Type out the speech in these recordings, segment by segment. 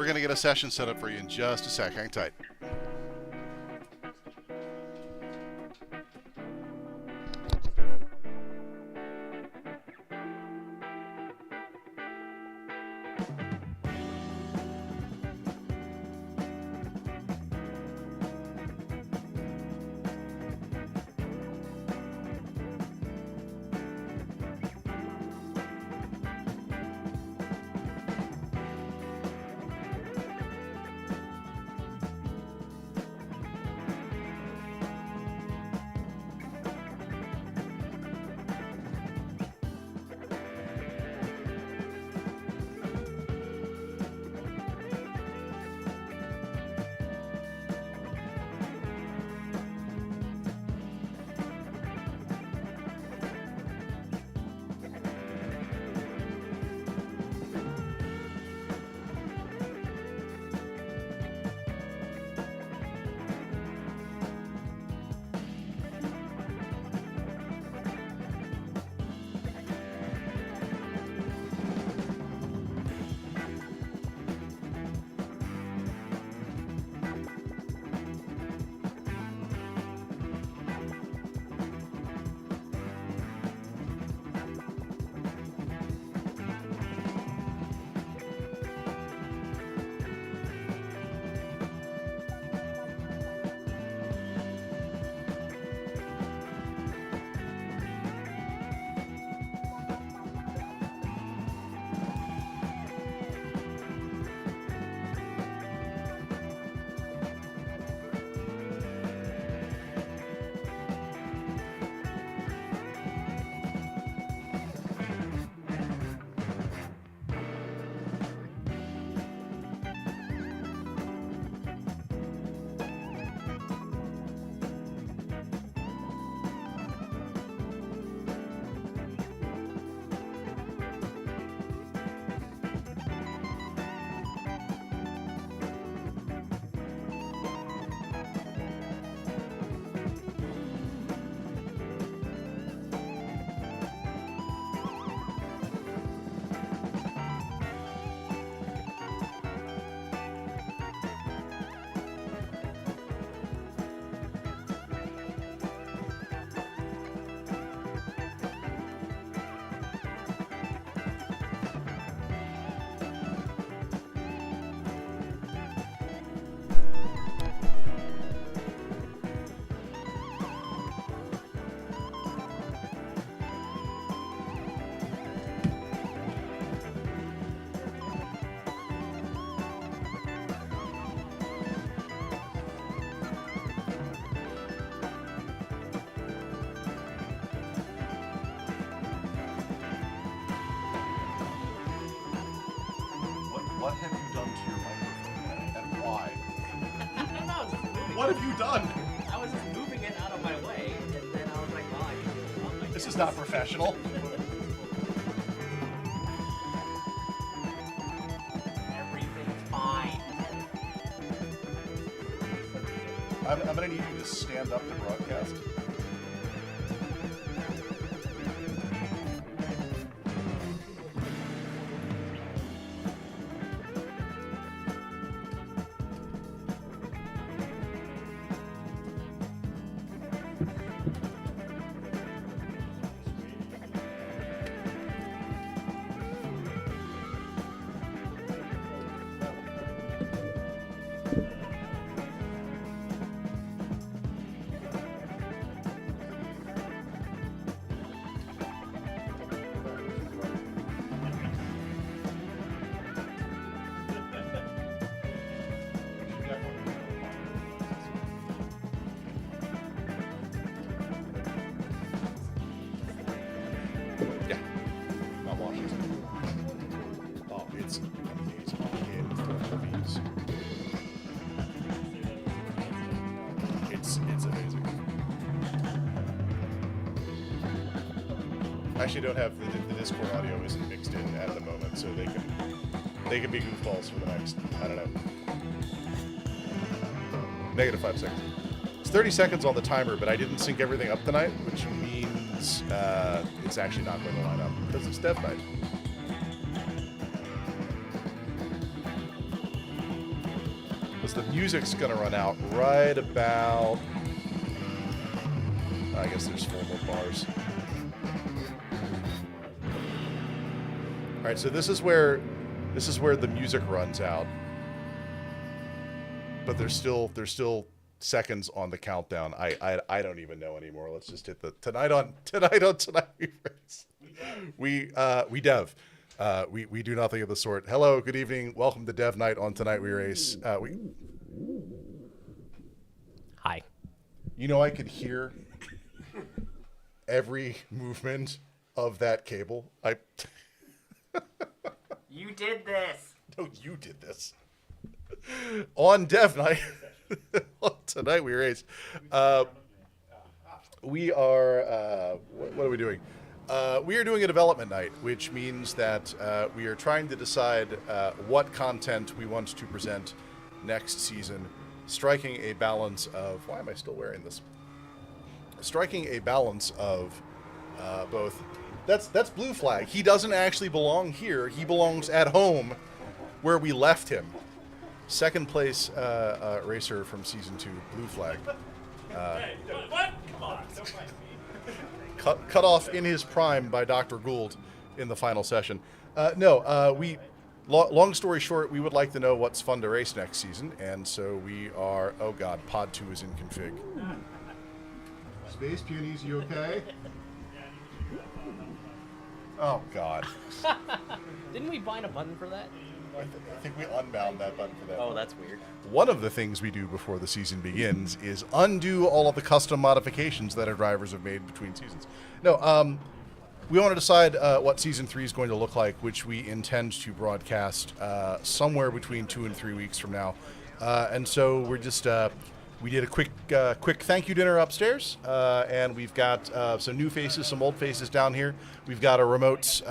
We're going to get a session set up for you in just a sec. Hang tight. What have you done to your microphone, and why? What have you done? I was just moving it out of my way, and then I was like, well, I can do it. Like, This is not professional. everything's fine. I'm going to need you to stand up to broadcast. It's amazing. I actually don't have the Discord audio isn't mixed in at the moment, so they can be goofballs for the next, I don't know, -5 seconds. It's 30 seconds on the timer, but I didn't sync everything up tonight, which means it's actually not going to line up because it's dev night. happens, the music's going to run out right about... I guess there's 4 more bars. All right, so this is where the music runs out. But there's still seconds on the countdown. I don't even know anymore. Let's just hit the tonight we race. We dev. We do nothing of the sort. Hello, good evening. Welcome to Dev Night on Tonight We Race. Hi. You know, I could hear every movement of that cable. You did this. No, you did this. On Dev Night, Tonight We Race. We are, what are we doing? We are doing a development night, which means that we are trying to decide what content we want to present next season, striking a balance of, why am I still wearing this? Striking a balance of both. That's BlueFlag. He doesn't actually belong here. He belongs at home where we left him. Second place racer from season 2, BlueFlag. Hey, what? Come on, don't fight me. Cut off in his prime by Dr. Gould in the final session. Long story short, we would like to know what's fun to race next season, and so we are, oh god, Pod 2 is in config. Space Punies, you okay? Oh god. Didn't we bind a button for that? I think we unbound that button for that. Oh, that's weird. One of the things we do before the season begins is undo all of the custom modifications that our drivers have made between seasons. No, we want to decide what Season 3 is going to look like, which we intend to broadcast somewhere between 2 and 3 weeks from now. And so we're just... we did a quick thank you dinner upstairs, and we've got some new faces, some old faces down here. We've got our remotes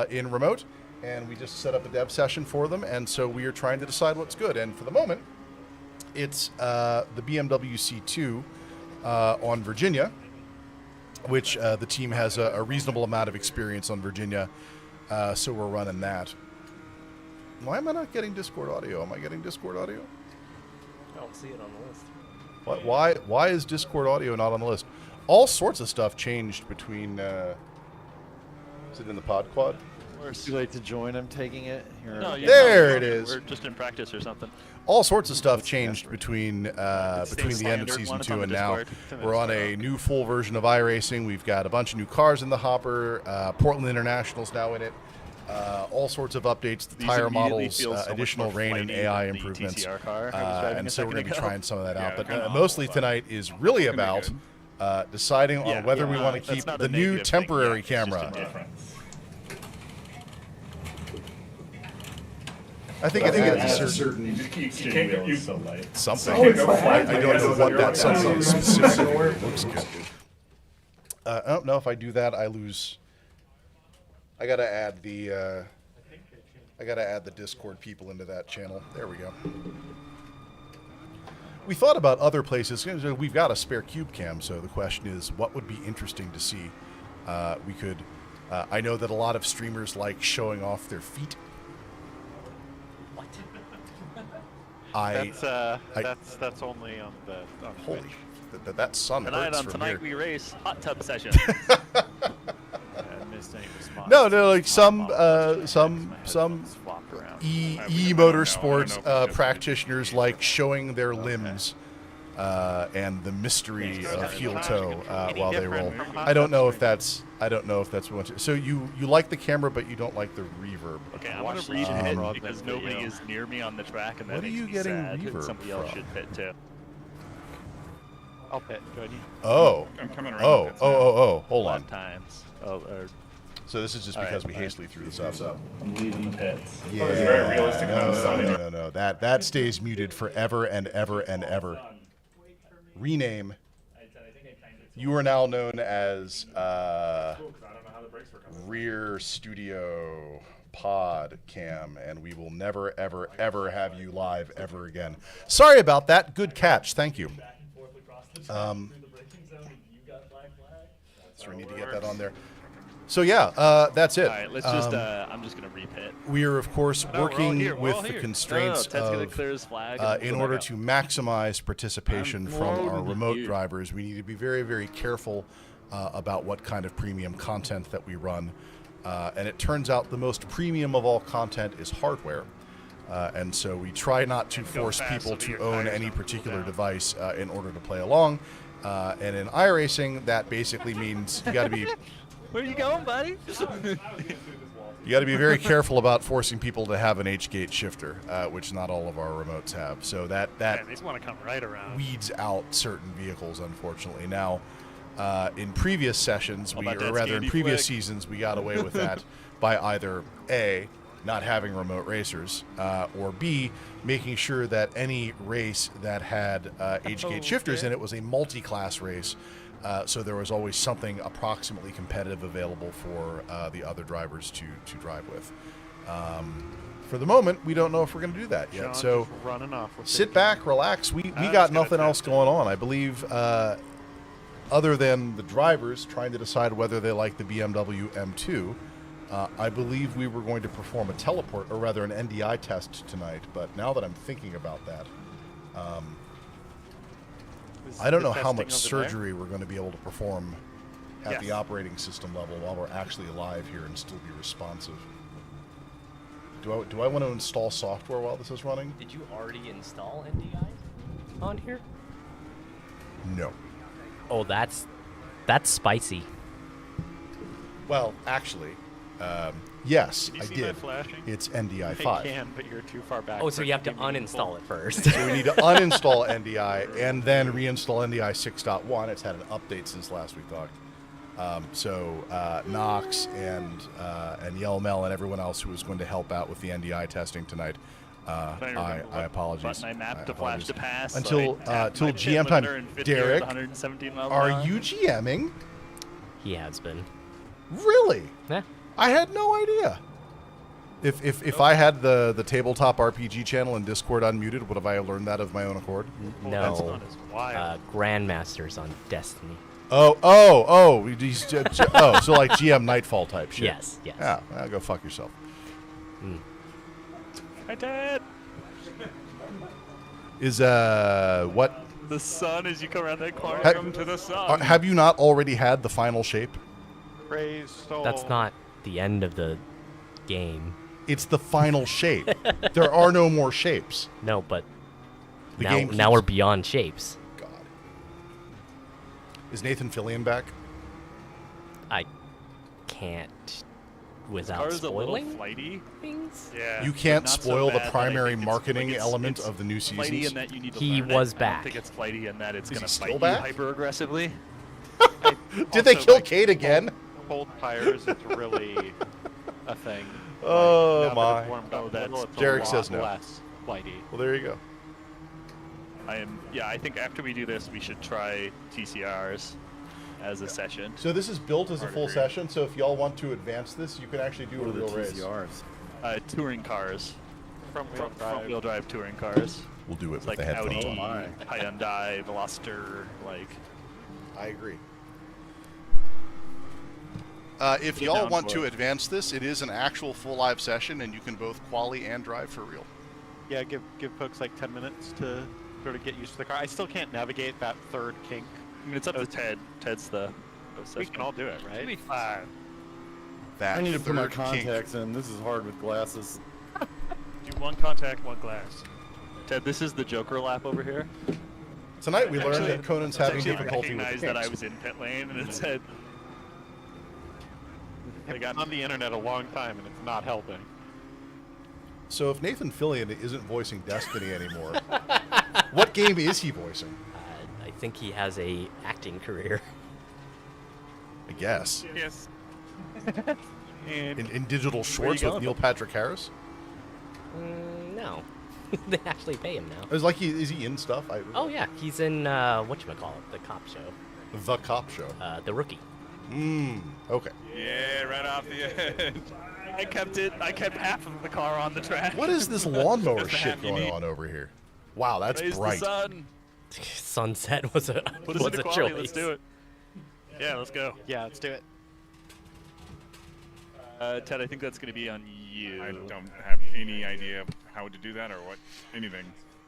in remote, and we just set up a dev session for them, and so we are trying to decide what's good. And for the moment, it's the BMW C2 on Virginia, which the team has a reasonable amount of experience on Virginia, so we're running that. Why am I not getting Discord audio? Am I getting Discord audio? I don't see it on the list. What? Why is Discord audio not on the list? All sorts of stuff changed between. Is it in the pod quad? It's too late to join. I'm taking it. Here. No, yeah, There it is. We're just in practice or something. All sorts of stuff changed between the end of season 2 and now. We're on a new full version of iRacing. We've got a bunch of new cars in the hopper. Portland International's now in it. All sorts of updates, the tire models, additional rain and AI improvements. And so we're going to be trying some of that out. But mostly tonight is really about deciding on whether we want to keep the new temporary camera. I think it has a certain something. I don't know what that something is specifically. Looks good. I don't know if I do that, I lose. I gotta add the Discord people into that channel. There we go. We thought about other places. We've got a spare cube cam, so the question is, what would be interesting to see? We could. I know that a lot of streamers like showing off their feet. What? That's only on the Holy, Twitch. that sun Tonight hurts on from Tonight here. We Race hot tub session. No, like some motorsport practitioners like showing their limbs and the mystery of heel toe while they roll. I don't know if that's what. So you like the camera, but you don't like the reverb. Okay, I'm gonna read it because nobody is near me on the track, and that What are makes you me getting sad. reverb Somebody else from? should pit too. I'll pit. Go ahead. Oh. I'm coming around. Oh. Hold on. Times. Oh, So this is just because we hastily threw this up. I'm leaving pits. Yeah. Oh, it's very realistic amount of sun. No. That stays muted forever and ever and ever. Rename. You are now known as Rear Studio Pod Cam, and we will never, ever, ever have you live ever again. Sorry about that. Good catch. Thank you. So we need to get that on there. So yeah, that's it. All right, let's just. I'm just gonna repit. We are, of course, No, we're all working here, we're with all the here. constraints Ted's gonna of, clear his flag. and we'll in go order back to out. maximize participation I'm from our loading remote you. drivers. We need to be very, very careful about what kind of premium content that we run. And it turns out the most premium of all content is hardware. And so we try not to And go force fast people so that to your own tires any don't cool particular down. device in order to play along. And in iRacing, that basically means you got to be Where you going, buddy? you got to be very careful about forcing people to have an H-gate shifter, which not all of our remotes have. So that Man, they just want to come right around. weeds out certain vehicles, unfortunately. Now, in previous sessions, How or about that rather in Scandi previous flick? seasons, we got away with that by either A, not having remote racers, or B, making sure that any race that had H-gate shifters in it was a multi-class race. So there was always something approximately competitive available for the other drivers to drive with. For the moment, we don't know if we're going to do that yet. Sean So just running off with sit it. back, relax. We I got was gonna nothing else test it. going on. I believe, other than the drivers trying to decide whether they like the BMW M2, I believe we were going to perform a teleport, or rather an NDI test tonight. But now that I'm thinking about that, Is I don't the know how testing much over there? surgery we're going to be able to perform at the Yes. operating system level while we're actually alive here and still be responsive. Do I want to install software while this is running? Did you already install NDI on here? No. Oh, that's spicy. Well, actually, yes, Can you I see did. that flashing? It's NDI I 5. can, but you're too far back. Oh, for so it you have to be meaningful. uninstall it first. So we need to uninstall NDI and then reinstall NDI 6.1. It's had an update since last we talked. Knox and Yelmel and everyone else who was going to help out with the NDI testing tonight, Trying to I remember what apologize. Button I mapped I to flash apologize. to pass. Until so I tapped till my GM pit time. limiter in 50 Derek, or 117 miles an are hour. you GMing? He has been. Really? Yeah. I had no idea. If I had the tabletop RPG channel in Discord unmuted, would have I learned that of my own accord? Oh, that's No. not as wild. Grandmasters on Destiny. Oh! So like GM Nightfall type shit. Yes, yes. Yeah, well, go fuck yourself. Hi, Dad. Is what? The sun as you come around that corner. Ha- Come to the sun. Have you not already had the final shape? Praise soul. That's not the end of the game. It's the final shape. There are no more shapes. No, but The now, game now keeps- we're beyond shapes. God. Is Nathan Fillion back? I can't without Car's a little spoiling flighty. things. Yeah. You can't but not so spoil the bad that I primary think it's- marketing like, element it's of the new flighty seasons. in that you need to He learn was it. I back. don't think it's flighty in that it's Is he going to still bite you back? hyper aggressively. Did they Also, kill like, Kate again? Cold tires, it's really a thing. Oh, now that my. it's warmed up Oh, a that's- little, it's Derek a lot says no. less flighty. Well, there you go. I think after we do this, we should try TCRs as a session. So this is built as a Hard full agree. session. So if y'all want to advance this, you can actually do a real race. Touring cars. Front-wheel Front wheel drive touring cars. We'll do it It's with like the headphones Audi, on. Hyundai, Veloster, like. I agree. If Get y'all down want for to it. advance this, it is an actual full live session, and you can both quali and drive for real. Yeah, give folks like 10 minutes to sort of get used to the car. I still can't navigate that third kink. I mean, it's up to Ted. Ted's the. We can all do it, right? 25. That I need to put my third kink. contacts in. This is hard with glasses. Do one contact, one glass. Ted, this is the Joker lap over here. Tonight we learned Actually- that Conan's It's having actually difficulty with the recognized that I kinks. was in pit lane, and it said. I've been on the internet a long time, and it's not helping. So if Nathan Fillion isn't voicing Destiny anymore, what game is he voicing? I think he has a acting career. I guess. Yes. In digital shorts with going? Neil Patrick Harris? No. They actually pay him now. Is like is he in stuff? Oh yeah, he's in whatchamacallit, the cop show. The Cop Show. The Rookie. Okay. Yeah, right off the edge. I kept half of the car on the track. What is this lawnmower Just the shit half you going need. on over here? Wow, that's Praise bright. the sun. Sunset was a Put us was into a quality. choice. Let's do it. Yeah, let's go. Yeah, let's do it. Ted, I think that's going to be on you. I don't have any idea how to do that or what anything.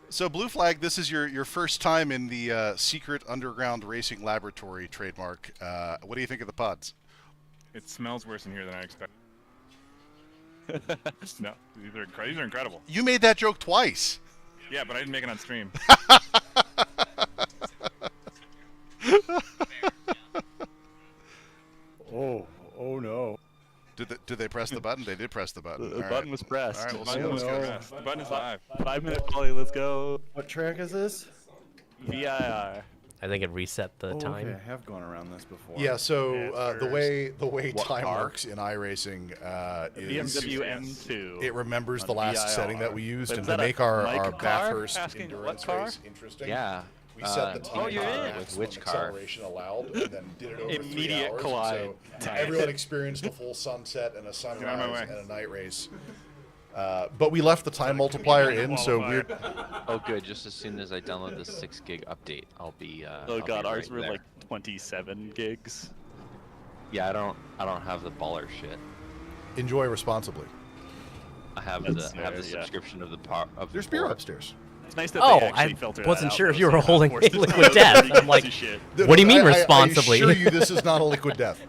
So BlueFlag, this is your first time in the secret underground racing laboratory trademark. What do you think of the pods? It smells worse in here than I expected. No, these are incredible. You made that joke twice. Yeah, but I didn't make it on stream. Oh no. Did they press the button? They did press the button. The All right. button was pressed. All right, we'll The see button how was this goes. pressed. The button is live. 5-minute quality, let's go. What track is this? VIR. I think it reset the time. Okay, I have gone around this before. Yeah, so Yeah, the way What time car? works in iRacing is BMW M2. it remembers the on last VIR. setting that we used, But and is to that a make our Mike car? Bathurst Asking what endurance car? race interesting. Yeah. We set the time you're to in. maximum Which car? acceleration allowed, and then did it over 3 Immediate hours. collide. So everyone experienced a full sunset and a out of my sunrise way. and a night race. But we left the time multiplier in, so we're Oh, good. Just as soon as I download the 6 gig update, I'll be. Oh I'll god, be ours right were there. like 27 gigs. Yeah, I don't have the baller shit. enjoy responsibly. I have That's the fair, yeah. subscription of the power of. There's the beer board. upstairs. It's nice that Oh, they actually I filter that wasn't out, sure if though, you so were you're not holding forced a to liquid download death. every I'm like, piece of shit. What do you mean I responsibly? assure you, this is not a liquid death.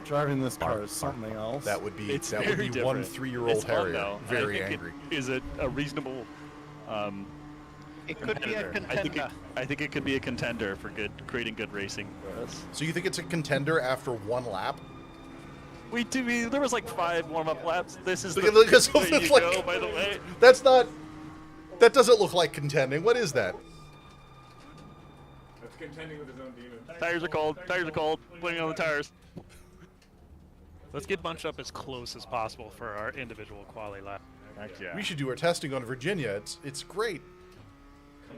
Driving this car is something else. That would be It's that would very be one different. 3-year-old It's fun, Harrier, though. very I think angry. It is a reasonable It could be a competitor. I think it could be a contender for creating good racing for us. So you think it's a contender after one lap? There was like 5 warm-up laps. This is Look the at- look at- there you it's like- go, by the way. That's not. That doesn't look like contending. What is that? That's contending with his own demon. Tires are cold. Tires are cold. Putting on the tires. Let's get bunched up as close as possible for our individual quali lap. Heck yeah. We should do our testing on Virginia. It's great.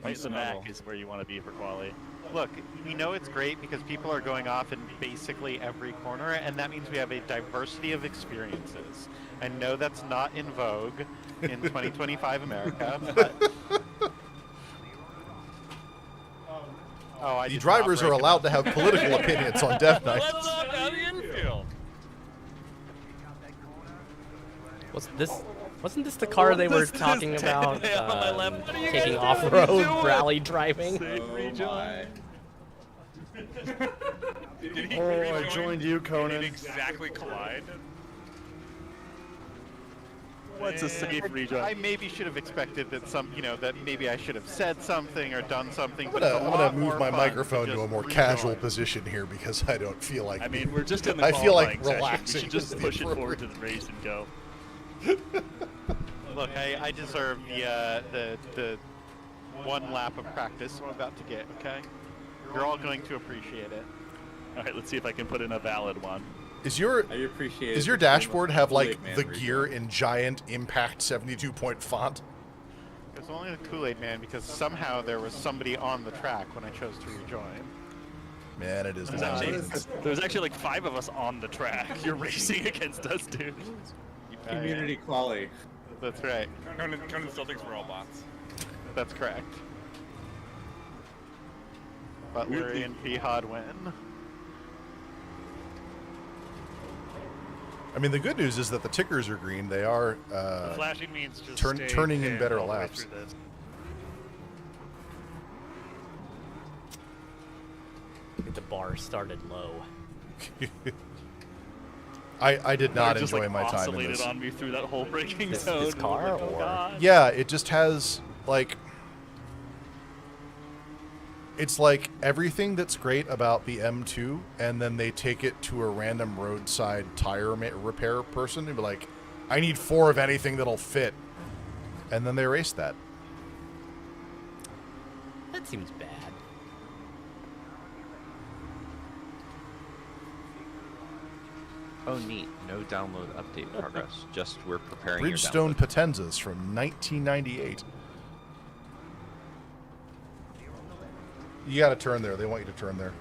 Right in the back is where you want to be for quali. Look, we know it's great because people are going off in basically every corner, and that means we have a diversity of experiences. I know that's not in vogue in 2025 America, but... Oh, I The did drivers not are break allowed to have political opinions on Death Night. Let's knock out the infield. What's this? Wasn't this the car they were This is talking about dead on my left. What are you taking guys doing? off-road What are you doing? rally driving? Safe rejoin. Did he Oh, I rejoin? joined you, Did Conan. it exactly collide? What's a safe rejoin? I maybe should have expected that that maybe I should have said something or done something. I'm But it's a gonna lot move more my fun microphone to just a more rejoin. casual position here because I don't feel like. I mean, we're just in the I feel like qualifying session. relaxing We should just is the push it forward appropriate- to the race and go. Look, I deserve the 1 lap of practice I'm about to get. Okay, you're all going to appreciate it. All right, let's see if I can put in a valid one. Is your I appreciate Does your dashboard have like the gear in giant impact 72-point font? It was only the Kool-Aid Man because somehow there was somebody on the track when I chose to rejoin. Man, it is There's actually like 5 of us on the track. You're racing against us, dude. community quality. That's right. Conan still thinks we're all bots. That's correct. Butler and Pihad win. I mean, the good news is that the tickers are green. They are Flashing means just turning in pinned better all the way laps. through this. The bar started low. I did not just, enjoy like, my time in oscillated this. on me through that whole braking This zone. car, Oh, or- God. Yeah, it just has like it's like everything that's great about the M2, and then they take it to a random roadside tire repair person and be like, "I need 4 of anything that'll fit," and then they erase that. That seems bad. Oh, neat. No download update progress. Just we're preparing your Bridgestone download. Potenzas from 1998. You got to turn there. They want you to turn there.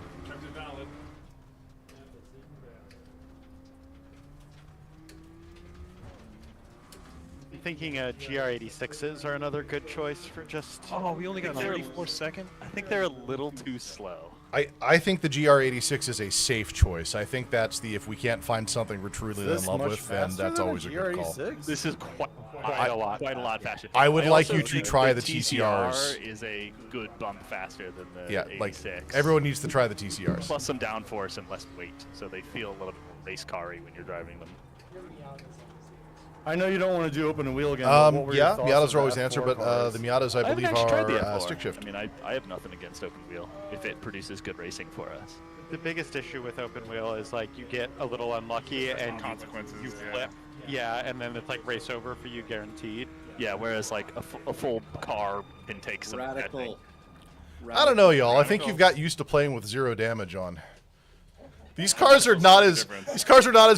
I'm thinking GR86s are another good choice for just. Oh, we only got They're- 34 seconds? I think they're a little too slow. I think the GR86 is a safe choice. I think that's the if we can't find something we're truly in love with, then that's always a good call. This is quite a lot faster. I would like also you to think try the TCR TCRs. is a good bump faster than the Yeah, 86. like everyone needs to try the TCRs. Plus some downforce and less weight, so they feel a little bit more race car-y when you're driving them. I know you don't want to do open wheel again. But what were your Yeah, thoughts Miatas of are always the the answer, F4 but cars? the Miatas, I believe, haven't actually tried the are F4. stick shift. I mean, I have nothing against open wheel if it produces good racing for us. The biggest issue with open wheel is like you get a little unlucky and Consequences, you yeah. flip. Yeah, and then it's like race over for you guaranteed. Yeah, whereas like a full car can take some Radical. I don't know, y'all. I think you've got used to playing with 0 damage on. These cars are not as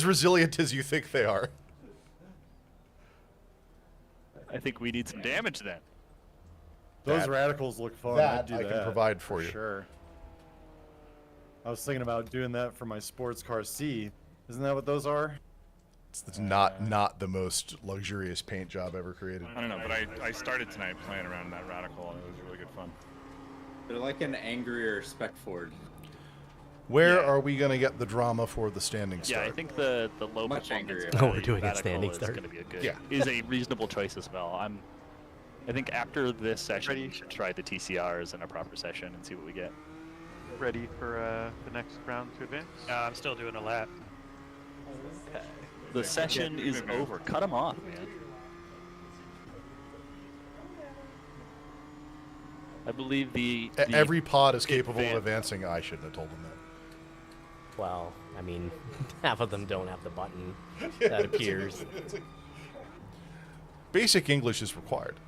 resilient as you think they are. I think we need some damage then. Those That- radicals look fun. that I'd do I can that, provide for you. Sure. I was thinking about doing that for my sports car C. Isn't that what those are? It's not the most luxurious paint job ever created. I don't know, but I started tonight playing around in that radical, and it was really good fun. They're like an angrier Spec Ford. Where are we going to get the drama for the standing start? Yeah, I think the low Much performance angrier. Oh, we're doing a radical standing is start. going to be a good. Yeah. Is a reasonable choice as well. I think after this session, we should try the TCRs in a proper session and see what we get. Ready for the next round to advance? I'm still doing a lap. The session is over. Cut them off, man. I believe the Every pod is capable of advancing. I shouldn't have told them that. Well, I mean, half of them don't have the button that appears. Basic English is required.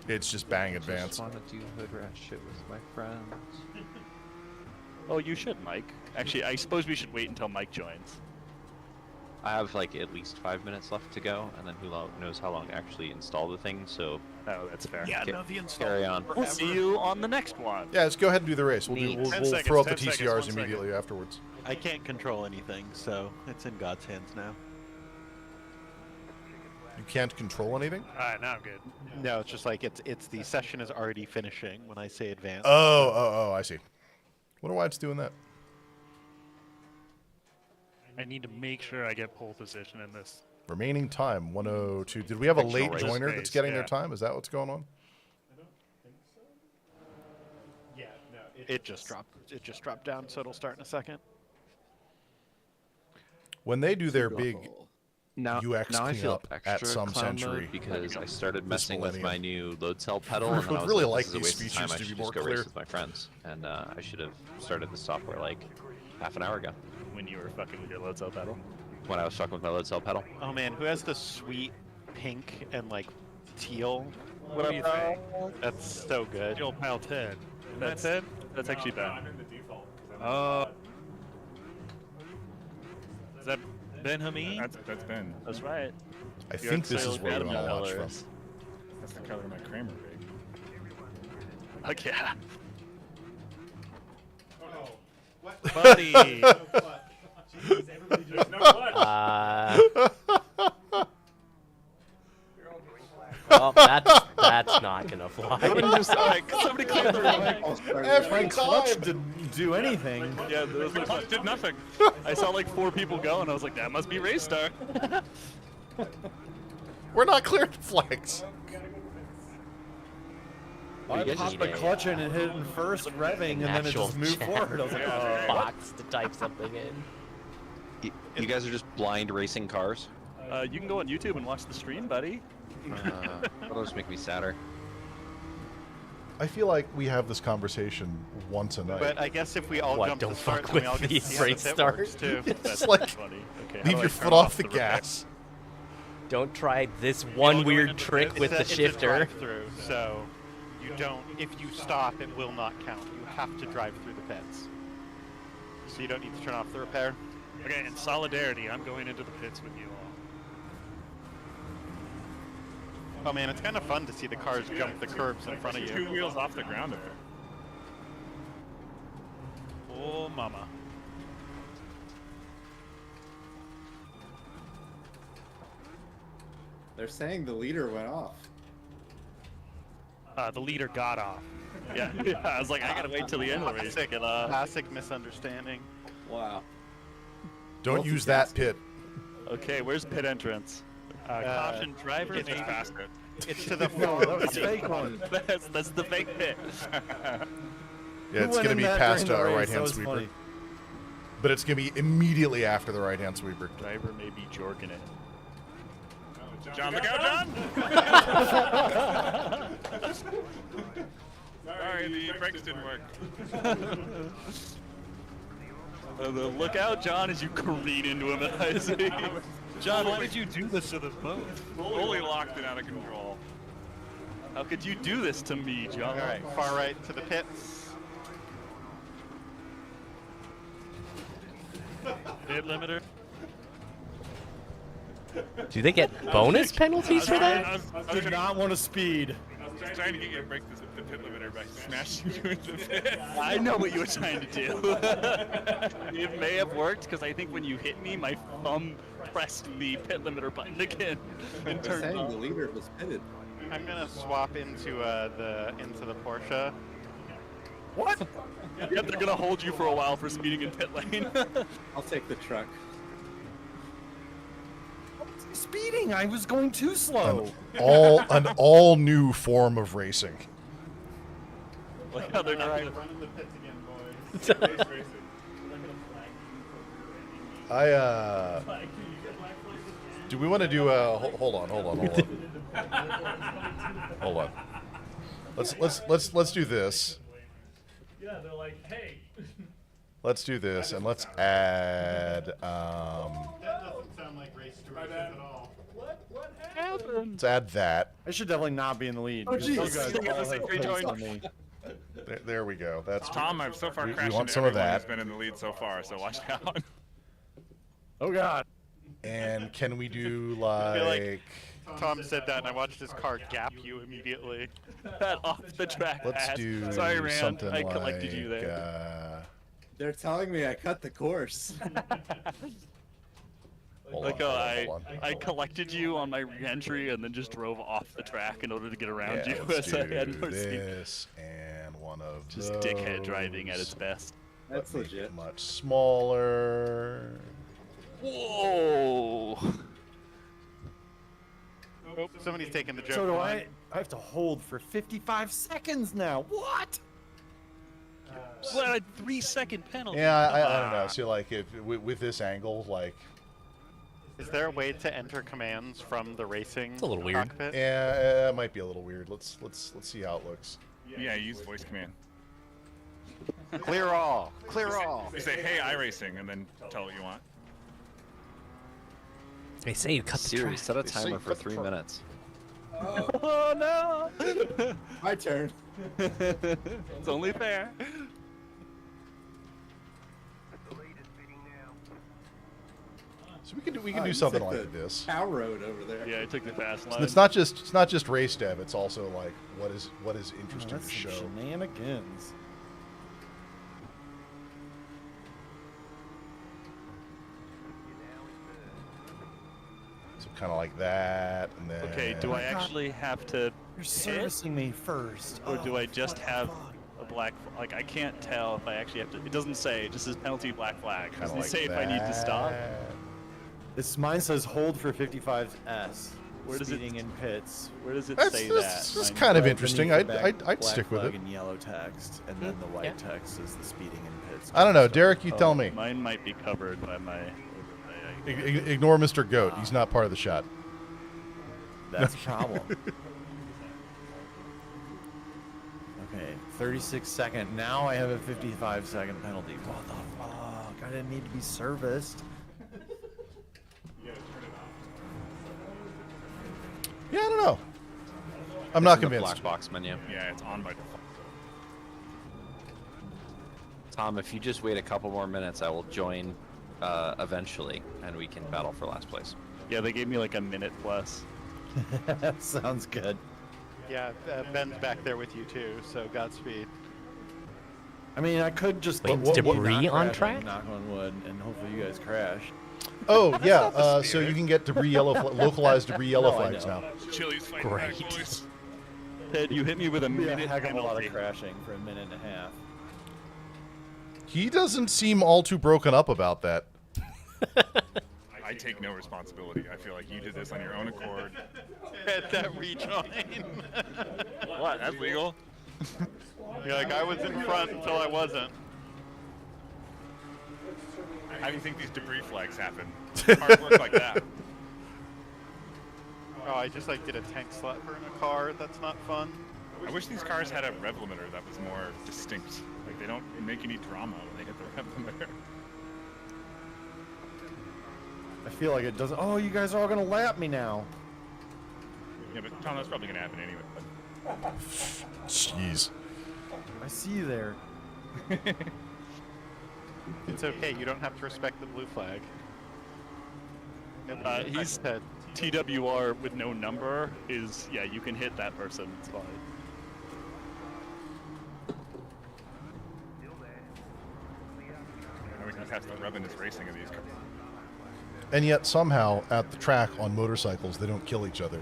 It's just bang advance. Just wanna do hood rat shit with my friends. Oh, you should, Mike. Actually, I suppose we should wait until Mike joins. I have like at least 5 minutes left to go, and then who knows how long to actually install the thing, so Oh, that's fair. Yeah, no, carry on. We'll see you on the next one. Yeah, let's go ahead and do the race. Neat. We'll 10 throw seconds, out the 10 seconds, TCRs 1 second. immediately afterwards. I can't control anything, so it's in God's hands now. You can't control anything? Alright, now I'm good. No, it's just like it's the session is already finishing when I say advance. Oh, I see. Wonder why it's doing that. I need to make sure I get pole position in this. Remaining time, 102. Did we have a late race joiner phase, that's getting their yeah. time? Is that what's going on? It just dropped. It just dropped down, so it'll start in a second. When they do their big Now, UX now I feel cleanup extra at some clown century mode because I started this messing with my millennium. new load cell pedal, I and then I would was really like, like this is a these waste of time. features I to should be more just go clear. race with my friends, and I should have started the software like half an hour ago When you were fucking with your load cell pedal. when I was fucking with my load cell pedal. Oh man, who has the sweet pink and like teal? What do you think? That's so good. The old pile 10. That's it? That's actually bad. Is that Ben Hameen? That's Ben. That's right. I think this is where we're going to watch from. That's the color of my Kramer rig. Heck yeah. Buddy! Well, that's not gonna fly. Somebody clear the room. Every Clutch time! didn't do anything. Yeah, those did nothing. I saw like 4 people go, and I was like, that must be Race Star. We're not clearing flags. I guys popped just the need a, clutch in and hit it in first, revving, and then it actual just moved chat forward. I was like, oh. box to type something in. You guys are just blind racing cars. You can go on YouTube and watch the stream, buddy. That'll just make me sadder. I feel like we have this conversation once a night. But I guess if we all What, jump don't to start, fuck then we all with get the to see how the race pit start? works too. It's like, Funny. Okay, how leave do I your turn foot off the repair? gas. Don't try this all one going weird into trick pits? with the It's a shifter. drive-through, so you don't. If you stop, it will not count. You have to drive through the pits. So you don't need to turn off the repair. Okay, in solidarity, I'm going into the pits with you all. Oh man, it's kind of fun to see the cars jump the curbs in front of you. 2 wheels off the ground there. Oh, mama. They're saying the leader went off. The leader got off. Yeah, I was like, I gotta wait till the end of the race. Classic misunderstanding. Wow. Don't use that pit. Okay, where's pit entrance? Caution driver. It's maybe. faster. It's to the No, far. that was fake one. That's the fake pit. Yeah, it's Who went going to in be that past during the our race? That right-hand was sweeper. funny. But it's going to be immediately after the right-hand sweeper. Driver may be jorking it. John, look out, John! Sorry, the brakes didn't work. Look out, John, as you careen into him at high speed. John, why did you do this to the boat? Fully locked and out of control. How could you do this to me, John? All right, far right to the pits. Pit limiter. Do they get bonus penalties for that? I was Did not want to speed. trying to get you to break the pit limiter by smashing you into the pit. I know what you were trying to do. It may have worked because I think when you hit me, my thumb pressed the pit limiter button again and turned Saying off. the leader was pitted. I'm gonna swap into the Porsche. What? Yep, they're gonna hold you for a while for speeding in pit lane. I'll take the truck. Speeding. I was going too slow. An all new form of racing. Like how they're not gonna... Run the pits again, boys. Do we want to do hold on. Hold on. Let's do this. Yeah, they're like, hey. Let's do this, and let's add That doesn't sound like race directions at all. What happened? let's add that. I should definitely not be in the lead. Oh, because you jeez. guys Still got all the have same points joint. on me. There we go. That's Tom, I've so far We crashed want into some of everyone that. who's been in the lead so far, so watch out. Oh God. And can we do feel like? like Tom said that, and I watched his car gap you immediately. That off the track Let's pass. do Sorry, Rand. something I collected you like, there. They're telling me I cut the course. Hold Like on, hold on. I collected you on my re-entry and then just drove off the track in order to get around Yeah, you let's as I do had more speed. this and one of Just those. dickhead driving at its best. That's Make it legit. much smaller. Whoa! Oh, somebody's taking the joke. So do line. I have to hold for 55 seconds now. What? What a 3-second penalty. Yeah, I don't know. See, like if with this angle, like Is there a way to enter commands from the racing It's a little weird. cockpit? yeah, it might be a little weird. Let's see how it looks. Yeah, use voice command. Clear all. Clear all. You say, hey, iRacing, and then tell what you want. They say you cut the Siri, track. set a They say timer for cut the 3 track. minutes. Oh no! My turn. It's only fair. So we can do You something took like the this. Cow road over there. Yeah, I took the fast line. And it's not just race dev. It's also like what is Oh, interesting that's to some show. shenanigans. So kind of like that, and then Okay, do I actually have to You're servicing me first. or do I just have a black like I can't tell if I actually have to it doesn't say, it just says penalty black flag. Kinda Doesn't it like say if I need to stop? that. This mine says hold for 55S. Where does it- Speeding in pits. Where does it That's say this that? is Mine- kind of Right interesting. beneath the I'd black stick with flag it. in yellow text, and then the white Yeah. text is the speeding in pits. I don't know, Derek. You Oh, tell me. Mine might be covered by my overlay. Ignore Mr. Goat. He's not part of the shot. That's a problem. Okay, 36-second. Now I have a 55-second penalty. What the fuck? I didn't need to be serviced. Yeah, I don't know. I'm not It's in the convinced. black box menu. Yeah, it's on by default. Tom, if you just wait a couple more minutes, I will join eventually, and we can battle for last place. Yeah, they gave me like a minute plus. Sounds good. Yeah, Ben's back there with you too, so Godspeed. I mean, I could just Wait, not debris crash on and track? knock on wood, and hopefully you guys crash. Oh yeah. So you can get debris localized debris yellow No, I flags know. now. Chili's fighting back, Great. boys. Ted, you hit me with a Be a minute heck of a lot penalty. of crashing for a minute and a half. He doesn't seem all too broken up about that. I take no responsibility. I feel like you did this on your own accord. At that rejoin. What? That's legal? You're like, I was in front until I wasn't. How do you think these debris flags happen? Hard work like that. Oh, I just like did a tank slapper in a car. That's not fun. I wish these cars had a rev limiter that was more distinct. Like, they don't make any drama when they hit the rev limiter. I feel like it doesn't. Oh, you guys are all gonna lap me now. Yeah, but Tom, that's probably gonna happen anyway. Jeez. I see you there. It's okay. You don't have to respect the blue flag. He's said. TWR with no number is, yeah, you can hit that person. It's fine. And we can just have to rub in this racing of these cars. And yet somehow at the track on motorcycles they don't kill each other.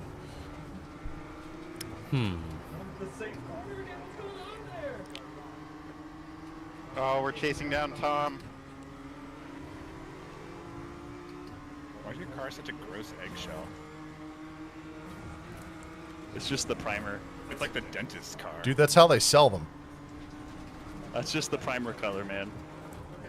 Oh, we're chasing down Tom. Why is your car such a gross eggshell? It's just the primer. It's like the dentist's car. Dude, that's how they sell them. That's just the primer color, man.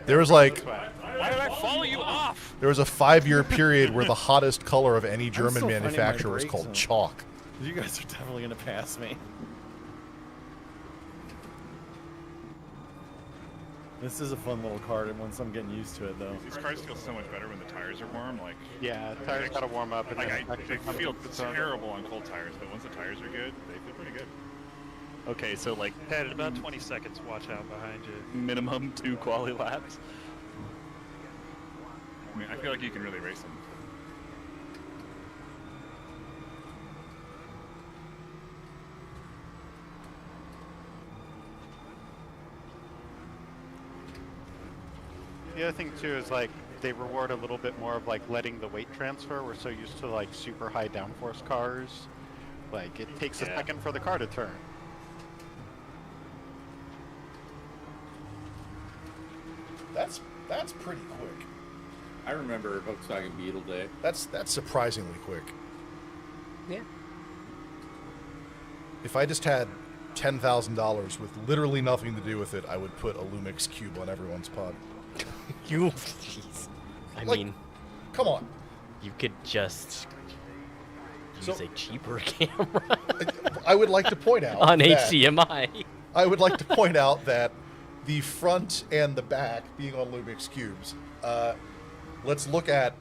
There was like Why did I follow you off? there was a 5-year period where the hottest color of any German still finding my manufacturer was brakes called on. chalk. You guys are definitely gonna pass me. This is a fun little card, and once I'm getting used to it, though. These cars feel so much better when the tires are warm. Like, Yeah, tires gotta warm up. And like then they feel terrible on cold tires, but once the tires are good, they feel pretty good. Okay, so like Ted, in about 20 seconds, watch out behind you. minimum 2 quali laps. I mean, I feel like you can really race them. The other thing too is like they reward a little bit more of like letting the weight transfer. We're so used to like super high downforce cars. Like it takes a second for the car to turn. That's pretty quick. I remember Volkswagen Beetle Day. That's surprisingly quick. Yeah. If I just had $10,000 with literally nothing to do with it, I would put a Lumix cube on everyone's pod. You. Jeez. I Like- mean, Come on. you could just So- use a cheaper camera I would like to point out on that- HDMI. I would like to point out that the front and the back being on Lumix cubes. Let's look at.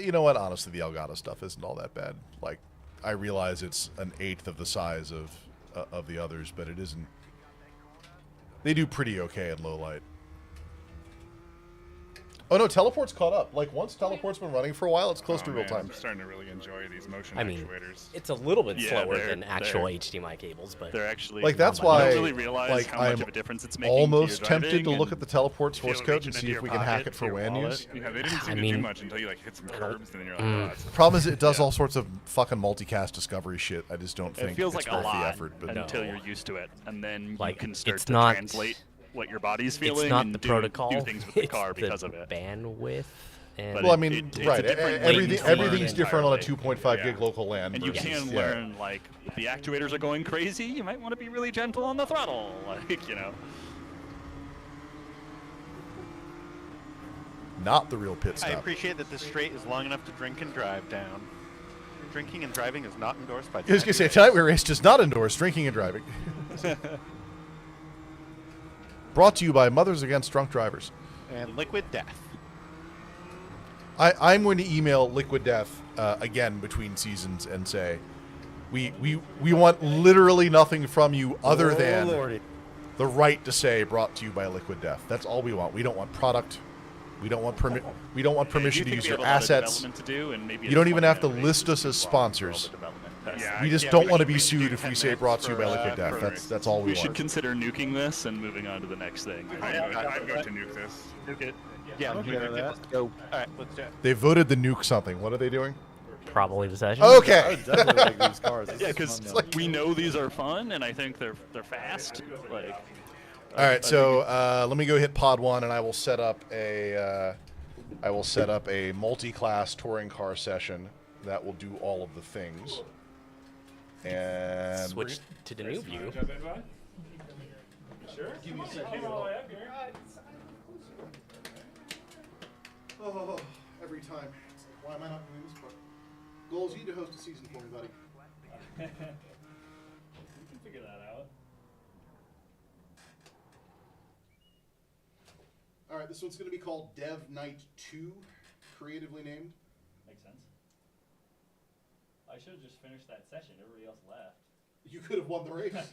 You know what? Honestly, the Elgato stuff isn't all that bad. Like, I realize it's an eighth of the size of the others, but it isn't. They do pretty okay in low light. Oh no, teleport's caught up. Like once teleport's been running for a while, it's close to real time. I'm starting to really enjoy these motion I mean, actuators. it's a little bit Yeah, slower they're- than actual they're- HDMI cables, but They're actually Like that's I why, don't really realize like how much I'm of a difference it's making to almost your tempted to driving look and at the teleport feel source it code reaching and see into if your we can hack pocket, it for your WAN wallet. use. Yeah, they didn't seem I to mean- do much until you like hit some curbs, and then you're like, oh, that's Problem is, it does all sorts of fucking multicast discovery shit. I just don't think it feels it's like a worth lot the effort. But until you're used to it, and then Like, you can start it's to not- translate what your body's feeling it's not and the do protocol. things with the it's car the because of it. bandwidth. And But well, I it- mean, it's a right? different latency Everything's different on a entirely. 2.5 gig local LAN. And you versus- can yeah. learn, like, if the actuators are going crazy, you might want to be really gentle on the throttle, like, you know. Not the real pit I stop. appreciate that this straight is long enough to drink and drive down. Drinking and driving is not endorsed by. I was gonna say, Tonight We Race does not endorse drinking and driving. Brought to you by Mothers Against Drunk Drivers. And liquid death. I'm going to email Liquid Death again between seasons and say, we want literally nothing from you other than Lordy. the right to say brought to you by Liquid Death. That's all we want. We don't want product. We don't want We don't want permission to use your assets. You don't even have to list us as sponsors. Yeah, We just yeah, don't we want to should be do sued 10 if we say minutes brought to you by for, Liquid Death. for- That's all we We should want. consider nuking this and moving on to the next thing. I'd go to nuke this. Yeah, Okay, nuke it. that. Let's go. All right, let's do it. They voted the nuke something. What are they doing? Probably the session. I Okay. would definitely like these cars. This Yeah, is because fun, though. we know these are fun, and I think they're fast. Like, All right, so let me go hit pod 1, and I will set up a multi-class touring car session that will do all of the things. And Switch to the new view. Sure? oh, every time. It's like, why am I not doing this part? Goals, you need to host a season for me, buddy. we can figure that out. All right, this one's going to be called Dev Night 2, creatively named. Makes sense. I should have just finished that session. Everybody else left. You could have won the race. I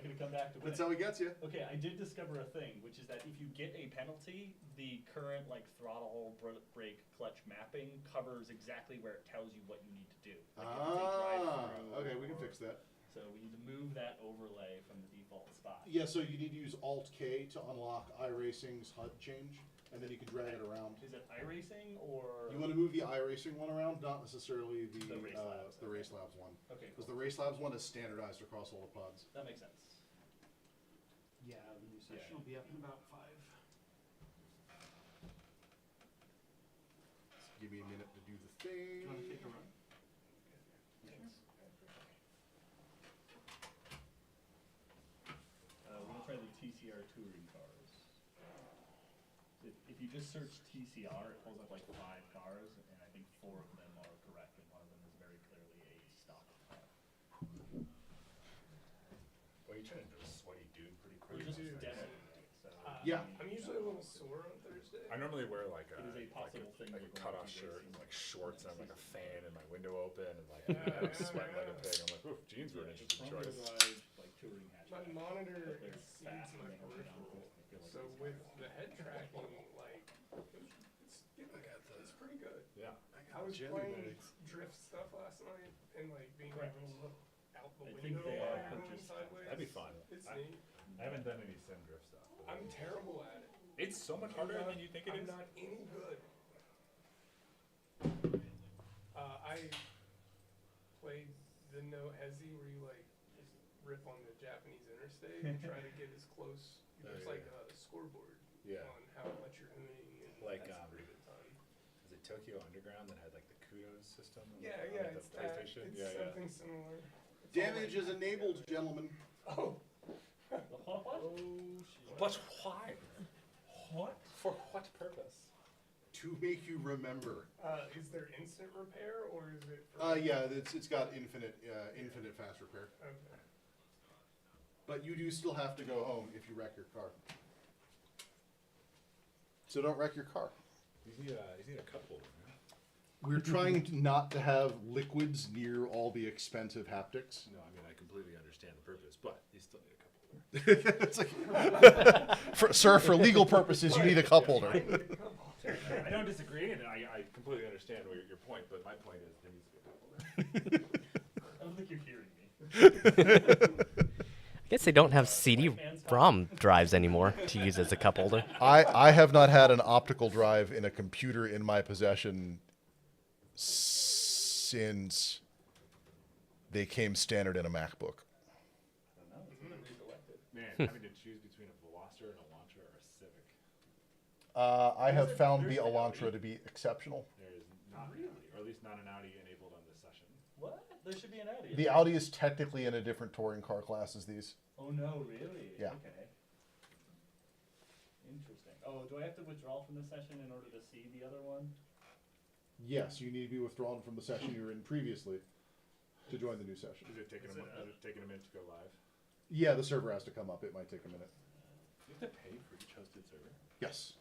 could have come back to win. That's how he gets you. Okay, I did discover a thing, which is that if you get a penalty, the current like throttle, brake, clutch mapping covers exactly where it tells you what you need to do. Like if it's a drive-through Okay, we can fix that. So we need to move that overlay from the default spot. Yeah, so you need to use Alt-K to unlock iRacing's HUD change, and then you can drag it around. Is it iRacing or? You want to move the iRacing one around, not necessarily the Race Labs one. Okay, Because the Race Labs one is standardized across all the pods. that makes sense. Yeah, the new session will be up in about 5. Give me a minute to do the Do thing. you want to take a run? We're gonna try the TCR touring cars. If you just search TCR, it pulls up like 5 cars, and I think 4 of them are correct, and one of them is very clearly a stock car. Well, you're trying to do a sweaty dude pretty We're quick. just demoing it, so. Yeah. I'm usually a little sore on Thursday. I normally wear like a, It is a possible thing like a we're going cut-off to be shirt and racing like shorts and like a fan and my window open and like Yeah, I'm sweating yeah, like a pig. I'm like, oof, jeans were an It's interesting front-wheel choice. drive, like touring My hatchback. monitor But they're exceeds fast my and they hold down. peripheral. I feel like So it's with fast. the head tracking, like, it's pretty good. Yeah. I was playing drift stuff last night and like being Correct. able to look out the I think window they while are you're going purchased. sideways. That'd be fun. It's I- neat. I haven't done any sim drift stuff. I'm terrible at it. It's so much harder than you think it I'm is. not any good. I played the No Hezi where you like just rip on the Japanese interstate and try to get as close. There's yeah. like a scoreboard Yeah. on how much you're hooning and Like, that's a pretty good time. Is it Tokyo Underground that had like the kudos system? Yeah, on, yeah, like, it's the that. PlayStation? It's Yeah, yeah. something similar. It's all Damage like- is enabled, gentlemen. Oh, But why? What? For what purpose? To make you remember. is there instant repair or is it? For Yeah, it's got infinite fast repair. Okay. But you do still have to go home if you wreck your car. So don't wreck your car. You need a cup holder, man. We're trying not to have liquids near all the expensive haptics. No, I mean I completely understand the purpose, but you still need a cup holder. It's like, sir, for legal purposes, you need a cup holder. I don't disagree, and I completely understand your point, but my point is there needs to be a cup holder. I don't think you're hearing me. I guess they don't have CD-ROM drives anymore to use as a cup holder. I have not had an optical drive in a computer in my possession since they came standard in a MacBook. Man, having to choose between a Veloster and a Elantra or a Civic. I have found the Elantra to be exceptional. There is not an Audi, or at least not an Audi enabled on this session. What? There should be an Audi. The Audi is technically in a different touring car class as these. Oh no, really? Yeah. Okay. Interesting. Oh, do I have to withdraw from this session in order to see the other one? Yes, you need to be withdrawn from the session you were in previously to join the new session. Is it taking a minute to go live? Yeah, the server has to come up. It might take a minute. You have to pay for each hosted server? Yes.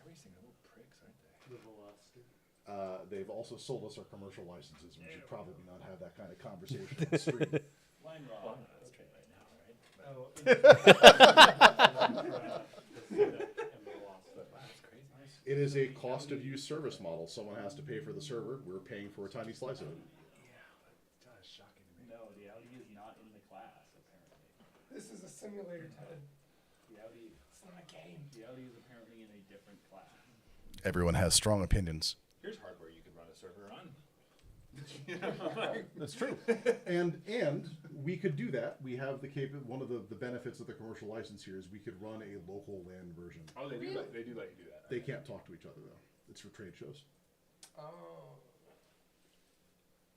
iRacing are little pricks, aren't they? The Veloster. They've also sold us our commercial licenses. We should probably not have that kind of conversation on the street. Line Rob. Well, that's true right now, right? Oh, That's crazy. It is a cost of use service model. Someone has to pay for the server. We're paying for a tiny slice of it. That is shocking to me. no, the Audi is not in the class, apparently. This is a simulator, Ted. The Audi, It's not a game. the Audi is apparently in a different class. Everyone has strong opinions. Here's hardware you could run a server on. That's true. And we could do that. We have the one of the benefits of the commercial license here is we could run a local LAN version. Oh, they do let you do that. They can't talk to each other though. It's for trade shows. Oh.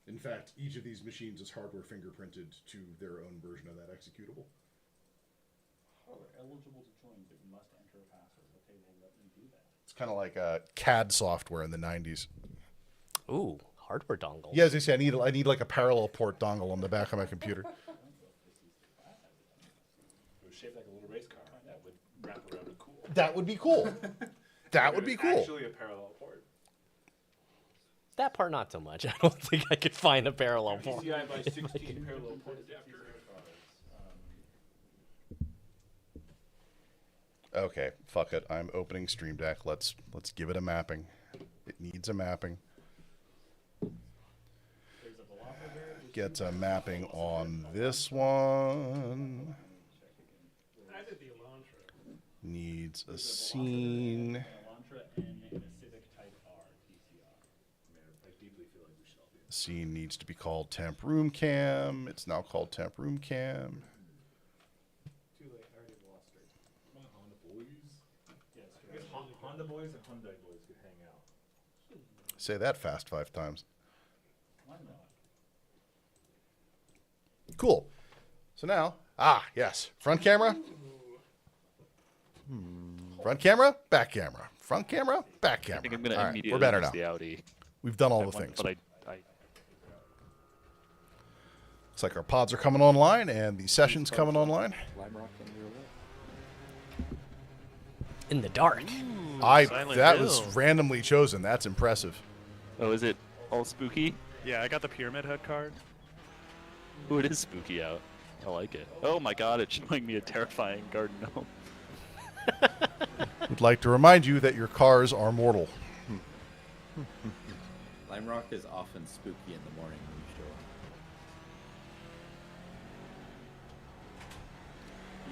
In fact, each of these machines is hardware fingerprinted to their own version of that executable. Oh, they're eligible to join, but you must enter a password. Okay, we'll let them do that. It's kind of like CAD software in the 90s. Ooh, hardware dongle. Yeah, as I say, I need like a parallel port dongle on the back of my computer. It was shaped like a little race car that would wrap around and cool. That would be cool. That would be cool. Actually, a parallel port. That part, not so much. I don't think I could find a parallel port. PCI by 16 parallel port adapter. Okay, fuck it. I'm opening Stream Deck. Let's give it a mapping. It needs a mapping. Gets a mapping on this one. Needs a scene. Elantra N and a Civic Type R PCI. I deeply feel like we should all be. Scene needs to be called Temp Room Cam. It's now called Temp Room Cam. Too late. I already lost it. Come on, Honda boys. Yes. I guess Honda boys and Hyundai boys could hang out. Say that fast 5 times. Why not? Cool. So now, yes, front camera. Front camera, back camera. Front camera, back camera. I think I'm going to All right, immediately we're better use now. the Audi. We've done all That the one, things. But I Looks like our pods are coming online and the session's coming online. In the dark. That was randomly chosen. That's impressive. Oh, is it all spooky? Yeah, I got the Pyramid Head card. Ooh, it is spooky out. I like it. Oh my god, it's showing me a terrifying garden gnome. Would like to remind you that your cars are mortal. Lime Rock is often spooky in the morning when you show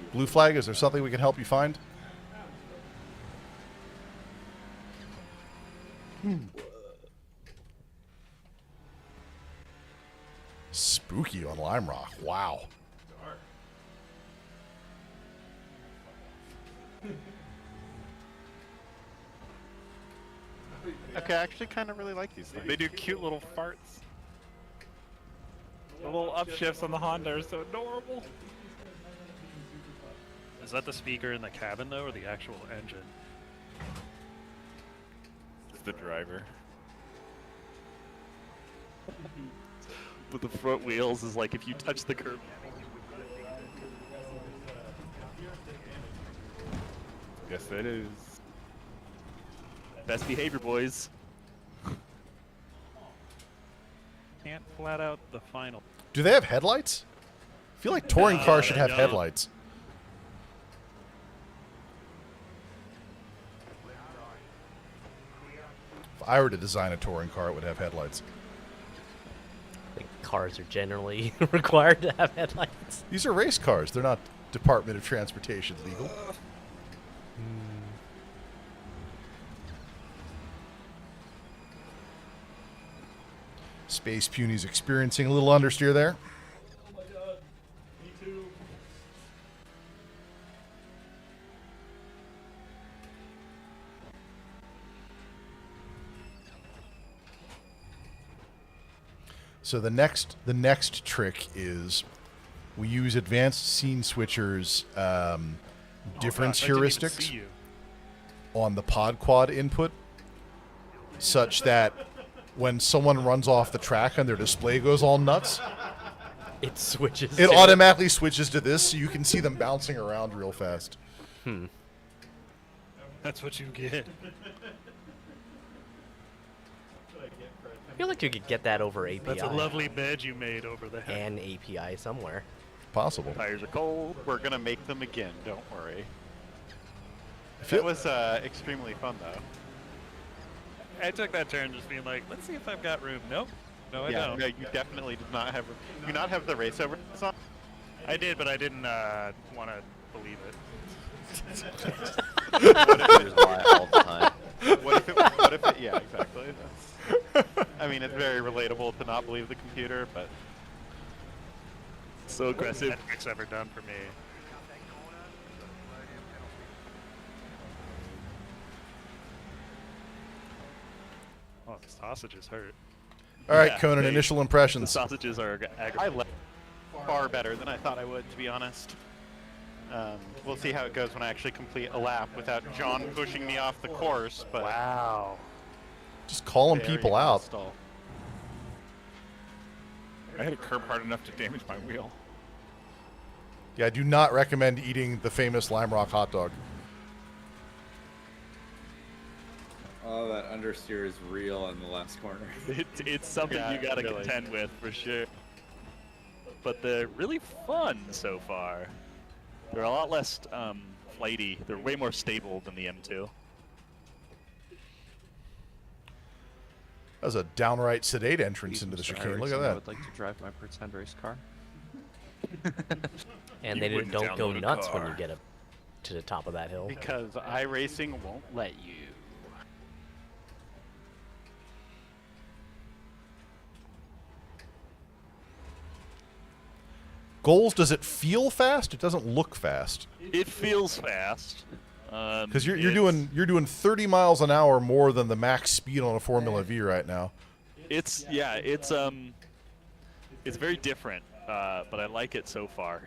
up. Blue Flag, is there something we can help you find? Spooky on Lime Rock. Wow. Okay, I actually kind of really like these things. They do cute little farts. The little upshifts on the Honda are so adorable. Is that the speaker in the cabin though, or the actual engine? It's the driver. But the front wheels is like if you touch the curb. Yes, it is. Best behavior, boys. Can't flat out the final. Do they have headlights? I feel like touring cars should have don't. headlights. If I were to design a touring car, it would have headlights. I think cars are generally required to have headlights. These are race cars. They're not Department of Transportation legal. Space Puny's experiencing a little understeer there. Oh my god. Me too. So the next trick is we use advanced scene switchers difference gosh, I didn't even heuristics see you. on the pod quad input, such that when someone runs off the track and their display goes all nuts, It switches. it to- automatically switches to this, so you can see them bouncing around real fast. That's what you get. I feel like you could get that over API. That's a lovely bed you made over there. And API somewhere. Possible. Tires are cold. We're gonna make them again. Don't worry. feel- It was extremely fun though. I took that turn just being like, let's see if I've got room. Nope. No, I don't. No, you definitely did not have. Do you not have the race over on? I did, but I didn't want to believe it. There's a lie all the time. What if it? Yeah, exactly. I mean, it's very relatable to not believe the computer, but So aggressive. Epic's ever done for me. Oh, the sausages hurt. All right, Yeah, Conan, they- initial The impressions. sausages are I aggravating. left far better than I thought I would, to be honest. We'll see how it goes when I actually complete a lap without John pushing me off the course. But Wow. Just calling very people out. hostile. I hit a curb hard enough to damage my wheel. Yeah, I do not recommend eating the famous Lime Rock hot dog. Oh, that understeer is real in the last corner. It's something Yeah, you gotta really. contend with for sure. But they're really fun so far. They're a lot less flighty. They're way more stable than the M2. That was a downright sedate entrance into the Mr. chicane. Look at iRacing, I that. would like to drive my pretend race car. And You they wouldn't don't go download a nuts when car. you get up to the top of that hill. Because iRacing won't let you. Goals, does it feel fast? It doesn't look fast. It feels fast. Because you're It's- doing 30 miles an hour more than the max speed on a Formula V right now. It's very different, but I like it so far.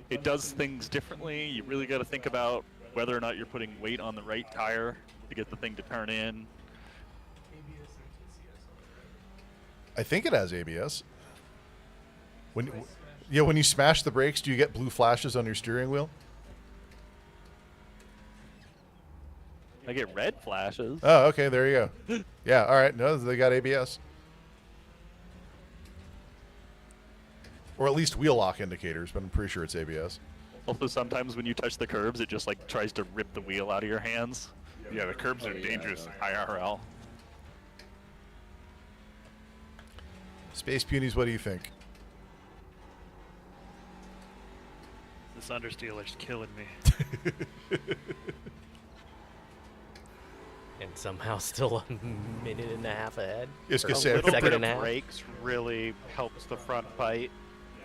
It does things differently. You really got to think about whether or not you're putting weight on the right tire to get the thing to turn in. ABS and TCS on it, right? I think it has ABS. When you smash the brakes, do you get blue flashes on your steering wheel? I get red flashes. Oh, okay, there you go. Yeah, all right. No, they got ABS. Or at least wheel lock indicators, but I'm pretty sure it's ABS. Also, sometimes when you touch the curbs, it just like tries to rip the wheel out of your hands. Yeah, the curbs are dangerous IRL. Space Punies, what do you think? This understealer's killing me. And somehow still a minute and a half ahead. Yes, Or gonna a say, I little feel second bit and a of half. brakes really helps the front bite.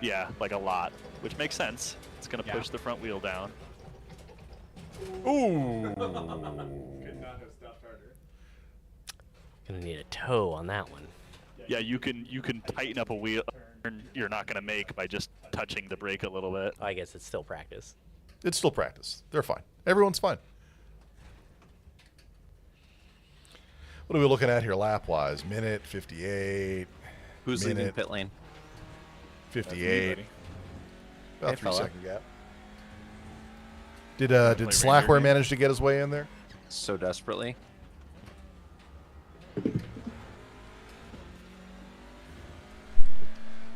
Yeah, like a lot, which makes sense. It's gonna push the front wheel down. Ooh. Could not have stopped harder. Gonna need a toe on that one. Yeah, you can tighten up a wheel you're not gonna make by just touching the brake a little bit. I guess it's still practice. It's still practice. They're fine. Everyone's fine. What are we looking at here lap-wise? Minute, 58. Who's leaving minute, pit lane? 58. About Hey, 3 fella. second gap. Did Slackware manage to get his way in there? So desperately.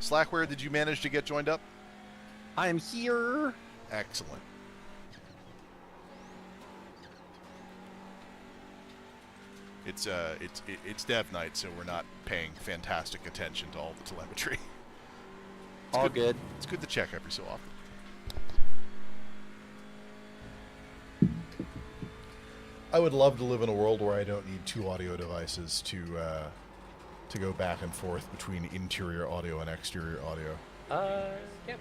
Slackware, did you manage to get joined up? I'm here. Excellent. It's dev night, so we're not paying fantastic attention to all the telemetry. All good. It's good to check every so often. I would love to live in a world where I don't need 2 audio devices to go back and forth between interior audio and exterior audio. Yeah.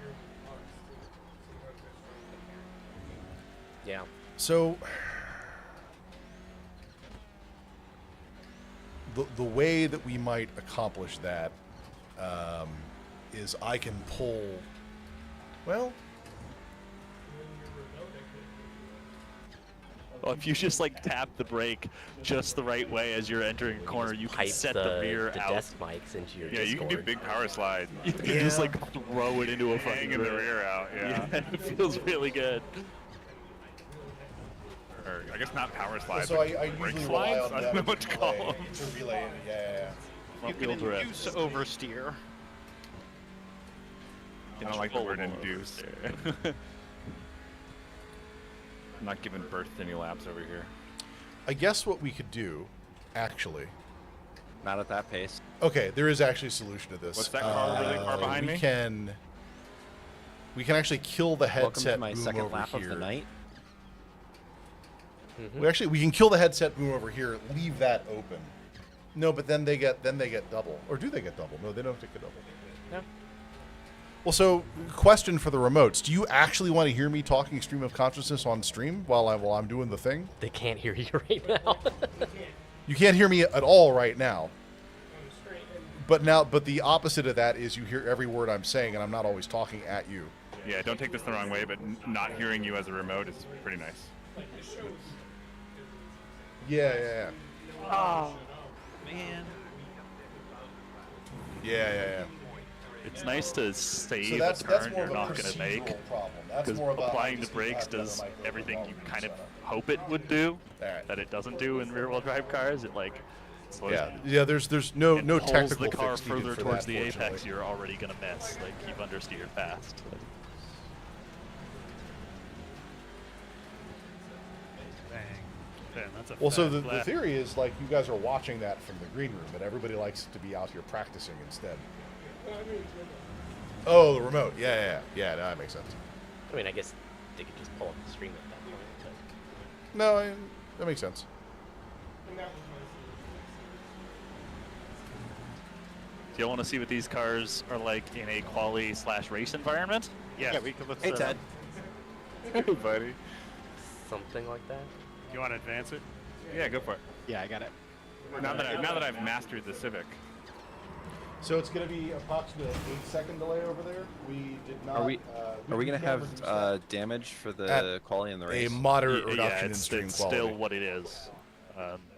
Yeah. So the way that we might accomplish that is I can pull. Well, Well, if you just like tap the brake just the right way as you're entering a corner, you can Pipe set the rear the out. desk mics into your Yeah, you can do Discord. big power slide. You can just like throw it into a fucking Hang in the rear out, yeah. It feels really good. Or I guess not power slide, so but I brake usually rely slides. on I them don't know what to call them. to relay. Yeah. You Front can wheel drift. induce oversteer. I don't like the word Controllable induce. oversteer. I'm not giving birth to any laps over here. I guess what we could do, actually. Not at that pace. Okay, there is actually a solution to this. What's that car really far behind we me? We can actually kill the Welcome headset to my boom second over lap here. of the night. We can kill the headset boom over here. Leave that open. No, but then they get double. Or do they get double? No, they don't get double. No. Well, so question for the remotes: do you actually want to hear me talking stream of consciousness on stream while I'm doing the thing? They can't hear you right now. You can't hear me at all right now. But the opposite of that is you hear every word I'm saying, and I'm not always talking at you. Yeah, don't take this the wrong way, but not hearing you as a remote is pretty nice. Yeah. Oh, man. Yeah. It's nice to save So a that's turn more you're of a not going to make. procedural problem. That's Because more about applying I the just brakes have better does micro everything you kind of stuff. hope it would do, Alright. that it doesn't do in rear-wheel drive cars. It like slows Yeah. There's no it no pulls technical the car fix needed further for towards that, the apex fortunately. you're already going to miss. Like you've understeered fast. Damn, that's a Well, so fat the lap. theory is like you guys are watching that from the green room, but everybody likes to be out here practicing instead. Oh, the remote. Yeah. That makes sense. I mean, I guess they could just pull up the stream at that point. But No, that makes sense. Do you want to see what these cars are like in a quali/race environment? Yes. Yeah, we could look. Hey, Ted. Hey, buddy. something like that. You want to advance it? Yeah, go for it. Yeah, I got it. Now that I've mastered the Civic. So it's going to be approximately an 8-second delay over there. We did not. Are we did gonna not reduce that. have damage for the At quality in the a race? moderate Yeah, reduction in it's stream quality? still what it is.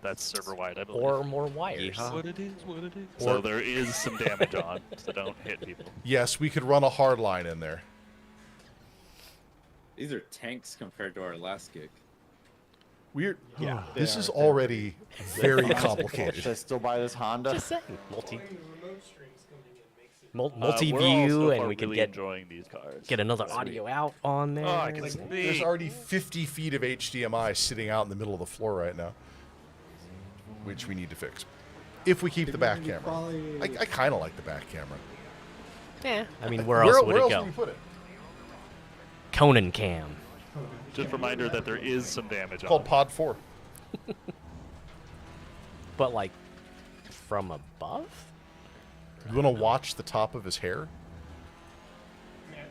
That's server-wide, I believe. Or more wires. Yeehaw. What it is. So there is some damage on, so don't hit people. Yes, we could run a hard line in there. These are tanks compared to our last gig. Weird. Yeah. This is already very complicated. Should I still buy this Honda? Just saying. We're Multi-view, all so and far we could really get enjoying these cars. another audio out on there. Oh, I can Like, see. there's already 50 feet of HDMI sitting out in the middle of the floor right now, which we need to fix. If we keep the back camera. I kind of like the back camera. Yeah. I mean, where else would where it else go? would we put it? Conan Cam. Just a reminder that there is some damage It's called on. Pod 4. But like from above? You want to watch the top of his hair?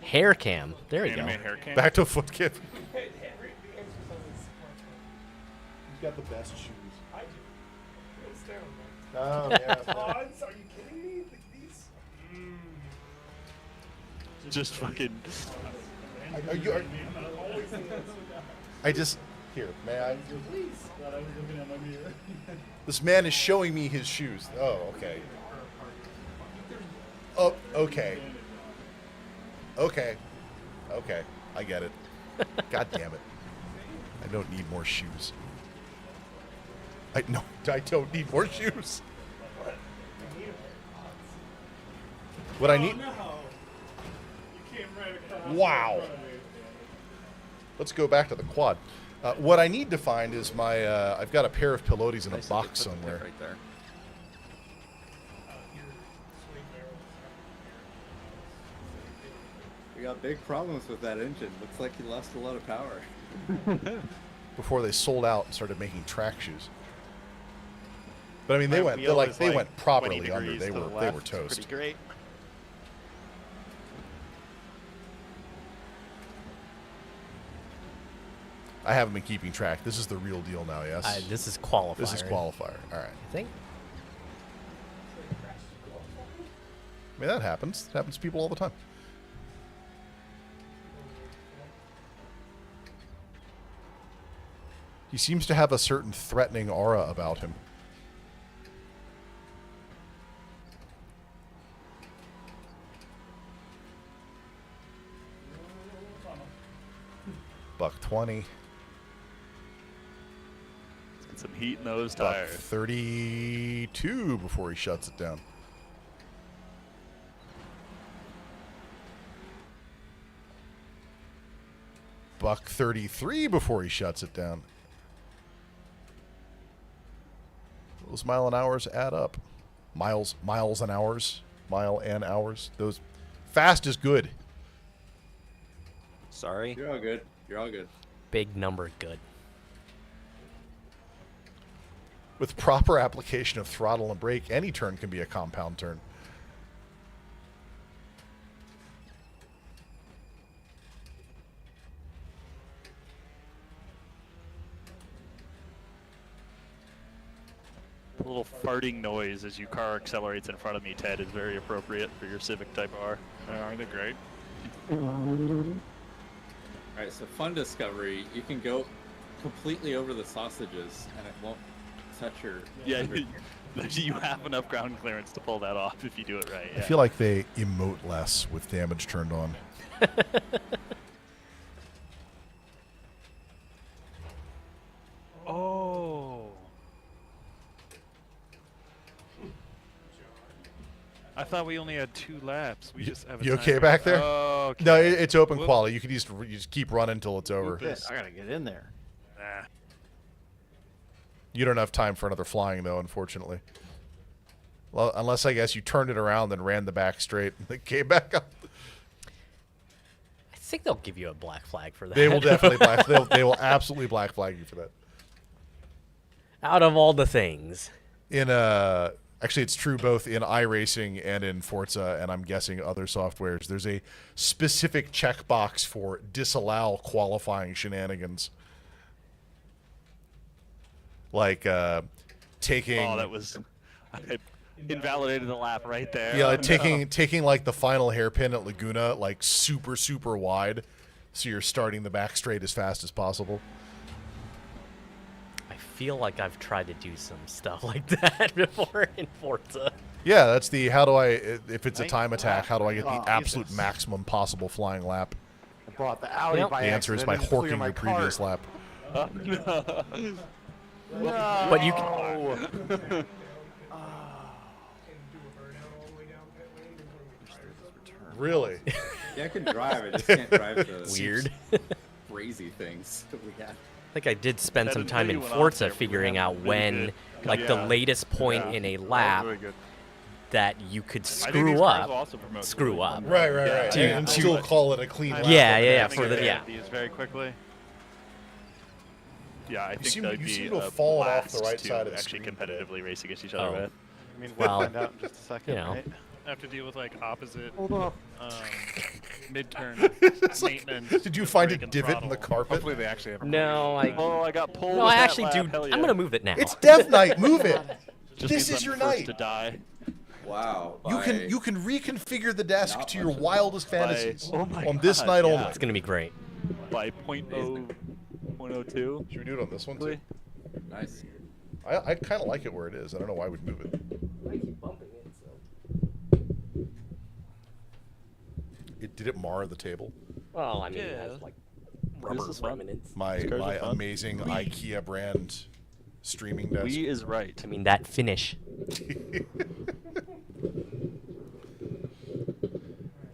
Hair cam. There you go. Anime hair cam. Back to a foot kip. He's got the best shoes. I do. It's down, man. Oh, yeah. Odds? Are you kidding me? These? Just fucking. I just. Here, may I? This man is showing me his shoes. Oh, okay. Oh, okay. Okay. Okay. I get it. God damn it. I don't need more shoes. I don't need more shoes. What I need. Wow. Let's go back to the quad. What I need to find is my. I've got a pair of pilotis in a Nice box that they put the somewhere. clip right there. We got big problems with that engine. Looks like he lost a lot of power. Before they sold out and started making track shoes. But I mean, they My went. wheel They is they like went 20 properly under. degrees They to the were left. It's toast. Pretty great. I haven't been keeping track. This is the real deal now. Yes. This is qualifier. This is qualifier. All right. I think. I mean, that happens. It happens to people all the time. He seems to have a certain threatening aura about him. $120. Let's get some heat in those Buck tires. 32 before he shuts it down. Buck 33 before he shuts it down. Those mile and hours add up. Miles and hours. Mile and hours. Those fast is good. Sorry. You're all good. You're all good. Big number good. With proper application of throttle and brake, any turn can be a compound turn. A little farting noise as your car accelerates in front of me, Ted, is very appropriate for your Civic Type R. Aren't they great? Alright, so fun discovery. You can go completely over the sausages and it won't touch your... Yeah, you have enough ground clearance to pull that off if you do it right. I feel like they emote less with damage turned on. Oh. I thought we only had 2 laps. We just have a You okay timer. back there? Oh, okay. No, it's open Whoop. quality. You can you just keep running until it's over. I gotta get in there. Nah. You don't have time for another flying, though, unfortunately. Well, unless, I guess, you turned it around and ran the back straight and then came back up. I think they'll give you a black flag for that. They will definitely they will absolutely black flag you for that. Out of all the things. Actually, it's true both in iRacing and in Forza, and I'm guessing other softwares. There's a specific checkbox for disallow qualifying shenanigans. Like taking... Oh, that was... I invalidated the lap right there. Yeah, like taking like the final hairpin at Laguna, like super, super wide, so you're starting the back straight as fast as possible. I feel like I've tried to do some stuff like that before in Forza. Yeah, that's the how do I, if it's a time attack, how do I get the absolute maximum possible flying lap? I brought the Audi by The answer is by accident and horking clear my your previous cart. lap. No. But you can... Can do a burnout all the way down pit lane before we tires up. Really? Yeah, I can drive. I just can't drive the Weird. crazy things that we have. I think I did spend That some until time you in went off Forza there, we were figuring having out really when, good like, the Yeah. latest point in a lap Really good. that you could I think these screw cars up. also promote Screw really up. fun Right. And still call it a clean lap. Yeah, yeah, Having for a the- bit yeah. of these very quickly. Yeah, I think seem- that'd you be seem to a have fallen off the blast right to side of the actually screen today. competitively race against each other Oh. with. I mean, we'll Well, find out in just a second, you know. right? Have to deal with like opposite mid-turn It's like, maintenance. did you find a brake and divot in the throttle. carpet? Hopefully they actually have a No, I... Oh, I got pulled. No, with I that actually lap. do... Hell yeah. I'm going to move it now. It's Death Night. Move it. Just This means is I'm your first night. to die. Wow. You can reconfigure the desk Not to your much of it. wildest fantasies Oh my on this God, night yeah. only. It's going to be great. By 0.02. Should we do it on this one too? Nice. I kind of like it where it is. I don't know why we'd move it. I keep bumping it, so... Did it mar the table? Well, I mean, it Yeah. has, like, rubber is fun. remnants. My These cars are fun. amazing IKEA brand streaming desk. We is right. I mean, that finish.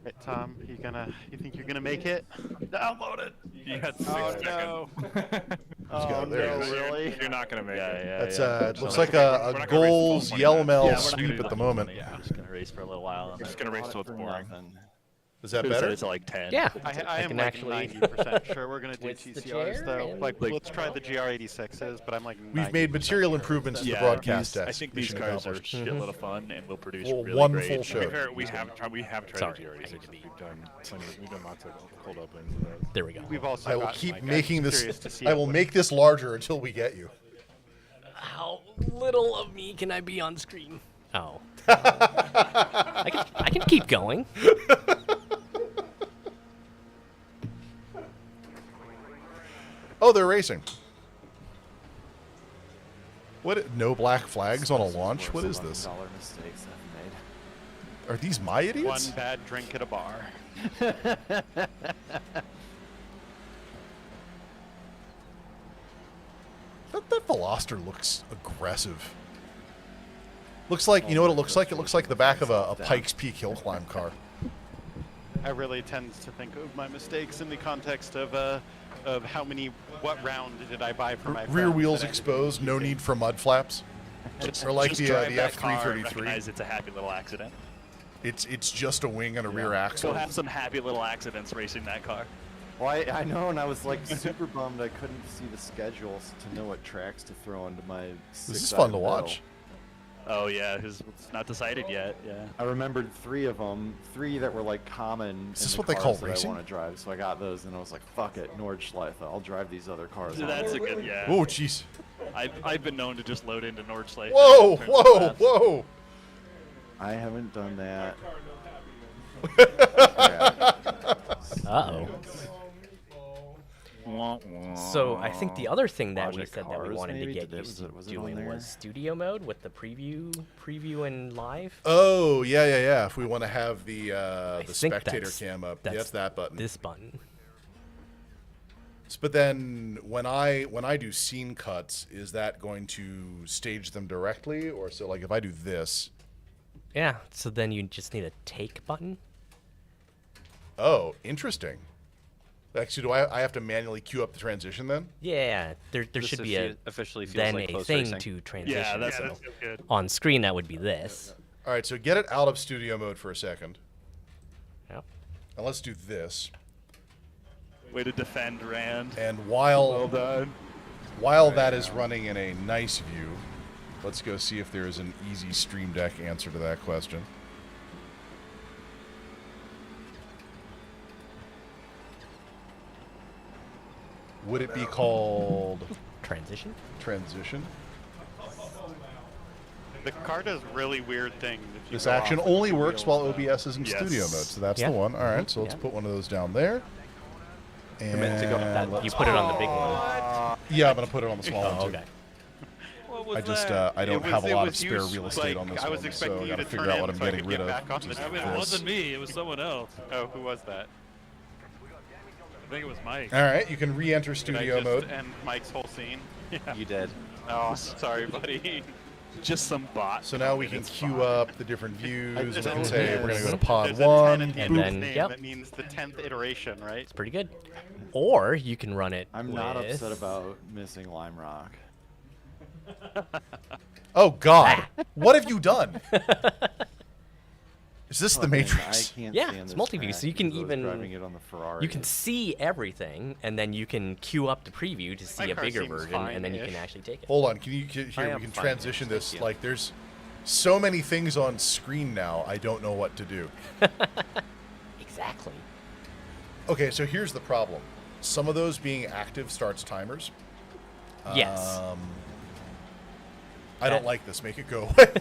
Right, Tom, you think you're gonna make it? Download it. You had 6 Oh seconds. no. Oh, there it is. Really? You're not gonna make Yeah, it. yeah, That's yeah. it looks So like we're a not gonna race the goals full 20 Yell minutes. Mel Yeah, we're not gonna sweep do at the the full moment. 20, yeah, I'm just gonna race for a little while. We're just gonna race till it's boring. Is that Could've said better? it's like 10. Yeah. I am can like actually 90% sure we're gonna do twist the TCRs chair though. and- Like, let's try the GR86s, but I'm like. We've made 90% material sure improvements to the Yeah, broadcast these- desk. I think these Mission cars are a accomplished. shitload of fun and will produce Well, really one great. full To show. be fair, we have tried Sorry, the I need GR86. to be- We've done lots of cold opens. And those. There we go. We've also. I will gotten, keep like, making I'm this. curious to see I it will when- make this larger until we get you. How little of me can I be on screen? Oh. I can keep going. Oh, they're racing. What? No black flags on a launch? What is this? $11 mistakes I've made. Are these my One idiots? bad drink at a bar. That Veloster looks aggressive. Looks like, you know what it looks like? It looks like the back of a Pikes Peak hill climb car. I really tend to think of my mistakes in the context of what round did I buy for my Rear friends wheels that I- exposed, no need for mud flaps. Or like Just the drive that car and F333. recognize it's a happy little accident. It's just a wing and a rear Go axle. have some happy little accidents racing that car. Well, I know, and I was like super bummed I couldn't see the schedules to know what tracks to throw into my. This is fun to watch. Oh yeah, it's not decided yet. Yeah. I remembered 3 of them, 3 that were like common. Is this in what the they call cars that racing? I want to drive, so I got those, and I was like, "Fuck it, Nordschleife. I'll drive these other cars." So that's a good, yeah. Oh, jeez. I've been known to just load into Nordschleife. Whoa, and turn whoa, laps. whoa. I haven't done that. Uh-oh. So I think the other thing that we Logic said that we cars, wanted to maybe? get Did it- used was to it on doing there? was studio mode with the preview and live. Oh, yeah. If we want to have the think spectator that's- cam up, that's that's that button. This button. But then when I do scene cuts, is that going to stage them directly, or so like if I do this? Yeah. So then you just need a take button. Oh, interesting. Actually, do I have to manually queue up the transition then? Yeah. There This should be a officially feels then like a close thing racing. to transition. Yeah, that's so good. on screen that would be this. All right, so get it out of studio mode for a second. Yep. And let's do this. Way to defend, Rand. And while Well done. while that is running in a nice view, let's go see if there is an easy Stream Deck answer to that question. Would it be called Transition? transition? The car does really weird things. If you This go action off with only the works wheels, while though. OBS is in Yes. studio mode, so that's Yeah. the one. All right, so let's Yeah. put one of those down there. And That, you put it on the big one. yeah, I'm gonna put it on the small one Oh, too. okay. What was I just that? I don't have a it lot was of spare used, real estate like, on this I was one, expecting so I you gotta to figure turn out in what I'm so I getting could rid get of. back on which the is track. It this. wasn't me. It was someone else. Oh, who was that? I think it was Mike. All right, you can re-enter Did I studio just mode. end Mike's whole scene? You did. Oh, sorry, buddy. Just some bot. So now we can queue up the different views. We There's can a- say we're gonna go to there's pod a 10 one. at the And end of then- his name. yep. That means the 10th iteration, right? It's pretty good. Or you can run it I'm with... not upset about missing Lime Rock. Oh God, what have you done? Is this the Fucking- Matrix? I can't Yeah, stand it's this multi-view, track so you can because I was even- driving it on the Ferrari. You can see everything, and then you can queue up the preview to see My a car bigger seems version, and then you can fine-ish. actually take it. Hold on, here I we am can fine, transition thank this. you. Like there's so many things on screen now. I don't know what to do. Exactly. Okay, so here's the problem. Some of those being active starts timers. Yes. I don't That- like this. Make it go away.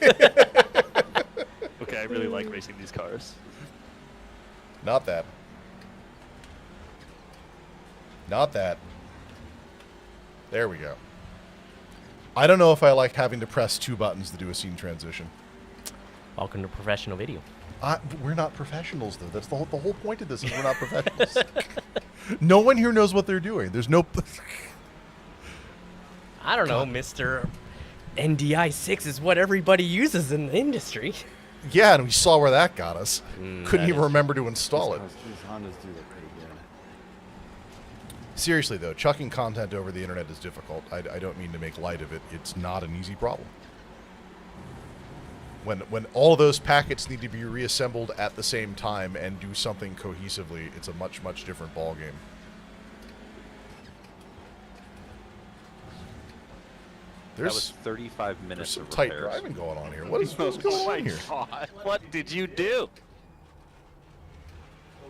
Okay, I really like racing these cars. Not that. Not that. There we go. I don't know if I like having to press 2 buttons to do a scene transition. Welcome to professional video. We're not professionals, though. That's the whole point of this is we're not professionals. No one here knows what they're doing. There's no... I don't know, Mr. NDI 6 is what everybody uses in the industry. Yeah, and we saw where that got us. Couldn't that even is- remember to install it. These Hondas do look pretty good. Seriously, though, chucking content over the internet is difficult. I don't mean to make light of it. It's not an easy problem. When all those packets need to be reassembled at the same time and do something cohesively, it's a much, much different ballgame. That was 35 There's minutes some of tight repairs. driving going on here. What's going on here? God, what did you do?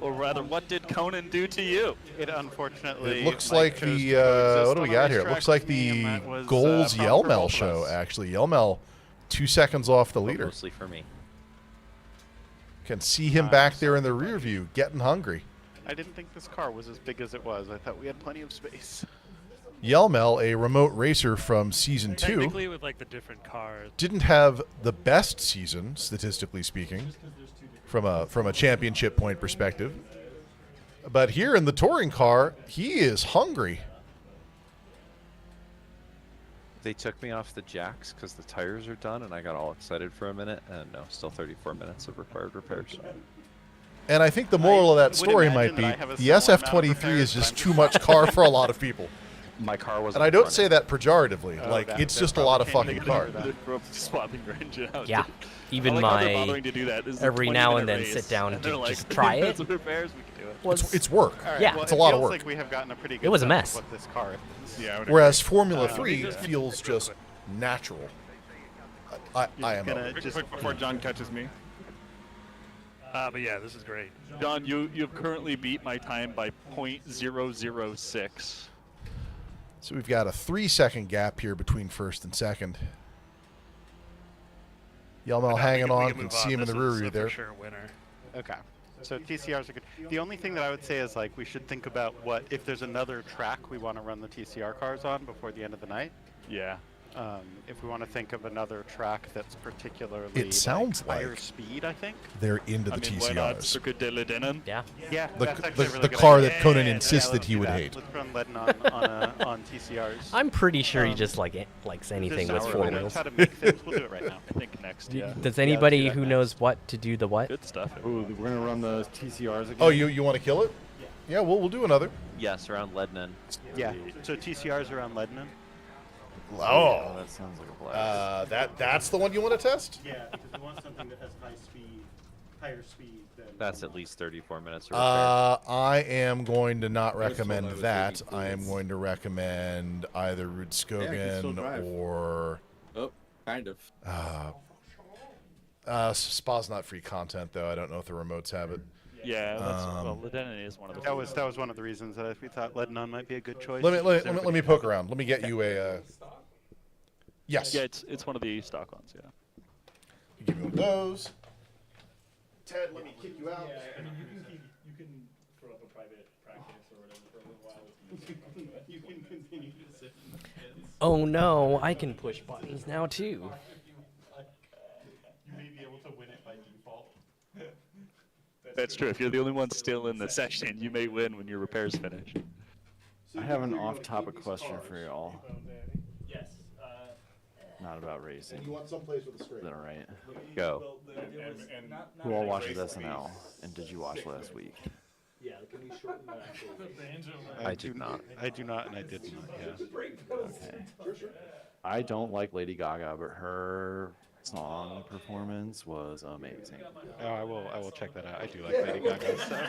Or rather, what did Conan do to you? It unfortunately. It looks Mike like chose the to coexist what do we on got the here? It racetrack looks like with me, the and that was, Goals fun for both Yelmel of show. us. Actually, Yelmel 2 seconds off the leader. Mostly for me. Can see him back there in the rear view, getting hungry. I didn't think this car was as big as it was. I thought we had plenty of space. Yelmel, a remote racer from season 2, Technically, with like the different cars. didn't have the best season, statistically speaking, from a championship point perspective. But here in the touring car, he is hungry. They took me off the jacks because the tires are done, and I got all excited for a minute, and no, still 34 minutes of required repairs. And I think the moral of that would story imagine might be that I have a the similar amount of SF-23 repairs, is but just I'm too just much car for a lot of people. My car was. And I don't say that pejoratively. Oh, like, that- it's that just a lot of probably fucking came car. together. They're swapping your engine out. Yeah. Even I like how they're my bothering to do that. This is a every now and 20-minute then race, sit down and to they're like, just try it. "Some repairs, we can do do it. Was It's work. All right, Yeah. well, It's a lot of feels work. like we have gotten a pretty good It was a sense mess. of what this car is. Yeah. I would Whereas Formula Uh, 3 just- feels just natural. I am. gonna agree. just Quick before John catches me. But yeah, this is great. John, you've currently beat my time by 0.006. So we've got a 3-second gap here between first and second. Yelmel hanging on. Can see him in the rear view there. Sure winner. Okay. So TCRs are good. The only thing that I would say is like we should think about what if there's another track we want to run the TCR cars on before the end of the night. Yeah. If we want to think of another track that's particularly It sounds higher like speed, I think. they're into the I mean, why not TCRs. Circuit de Ledenen? yeah. Yeah, The, that's the, actually a really the good car idea. that Conan Yeah, insisted let's he do would that. hate. Let's run Leaden on TCRs. I'm pretty sure he Um, just likes anything with There's four someone who knows wheels. how to make things. We'll do it right now. I think next, yeah. Does do anybody that who next. knows what to do the what? Good stuff. Ooh, we're gonna run the TCRs again. Oh, you want to kill it? Yeah, we'll do another. Yes, around Lebanon. Yeah. So TCRs around Leaden. Oh, that sounds like a blast. that's the one you want to test? Yeah, because we want something that has higher speed than. That's at least 34 minutes of repair. I am going to not was told recommend I was that. taking I am fluids. going to recommend either Yeah, I can still Rudskogen drive. or Oh, kind of. Spa's not free content though. I don't know if the remotes have it. Yeah, well, Ledenen is one of the. That was one of the reasons that we thought Leaden might be a good choice. Let me poke around. Let me get you a. Yes. Yeah, it's one of the stock ones. Yeah. Give me one of those. Ted, let me kick you out. Yeah, I mean, you can throw up a private practice or whatever for a little while. You can continue to sit. Oh no, I can push buttons now too. You may be able to win it by default. That's true. If you're the only one still in the session, you may win when your repair's finished. I have an off-topic question for y'all. Yes. Not about racing. You want someplace with a straight. Is that all right? Go. Who all watches SNL? And did you watch last week? Yeah, can we shorten that actually? I did not. I do not, and I did not. Yeah. Okay. I don't like Lady Gaga, but her song performance was amazing. Oh, I will check that out. I do like Lady Gaga. So.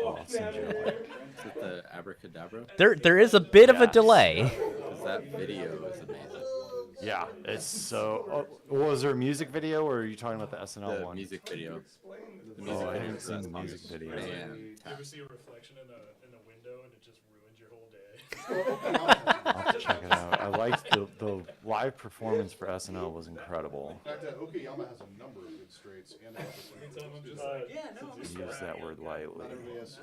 I'll send you a link. Is it the Abracadabra? There is a bit of a delay. Because that video is amazing. Yeah, it's so. Oh, was there a music video, or are you talking about the SNL The one? music video. The Oh, I video haven't is seen the music video. Man. You ever see a reflection in a window and it just ruins your whole day? I'll have to check it out. I liked the live performance for SNL was incredible. In fact, Okayama has a number of good straights. And Use that word lightly.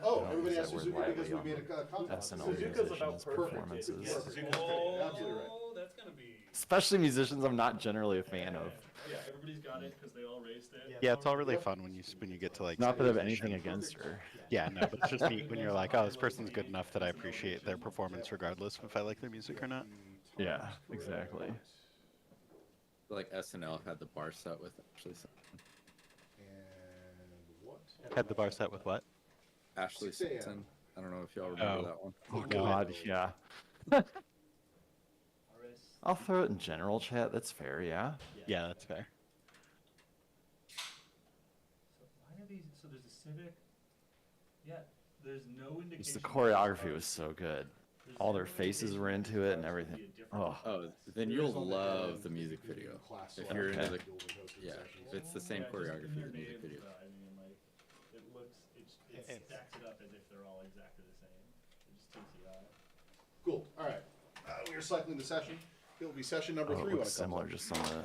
oh, Don't everybody use has that word Suzuka because lightly we on made a contact. SNL musicians' performances. Absolutely right. Oh, that's gonna be. Especially musicians I'm not generally a fan of. Yeah, everybody's got it because they all raced it. Yeah, it's all really fun when you get to like. Not that I have anything against her. Yeah, no, but it's just neat when you're like, oh, this person's good enough that I appreciate their performance regardless of if I like their music or not. Yeah, exactly. Like SNL had the bar set with Ashley, Had the bar set with what? Ashley Simpson. I don't know if y'all remember Oh. that one. Oh God, yeah. I'll throw it in general chat. That's fair, yeah. Yeah, that's fair. So why are these? So there's a Civic. Yeah, there's no indication. Just the choreography was so good. All their faces were into it and everything. Oh, Oh, then you'll love the music video. If you're into Okay. the, yeah, it's the same choreography as the music video. I mean, like, it looks, it stacks it up as if they're all exactly the same. They're just TCI. Cool. All right. We are cycling the session. It will be session number oh, it 3 when looks it comes similar up. just on the.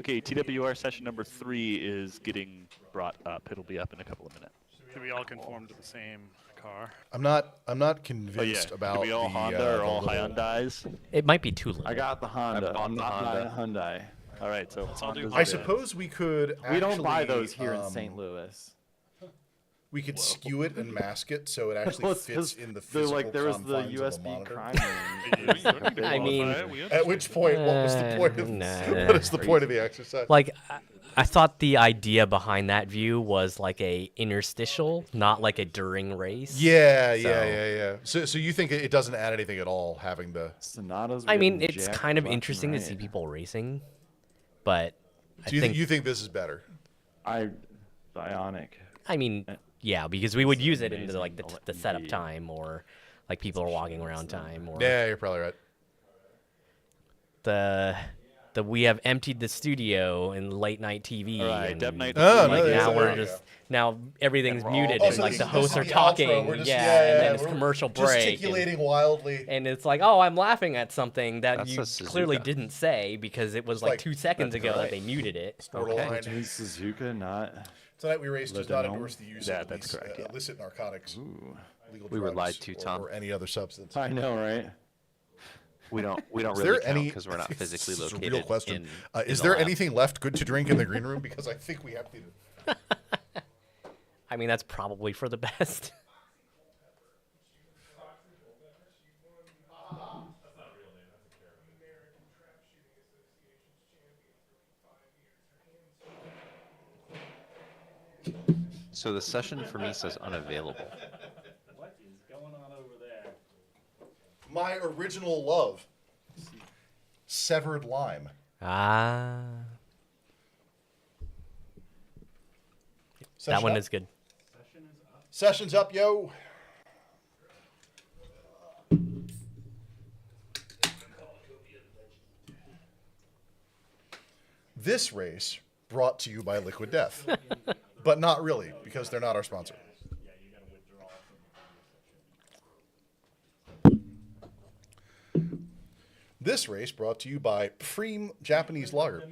Okay, TWR session number 3 is getting brought up. It'll be up in a couple of minutes. Do we all conform to the same car? I'm not Oh yeah, convinced about could be all the, Honda or the all little- Hyundais. It might be too little. I got the Honda. bought I'm the not buying a Honda. Hyundai. All right, so Honda's I the- suppose we could. We don't buy actually, those here in St. Louis. We could skew it and mask it so it actually Well, it's fits 'cause in the they're physical like there was the confines of USB monitor. crime ring. I mean, At which point, what was the point of nah. what is the point of the exercise? like, I thought the idea behind that view was like a interstitial, not like a during race. Yeah. So you think it doesn't add anything at all having the? Sonatas. I were mean, getting it's jacked kind of left and interesting to right. see people racing, but So you think this is better? Bionic. I mean, Yeah, because we would use it in the, amazing. like I'll let the them setup be. time, or like people are walking around time, or Yeah, you're probably right. the we have emptied the studio in late night TV. All right, and Dev Night Oh, like no, now there we're you just go. now everything's And we're all muted, Oh, and so like this the is- hosts this are is the outro. talking. We're just- yeah, and then it's we're commercial break. gesticulating wildly. And it's like, oh, I'm laughing at something that That's you a Suzuka. clearly didn't say because it was It's like like- 2 seconds that's ago right. that they muted it. Borderline. Which means Suzuka, not. Tonight we race does not Lebanon? endorse the use Yeah, of that's correct, yeah. illicit narcotics, legal We were drugs, lied to, or- Tom. or any other substance. I know, right? We don't Is really there count any? because we're not physically This is located. a real question. In Is the there lab. anything left good to drink in the green room? Because I think we have to. I mean, that's probably for the best. So the session for me says unavailable. What is going on over there? My original love, severed lime. Ah, that Session one up? is good. Session's up, yo. This race brought to you by Liquid Death, but not really because they're not our sponsor. This race brought to you by Preem Japanese Lager.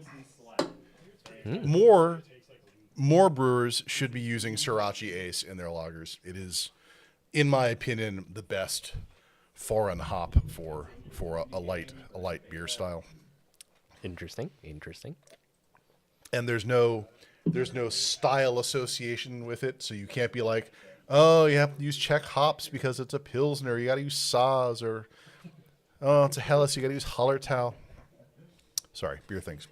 More brewers should be using Sriracha Ace in their lagers. It is, in my opinion, the best foreign hop for a light beer style. Interesting. Interesting. And there's no style association with it, so you can't be like, oh, you have to use Czech hops because it's a Pilsner. You got to use Saaz, or oh, it's a Helles. You got to use Hallertau. Sorry, beer things.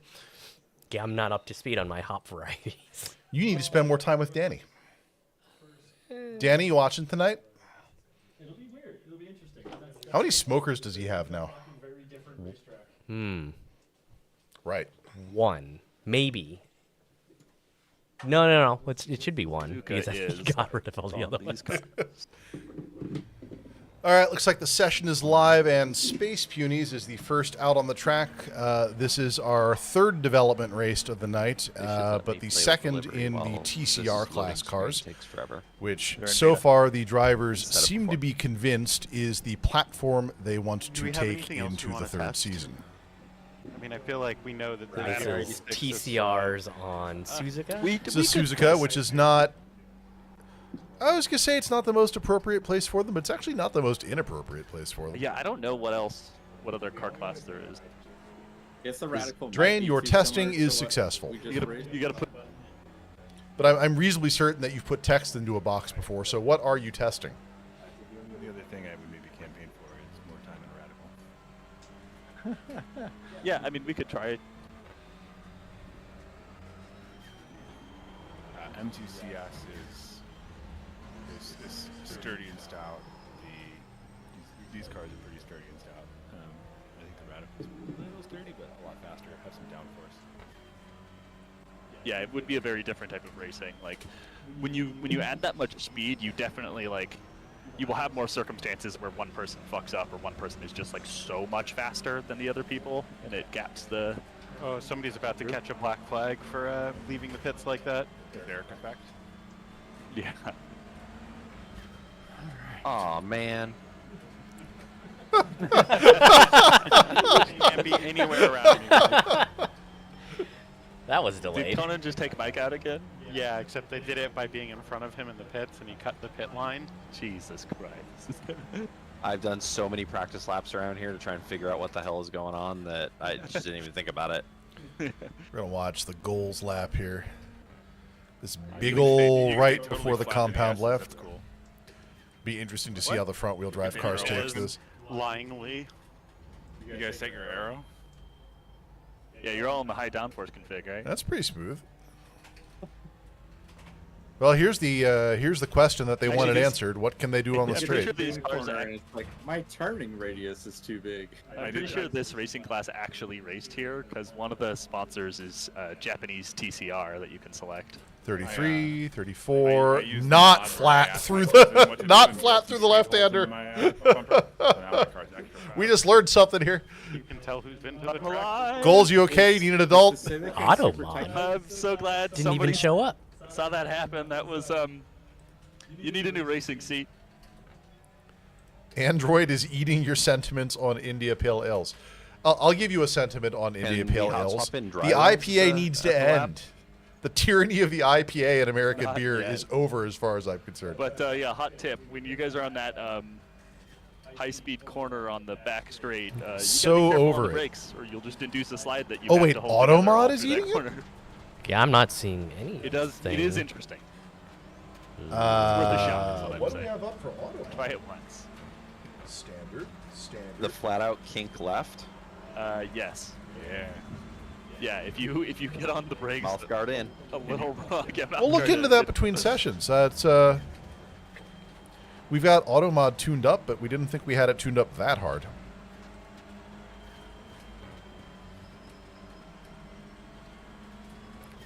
Yeah, I'm not up to speed on my hop varieties. You need to spend more time with Danny. Danny, you watching tonight? It'll be weird. It'll be interesting. That's How many smokers does he have now? very different racetrack. Right. One, maybe. No. It should be one Suzuka because I is got rid of all the on other these ones. cars. All right, looks like the session is live, and Space Punies is the first out on the track. This is our third development race of the night, They should let but me the play with second Liberty in the while this TCR loading class screen cars, takes forever. which They're in so beta. far the drivers Set up seem to before. be convinced is the platform they want Do to we have take anything else we into the wanna third test? season. I mean, I feel like we know that the This Banner is 86 TCRs on Suzuka. It's a Suzuka, which is not... I was going to say it's not the most appropriate place for them, but it's actually not the most inappropriate place for them. Yeah, I don't know what other car class there is. It's the radical. Drain, might be your too testing similar to is what successful. we just You gotta, raced. you gotta put. But I'm reasonably certain that you've put text into a box before, so what are you testing? The other thing I would maybe campaign for is more time in Radical. Yeah, I mean we could try it. M2CS is sturdy and stout. These cars are pretty sturdy and stout. I think the Radical's a little sturdy, but a lot faster. Have some downforce. Yeah, it would be a very different type of racing. Like when you add that much speed, you definitely you will have more circumstances where one person fucks up or one person is just like so much faster than the other people, and it gaps the. Oh, somebody's about to catch a black flag for leaving the pits like that. The Derek effect. Yeah. Aw, man. You can't be anywhere around me. That was Did delayed. Conan just take Mike out again? Yeah, except they did it by being in front of him in the pits, and he cut the pit line. Jesus Christ. I've done so many practice laps around here to try and figure out what the hell is going on that I just didn't even think about it. We're going to watch the goals lap here. This big You ol' can right totally before the flatten compound asses, left. That's cool. Be interesting to see how the front wheel drive cars takes this. Lyingly. You guys set your arrow? Yeah, you're all in the high downforce config, right? That's pretty smooth. Well, here's the question that they Actually, wanted this- answered. What can they do on the I'm pretty straight? sure these Green cars corner, act- and it's like my turning radius is too big. I'm pretty sure this racing class actually raced here because one of the sponsors is Japanese TCR that you can select. 33, 34, I used the not mod flat where I asked through my person what the to not do, flat and through it the just left-hander. holes in my, bumper. So now my car's extra fast. We just learned something here. You can tell who's been to the I'm track. alive. Goals, you okay? You need an adult? Specific and Auto super mod. tight. I'm so glad Didn't somebody even show up. saw that happen. That was you need a new racing seat. Android is eating your sentiments on India Pale Ales. I'll give you a sentiment on India we Pale hot Ales. swap in The drivers, IPA needs to at the lab? end. The tyranny of the IPA in American Not beer yet. is over as far as I'm concerned. But yeah, hot tip: when you guys are on that high-speed corner on the back straight, you So gotta be careful over on it. the brakes, or you'll just induce a slide that you. Oh, have wait, to hold Automod together all is through that eating it? corner. Yeah, I'm not seeing any. It does. It is interesting. What worth a shot, is what I'm do we saying. have up for auto? Try it once. Standard. The flat out kink left. Yes. Yeah. Yeah. If you get on the brakes, Mouth guard in. a little. Yeah, We'll look into that between sessions. That's we've got Automod tuned up, but we didn't think we had it tuned up that hard.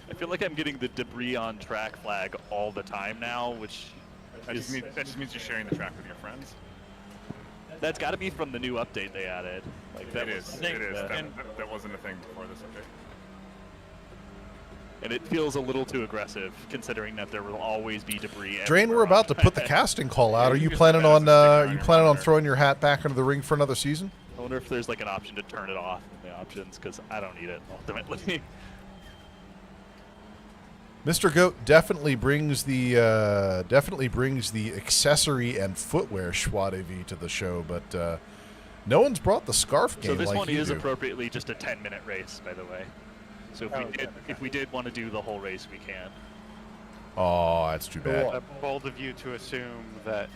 I feel like I'm getting the debris on track flag all the time now, which That just means you're sharing the track with your friends. that's got to be from the new update they added. Like that It was, is. It is. That wasn't a thing before this update. and it feels a little too aggressive, considering that there will always be debris. Drain, everywhere we're on about to put the track. casting call out. Yeah, Are you you can planning just on put that as a sticker on you your planning on monitor. throwing your hat back into the ring for another season? I wonder if there's like an option to turn it off in the options, because I don't need it ultimately. Mr. Goat definitely brings the accessory and footwear Schwad AV to the show, but no one's brought the scarf game So this like one you is do. appropriately just a 10-minute race, by the way. So if we did want to do the whole race, we can. Oh, that's too bad. Bold of you to assume that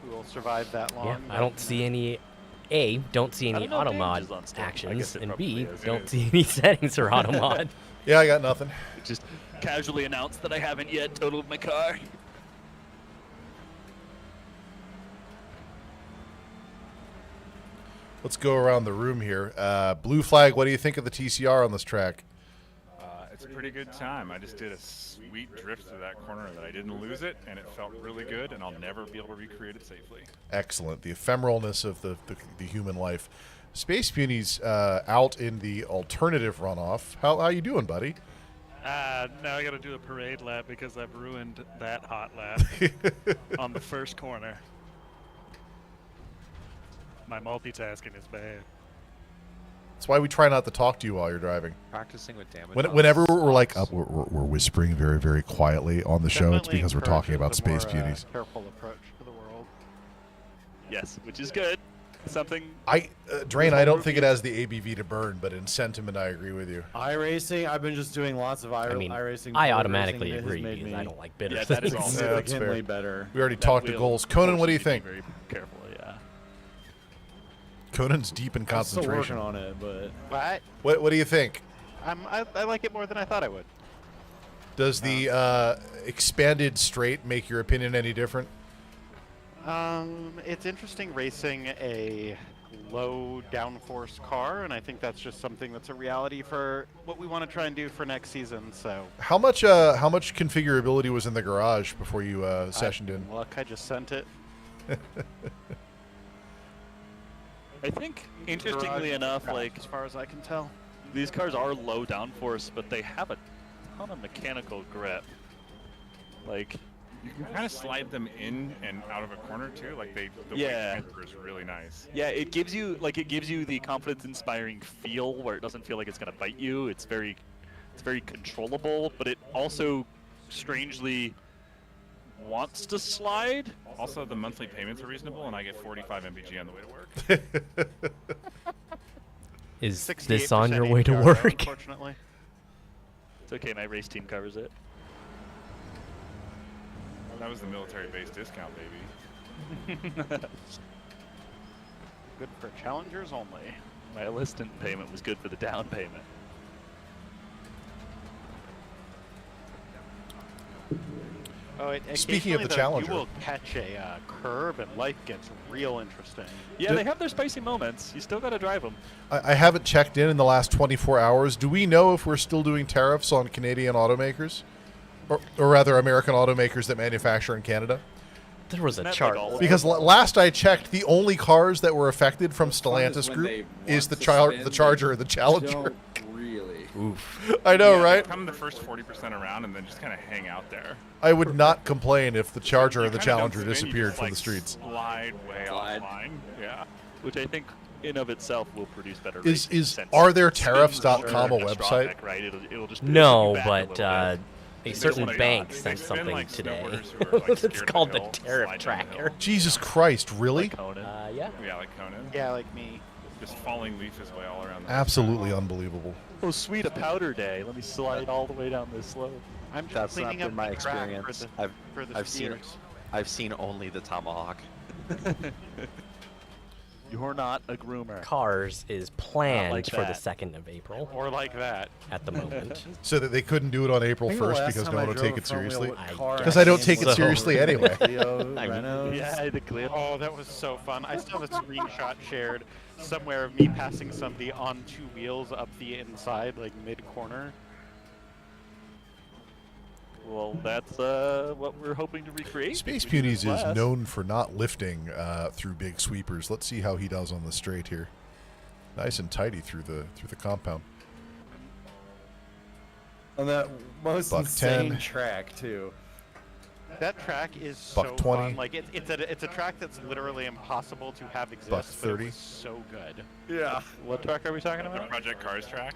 we will survive that long. Yeah, I don't see any. A, don't see I any don't know if auto damage is mod on stick. I actions, guess it and probably B, is. don't see any settings for auto mod. Yeah, I got nothing. Just casually announced that I haven't yet totaled my car. Let's go around the room here. BlueFlag, what do you think of the TCR on this track? It's a pretty good time. I just did a sweet drift to that corner that I didn't lose it, and it felt really good, and I'll never be able to recreate it safely. Excellent. The ephemeralness of the human life. Space Puny's out in the alternative runoff. How you doing, buddy? Now I got to do a parade lap because I've ruined that hot lap on the first corner. My multitasking is bad. That's why we try not to talk to you while you're driving. Practicing with damage. Whenever we're like we're whispering very, very quietly on the show, it's because we're talking about Space Beauties. Careful approach to the world. Yes, which is good. Something. Drain, I don't think it has the ABV to burn, but in sentiment, I agree with you. iRacing, I've been just doing lots of iRacing. I road automatically racing, and it has agree made because me I don't like bitter Yeah, that is things. also Yeah, that's significantly fair. better. We already That talked to will goals. Conan, what do you force think? to be very careful, yeah. Conan's deep in I'm still concentration. working on it, but What? What do you think? I like it more than I thought I would. Does the expanded straight make your opinion any different? It's interesting racing a low downforce car, and I think that's just something that's a reality for what we want to try and do for next season. So How much configurability was in the garage before you sessioned in? look, I just sent it. I think, interestingly enough, like as far as I can tell, these cars are low downforce, but they have a ton of mechanical grip. Like, You can kind of slide them in and out of a corner too. Like the weight Yeah. transfer is really nice. yeah, it gives you the confidence-inspiring feel where it doesn't feel like it's gonna bite you. It's very controllable, but it also strangely wants to slide. Also, the monthly payments are reasonable, and I get 45 MBG on the way to work. Is this on your way to APR, work? Unfortunately. It's okay, my race team covers it. That was the military base discount, baby. Good for challengers only. My enlistment payment was good for the down payment. Oh, Speaking of the occasionally, though, Challenger. you will catch a curb and life gets real interesting. Yeah, they have their spicy moments. You still got to drive them. I haven't checked in the last 24 hours. Do we know if we're still doing tariffs on Canadian automakers? Or rather, American automakers that manufacture in Canada? There was a Isn't that chart. like all of Because last I checked, the only cars that were affected from Fun is Stellantis when Group they is want the, to spin, the Charger and the they Challenger. don't really. Oof. I know, Yeah, right? they come the first 40% around and then just kind of hang out there. I would not complain if the Charger You and the kinda don't Challenger spin, you disappeared just, from like, the streets. Slide way Slide. offline. Yeah. Which I think in of itself will produce better Is racing since are there spins tariffs.com a are website? catastrophic, right? It'll just No, push you back a but little bit. a They certain spin- bank they sent spin something like today. snowboarders who are, like, scared It's of called the the hill, tariff slide down the tracker. hill. Jesus Christ, really? Like Conan. Yeah. Yeah, like Conan. Yeah, like me. Just falling leaf his way all around the Absolutely unbelievable. Oh, sweet, a powder day. Let me slide all the way down this slope. I'm just That's not cleaning been up my the track experience. for the I've seen skiers. I've seen only the Tomahawk. You're not a groomer. Cars is planned like for the that. 2nd of April Or like that. at the moment. So that they couldn't do it on April I think the 1st last because time no I one would drove take it a front wheel seriously? with car Because I don't and take it so- seriously anyway. Clio, I mean, Renaults. Yeah, the Clio. Oh, that was so fun. I still have a screenshot shared somewhere of me passing somebody on 2 wheels up the inside, like mid-corner. Well, that's what we're hoping to recreate. Space if we do this Punies is class. known for not lifting through big sweepers. Let's see how he does on the straight here. Nice and tidy through the compound. On that most Buck insane 10. track too. That track is Buck so 20. fun. Like it's a track that's literally impossible to have exist. Buck but it 30. was so good. Yeah. What track are we talking The about? Project Cars track.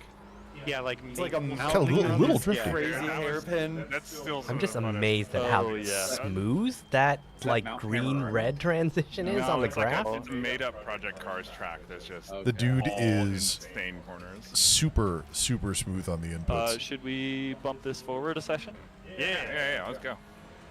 Yeah, like It's like a Kinda mountain. little on this drifty. Crazy That was- hairpin. That's still some I'm of just the funnest. amazed at Oh, how yeah. smooth that like Mountain green-red transition is No, on the it's like graph. it's a made-up Project Cars track that's just Okay. The dude all is insane corners. super smooth on the inputs. Should we bump this forward a session? Yeah. Let's go.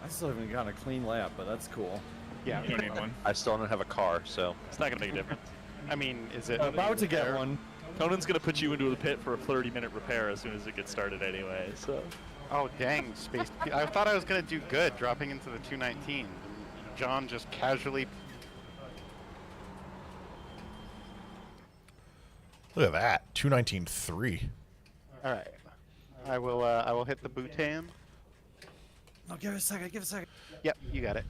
I still haven't gotten a clean lap, but that's cool. Yeah. You don't need one. I still don't have a car, so It's not going to make a difference. I mean, is it About to get one. Conan's going to put you into the pit for a 30-minute repair as soon as it gets started anyway, so... Oh dang, Space. I thought I was gonna do good dropping into the 219. John just casually. Look at that, 219.3. All right. I will hit the butane. No, give it a second. Give it a second. Yep, you got it.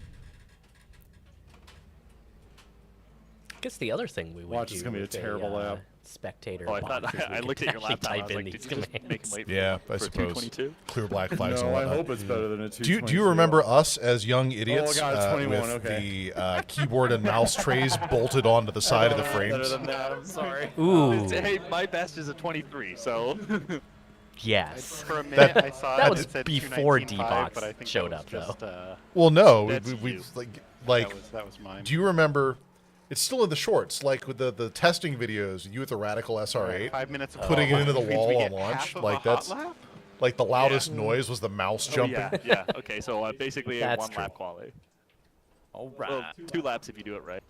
I guess the other thing we would Watch, do it's gonna be a with terrible lap. Spectator Oh, I thought box is we I could looked at your actually laptop and I type was in like, these did you just make commands. him wait Yeah, I for suppose. 222? Clear black flags and No, I whatnot. hope it's better than a Do 220. you remember us as young idiots God, it's 21, with okay. the keyboard and mouse trays bolted onto the side of the Better frames? than that. I'm sorry. Ooh, Hey, my best is a 23, so... yes. For a minute, I saw that it. was It said before 219.5, D-Box but I think showed that up, was just, Well, no, That's we you. like that was mine. do you remember? It's still in the shorts, like with the testing videos. You with the Radical SR8, 5 minutes. of putting it into the which means wall we on get launch. half of Like a hot that's lap? like the loudest noise was the mouse Oh, jumping. yeah. Okay, so basically a That's one-lap true. quality. All right. Well, 2 laps if you do it right.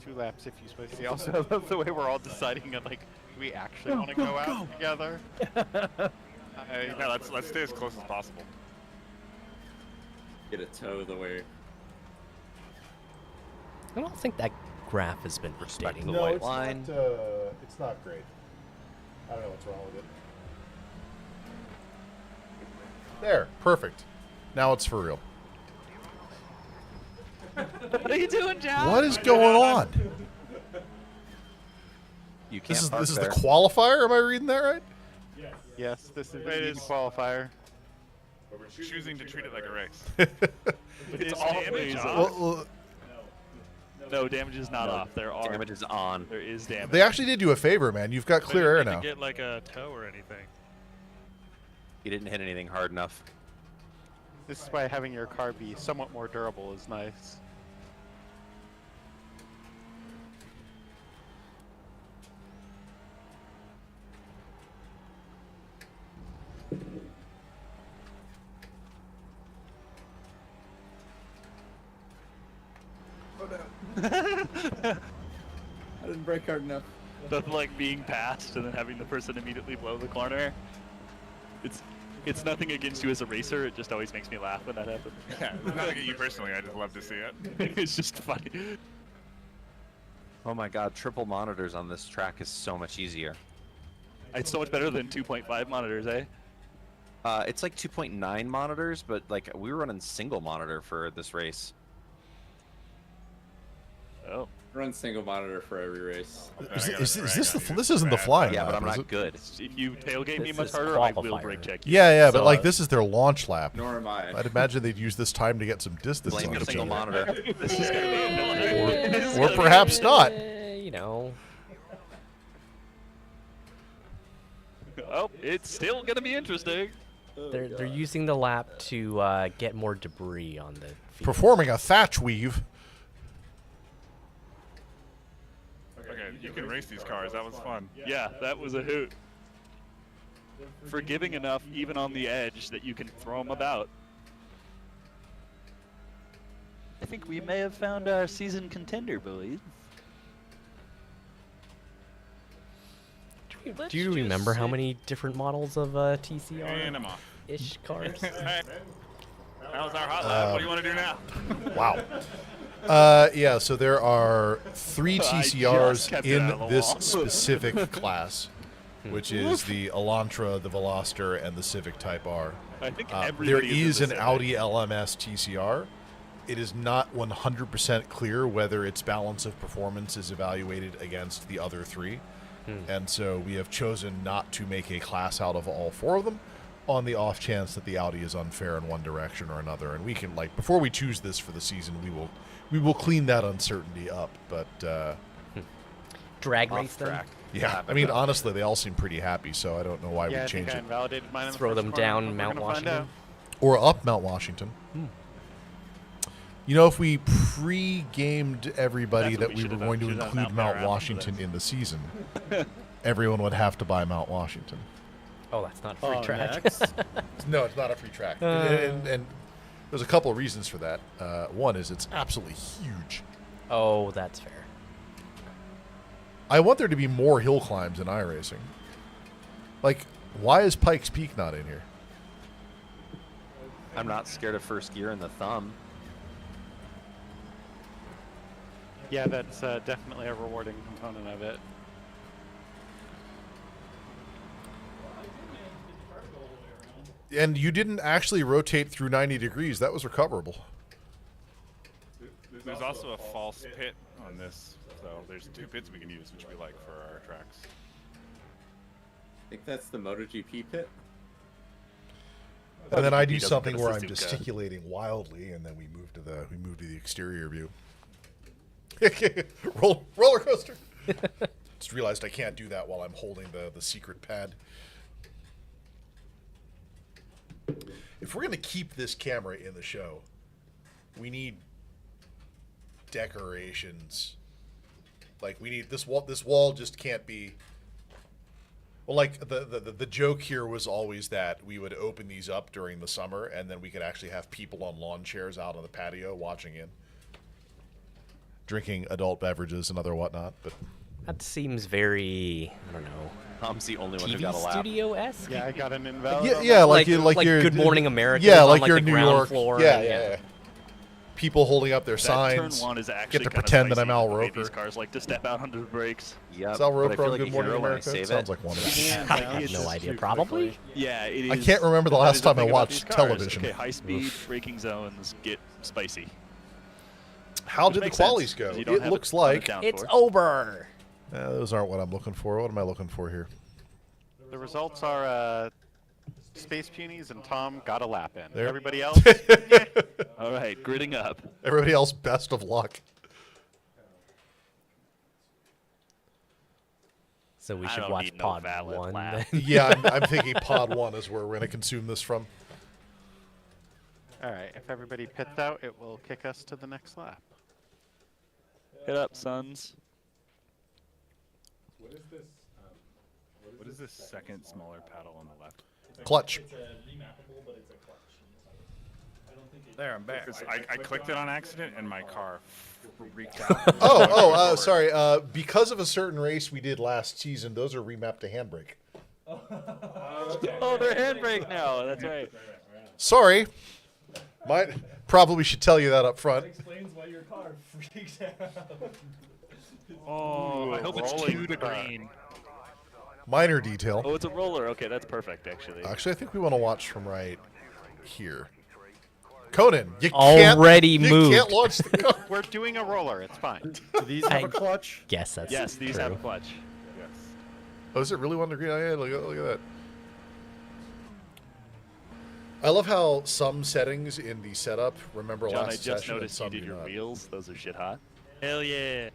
2 laps if you supposed to. Also, I love the way we're all deciding on like, do we actually want to go out together? Yeah, let's stay as close as possible. Get a toe the way. I don't think that graph has been Respect updating. the white line. It's not great. I don't know what's wrong with it. There, perfect. Now it's for real. What are you doing, John? What is going on? you can't This is park this is the there. qualifier. Am I reading that right? Yes, this is the qualifier. But we're choosing to treat it like a race. It's damage always off? off. Well, No, damage is not off. There are Damage is on. There is damage. they actually did you a favor, man. You've got But clear you air didn't now. get like a toe or anything. You didn't hit anything hard enough. This is why having your car be somewhat more durable is nice. I didn't brake hard enough. Nothing like being passed and then having the person immediately blow the corner. It's It's nothing against you as a racer. It just always makes me laugh when that happens. Yeah, it's nothing at you personally. I just love to see it. It's just funny. Oh my god, triple monitors on this track is so much easier. It's so much better than 2.5 monitors, eh? It's like 2.9 monitors, but like we were running single monitor for this race. Oh. Run single monitor for every race. Is this the this isn't the flying Yeah, lap, but I'm is not it? good. If you tailgate me This much is harder, I will qualifier. brake check you. Yeah, but So, like this is their launch lap. Nor am I. I'd imagine they'd use this time to get some distance Blame on the each single other. monitor. This is gonna be Or perhaps not. You know. Oh, it's still gonna be interesting. They're using the lap to get more debris on the field. Performing a thatch weave. Okay, you can race these cars. That was fun. Yeah, that was a hoot. Forgiving enough, even on the edge, that you can throw them about. I think we may have found our season contender, boys. Do you remember how many different models of And TCR-ish I'm off. cars? Alright. That was our hot lap. What do you want to do now? Wow. Yeah, so there are 3 I just TCRs kept it out of in the this wall. specific class, which is the Elantra, the Veloster, and the Civic Type R. I think There everybody is in an this Audi LMS TCR. It is not 100% clear whether its balance of performance is evaluated against the other 3. And so we have chosen not to make a class out of all 4 of them on the off chance that the Audi is unfair in one direction or another. And we can, like, before we choose this for the season, we will clean that uncertainty up. But Drag Off race them? track. yeah, I mean, honestly, they all seem pretty happy, so I don't know why Yeah, we I change think I it. invalidated mine in the Throw first them corner, down but we're Mount gonna find Washington? out. Or up Mount Washington. You know, if we pre-gamed everybody That's what that we we were should've done. going to Should've done include Mount Mount Paragon for Washington this. in the season, everyone would have to buy Mount Washington. Oh, that's not free track. No, it's not a free track. And there's a couple of reasons for that. One is it's absolutely huge. Oh, that's fair. I want there to be more hill climbs in iRacing. Like, why is Pikes Peak not in here? I'm not scared of first gear in the thumb. Yeah, that's definitely a rewarding component of it. And you didn't actually rotate through 90 degrees. That was recoverable. There's also a false pit on this, so there's 2 pits we can use, which we like for our tracks. I think that's the MotoGP pit. And then I do He doesn't something get a where I'm Suzuka. gesticulating wildly, and then we move to the exterior view. Roller coaster. Just realized I can't do that while I'm holding the secret pad. If we're gonna keep this camera in the show, we need decorations. Like, we need this wall. This wall just can't be. Well, like the joke here was always that we would open these up during the summer, and then we could actually have people on lawn chairs out on the patio watching in, drinking adult beverages and other whatnot. But That seems very, I don't know, Tom's the only one who TV got a lap. studio-esque? Yeah, I got an invalid. yeah, on yeah, that. like like your Good Morning America Yeah, on, like like, your the New ground York floor, Yeah, and- yeah, yeah. yeah. People holding up their That signs. turn 1 is Get actually to kinda pretend that spicy, I'm Al the way Roker. These cars like to step out under the brakes. Yeah, Is Al but I Roker feel on like Good a Morning hero when I America? It save sounds it. like one of them. I have no idea. Probably. Yeah, it is. I can't remember the that last is the time I thing about watched these cars. television. Okay, high speed braking zones get spicy. How Which did the makes sense, qualies go? 'cause you don't It have looks a ton of like downforce. It's over. those aren't what I'm looking for. What am I looking for here? The results are Space Punies and Tom got a lap in. There. Everybody else, All right, gridding up. Everybody else, best of luck. So we I should don't watch need no Pod valid 1 lap. then. Yeah, I'm thinking Pod 1 is where we're going to consume this from. all right. If everybody pits out, it will kick us to the next lap. Hit up, sons. What is this second smaller paddle on the left? Clutch. It's a remappable, but it's a clutch. I don't think There, I'm back. 'Cause I clicked it on accident and my car freaked out. Sorry. Because of a certain race we did last season, those are remapped to handbrake. Oh, they're handbrake now. That's right. Sorry. Probably should tell you that up front. That explains why your car freaks out. Oh, I hope it's rolling 2 to car. green. Minor detail. Oh, it's a roller. Okay, that's perfect, actually. Actually, I think we want to watch from right here. Conan, you Already can't, moved. You can't launch the car. We're doing a roller. It's fine. Do these have a clutch? Guess that's Yes, these true. have a clutch. Yes. Oh, is it really 1 degree? Oh, yeah, look at that. I love how some settings in the setup remember John, I last just session and noticed you some did do your not. wheels. Those are shit hot. Hell yeah.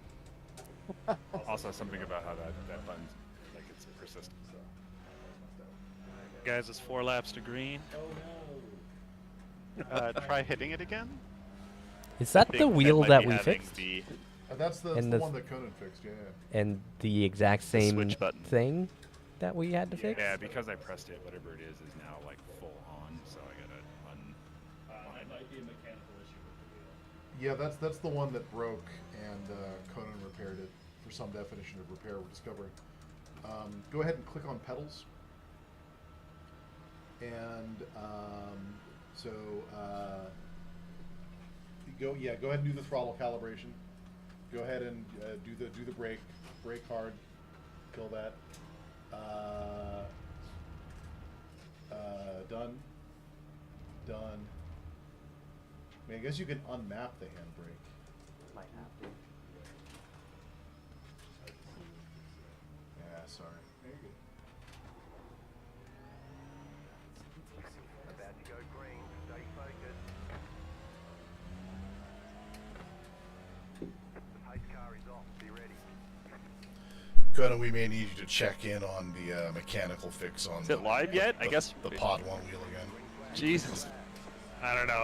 Also, something about how that button, like, it's persistent. So. Guys, it's 4 laps to green. Try hitting it again. Is that the wheel that we fixed? That's the And the- one that Conan fixed, yeah. And the exact same switch button. thing that we had to fix? Yeah, because I pressed it, whatever it is now like full on. So I gotta It might be a mechanical issue with the wheel. Yeah, that's the one that broke, and Conan repaired it for some definition of repair we're discovering. Go ahead and click on pedals. And go ahead and do the throttle calibration. Go ahead and do the brake hard, kill that. Done. I mean, I guess you can unmap the handbrake. Might have to. Yeah, sorry. Very good. About to go green. Stay focused. The pace car is off. Be ready. Conan, we may need you to check in on the mechanical fix on Is it live yet? I guess the pod 1 wheel again. Jesus. I don't know.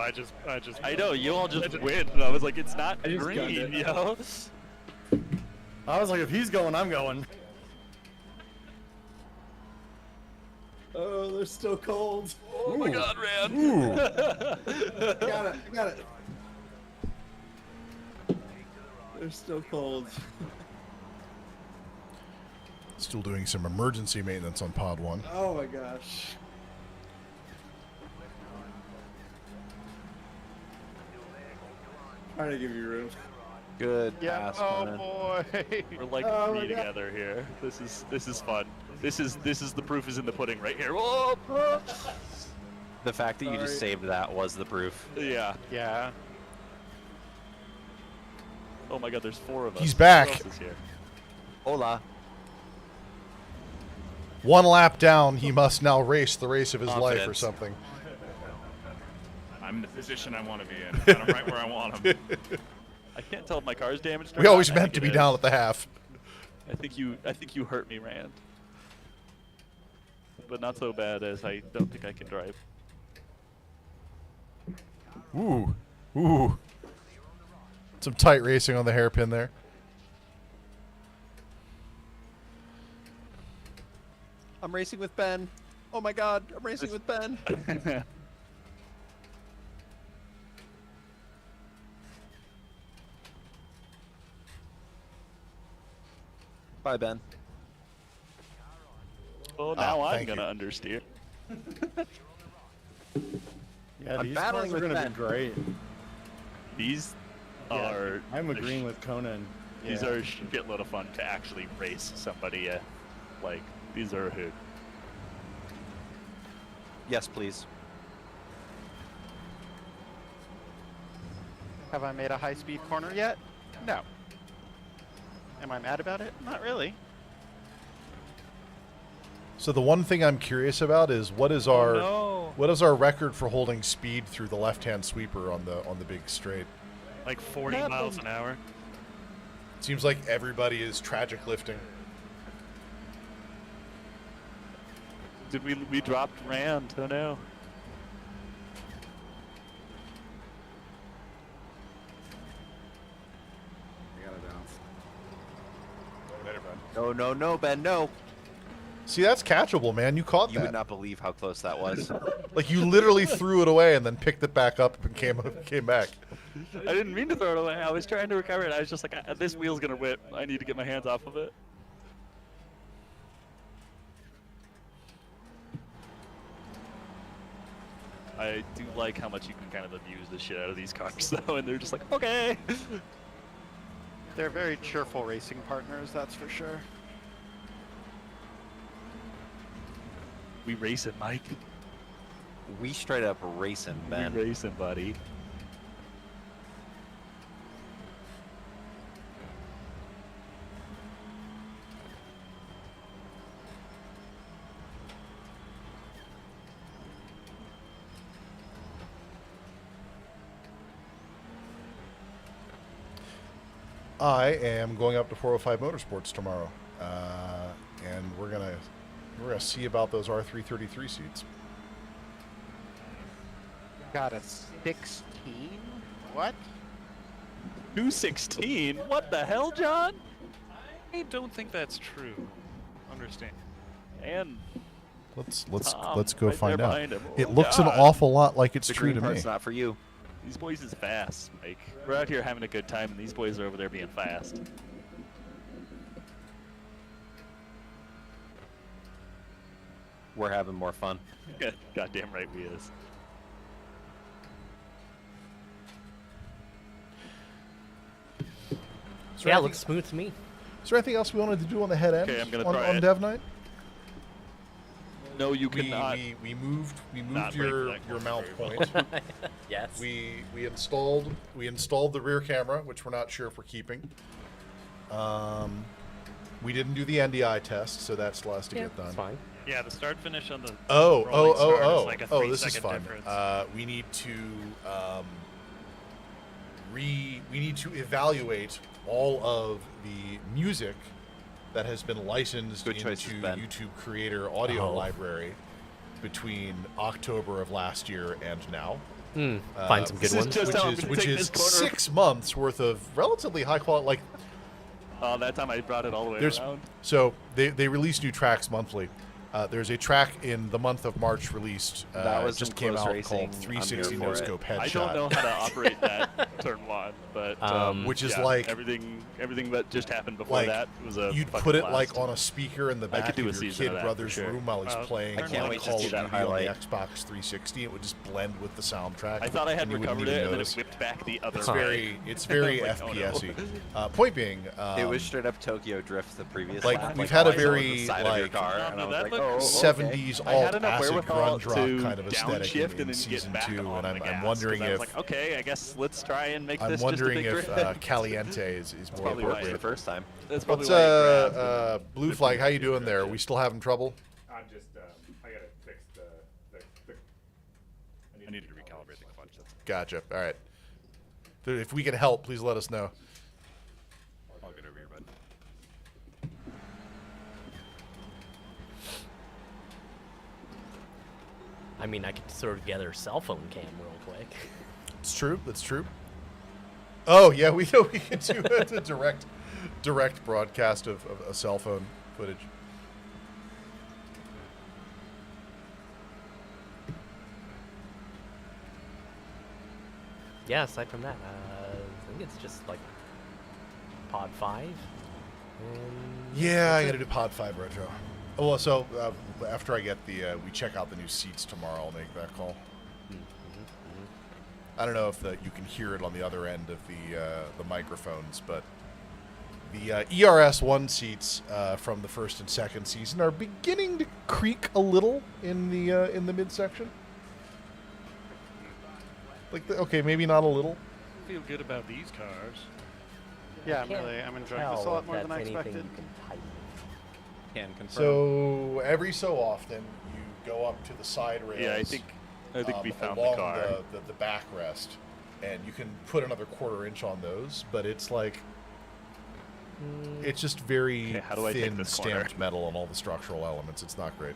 I know you all just win. And I was like, it's not I just gunned green, it. you know. I was like, if he's going, I'm going. Oh, they're still cold. Oh my God, Rand. Got it. I got it. They're still cold. Still doing some emergency maintenance on pod 1. Oh my gosh. Trying to give you room. Good Yeah. pass, Oh Conan. boy. We're like Oh my three God. together here. This is fun. This is the proof is in the pudding right here. Whoa! The fact that you just Sorry. saved that was the proof. Yeah. Yeah. Oh my God, there's 4 of us. He's back. Who else is here? Hola. 1 lap down, he must now race the race of his life or Confidence. something. I'm in the position I want to be in. Got him right where I want him. I can't tell if my car's damaged. Or We always not. I meant think to it be down is. at the half. I think you hurt me, Rand. But not so bad as I don't think I can drive. Ooh. Ooh. Some tight racing on the hairpin there. I'm racing with Ben. Oh my God, I'm racing with Ben. Bye, Ben. Well, now I'm thank gonna you. understeer. Yeah, I'm these battling cars are with gonna Ben. be great. These are. I'm agreeing with Conan. These Yeah. are a shitload of fun to actually race somebody. Like these are a hoot. Yes, please. Have I made a high-speed corner yet? No. Am I mad about it? Not really. So the one thing I'm curious about is what is our no. what is our record for holding speed through the left-hand sweeper on the big straight? Like 40 miles an hour. Seems like everybody is tragic lifting. Did we dropped Rand? Oh no. I gotta bounce. Later, bud. No, no, no, Ben, no. See, that's catchable, man. You caught You that. would not believe how close that was. Like you literally threw it away and then picked it back up and came back. I didn't mean to throw it away. I was trying to recover it. I was just like, this wheel's gonna whip. I need to get my hands off of it. I do like how much you can kind of abuse the shit out of these cars, though, and they're just like, okay. They're very cheerful racing partners, that's for sure. We racing, Mike. We straight up racing, Ben. We racing, buddy. I am going up to 405 Motorsports tomorrow, and we're gonna see about those R333 seats. Got a 16? What? 216? What the hell, John? I don't think that's true. Understand. And Let's Tom, go right find there out. behind him. It Oh, looks an God. awful lot like it's The true green to me. part's not for you. These boys is fast, Mike. We're out here having a good time, and these boys are over there being fast. We're having more fun. Goddamn right we is. Yeah, it looks smooth to me. Is there anything else we wanted to do on the head end Okay, I'm gonna on try it. Dev Night? No, you We, cannot. we moved not break your that mount very point. Yes. We installed the rear camera, which we're not sure if we're keeping. We didn't do the NDI test, so that still has to get done. That's fine. Yeah, the start finish on the Oh, rolling start is like a oh, 3 this is second fun. difference. We need to we need to evaluate all of the music that has been licensed Good choices, into Ben. YouTube Creator Audio Oh. Library between October of last year and now. Find some good this is ones. just how I'm gonna Which take is this corner. 6 months worth of relatively high quality. Like That time I brought it all the way there's around. so they release new tracks monthly. There's a track in the month of March released. That was just some came close out racing. called I'm 360 here No for it. Scope Headshot. I don't know how to operate that turn one, but Which is yeah, like- everything that just happened before like that was a you'd fucking put it blast. like on a speaker in the I back could do of a your season kid of that, brother's for sure. room while he's playing I can't like wait to Call see of that Duty on the highlight. Xbox 360. It would just blend with the soundtrack. I thought I had and you wouldn't recovered even it, and then notice. it whipped back the other It's way. very Like, oh, no. FPS-y. Point being, It was straight up Tokyo Drift the previous like, lap. we've had a all I saw was very, the side of your like, car, No, and I no, was that like, looked- oh, okay. 70s I had alt enough acid wherewithal grunge rock to kind of aesthetic downshift in and then season get back 2, on and the I'm gas, wondering 'cause I was if like, okay, I guess let's try and make I'm this wondering just a if big grid. Caliente is more probably why appropriate. the first time. That's probably What's why I grabbed it. Blue Flag? How you doing there? We still having trouble? I'm just, I gotta fix the I needed to recalibrate the clutch. That's Gotcha. All right. If we can help, please let us know. I'll get over here, bud. I mean, I could throw together a cell phone cam real quick. It's true. That's true. Oh yeah, we know we can do a direct broadcast of a cell phone footage. Yeah, aside from that, I think it's just like Pod 5. And Yeah, I that's gotta it. do Pod 5 retro. Oh, well, so after I get the we check out the new seats tomorrow, I'll make that call. I don't know if you can hear it on the other end of the microphones, but the ERS1 seats from the first and second season are beginning to creak a little in the midsection. Like, okay, maybe not a little. I feel good about these cars. Yeah, I'm enjoying this a lot more than I expected. Can confirm. So every so often, you go up to the side rails. Yeah, I think we found the along car. the backrest, and you can put another 1/4 inch on those, but it's like it's just very Okay, how do I take thin this corner? stamped metal on all the structural elements. It's not great.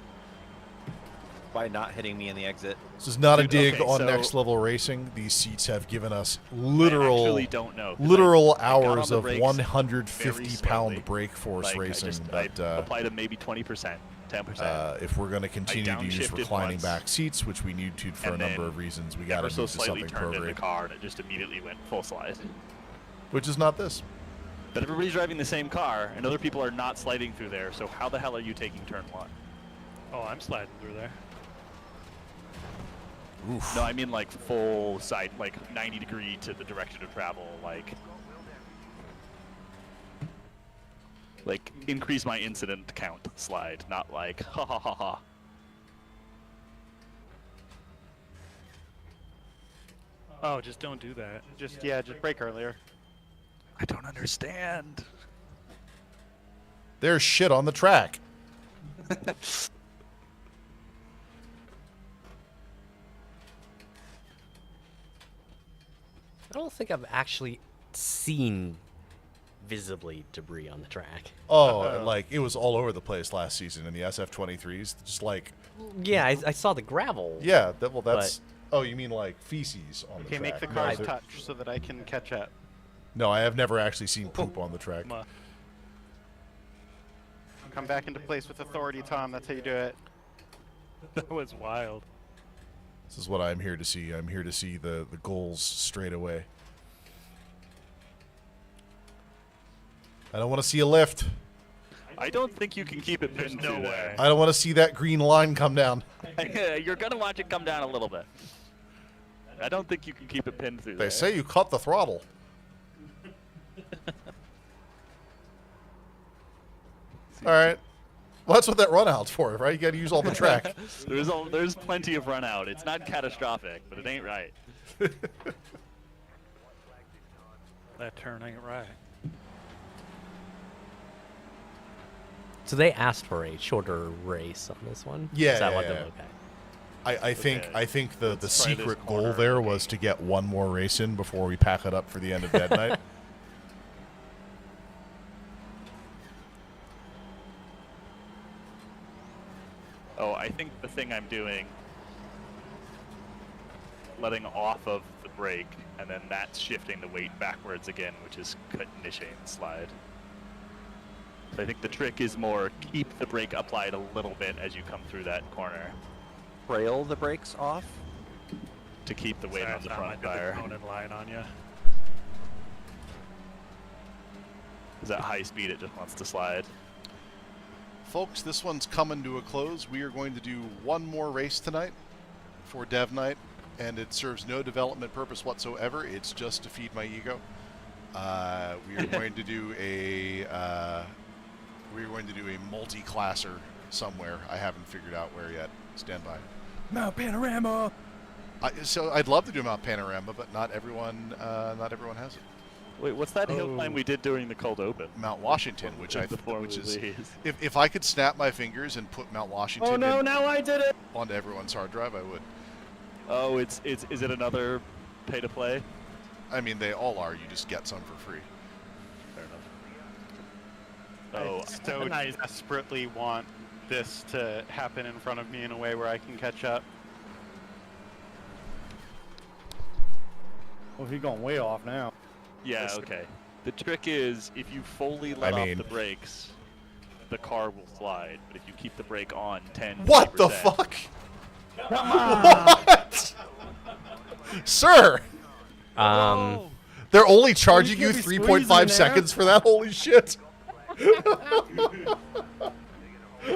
By not hitting me in the exit. This is not a Dude, dig okay, on so- Next Level Racing. These seats have given us I literal actually don't know. 'cause literal I got on hours the of brakes 150 very pound slowly. brake force Like, racing. I But applied to maybe 20%, 10%. if we're going to continue to use downshifted reclining once, back seats, which we need to for a and number then of reasons, we got ever to so move to slightly something turned in the programmed, car, and it just immediately went full slide. which is not this. But everybody's driving the same car, and other people are not sliding through there. So how the hell are you taking turn one? Oh, I'm sliding through there. Oof. No, I mean like full side, like 90 degree to the direction of travel, like increase my incident count slide, not like ha ha ha ha. Oh, just don't do that. Just brake earlier. I don't understand. There's shit on the track. I don't think I've actually seen visibly debris on the track. Oh, and like it was all over the place last season in the SF23s. Just like. Yeah, I saw the gravel. Yeah, that's. Oh, you mean like feces on the Okay, track? make the No, cars touch so that I can catch up. No, I have never actually seen poop on the track. Come back into place with authority, Tom. That's how you do it. That was wild. This is what I'm here to see. I'm here to see the goals straight away. I don't want to see a lift. I don't think you can keep it pinned through there. I don't want to see that green line come down. You're gonna watch it come down a little bit. I don't think you can keep it pinned through They there. say you cut the throttle. All right. Well, that's what that run out's for, right? You got to use all the track. There's plenty of run out. It's not catastrophic, but it ain't right. That turn ain't right. So they asked for a shorter race on this one? Yeah, Is that yeah, what yeah. okay. I think the try this secret goal corner there again. was to get one more race in before we pack it up for the end of Dead Night. Oh, I think the thing I'm doing, letting off of the brake, and then that's shifting the weight backwards again, which is conditioning slide. So I think the trick is more keep the brake applied a little bit as you come through that corner Trail the brakes off. to keep the weight Sorry, on the I front might get tire. the Conan line on you. Because at high speed it just wants to slide. Folks, this one's coming to a close. We are going to do one more race tonight for Dev Night, and it serves no development purpose whatsoever. It's just to feed my ego. We are going to do a multi-classer somewhere. I haven't figured out where yet. Stand by. Mount Panorama. So I'd love to do Mount Panorama, but not everyone has it. Wait, what's that hill Oh. climb we did during the cold open? Mount Washington, which Which is if I could snap my fingers and put Mount Washington Now I did it. onto everyone's hard drive, I would. Oh, is it another pay to play? I mean, they all are. You just get some for free. Fair enough. Oh, I so desperately want this to happen in front of me in a way where I can catch up. Well, he's going way off now. yeah, okay. The trick is if you fully let mean- off the brakes, the car will slide. But if you keep the brake on 10, What the 20%, fuck? What? Sir, they're only charging you can't be 3.5 squeezing in seconds for that? Holy shit.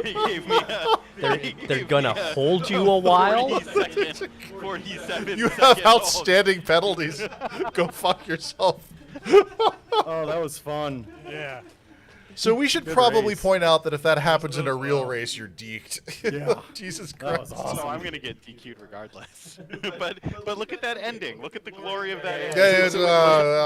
He gave me They're gonna hold you a while? 47 You have outstanding penalties. Go fuck yourself. Oh, that was fun. Yeah. So we should Good probably race. point out that if that happens in a real race, you're deked. Yeah. Jesus That was Christ. awesome. So I'm gonna get DQ'd regardless. but look at that ending. Look at the glory of that ending. Yeah, it's, all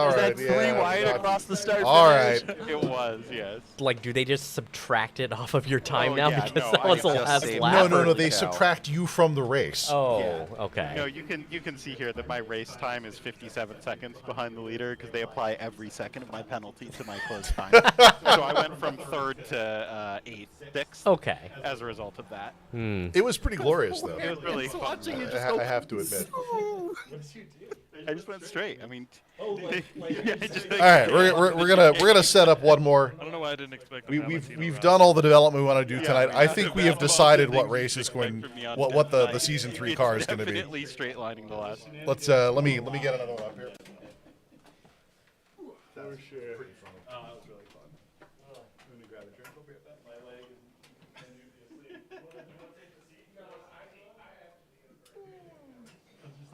Was right. that 3 yeah, wide no. across the start All finish? right. It was, yes. Like, do they just subtract it off of your time Oh, now yeah, because no, that I was the just last saved lap? No, no, no. Effort They cow. subtract you from the race. Oh, Yeah. okay. No, you can see here that my race time is 57 seconds behind the leader because they apply every second of my penalty to my close time. So I went from 3rd to 8th, 6th Okay. as a result of that. Hmm. It was pretty glorious, though. It was really fun. I have to admit. I just went straight. I mean, All right, we're gonna set up one more. I don't know why I didn't expect We've done all the development we want to do Yeah, tonight. we I got think the we have best of all decided the what things race you is expect going, from me on what the Death Night. season 3 car is going to be. Definitely straight lining the last. Let's let me get another one up here.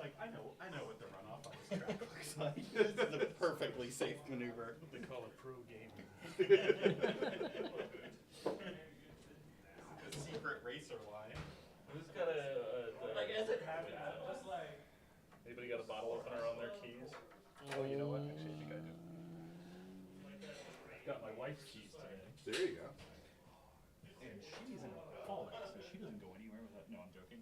like, I know what the runoff on this track looks like. This is a perfectly safe maneuver. What they call it pro gaming. A secret racer line. Who's got Like, as it happened, just like. Anybody got a bottle opener on their keys? Oh, you know what? Actually, I think I do. I've got my wife's keys today. There you go. And she's an alcoholic, so she doesn't go anywhere without. No, I'm joking.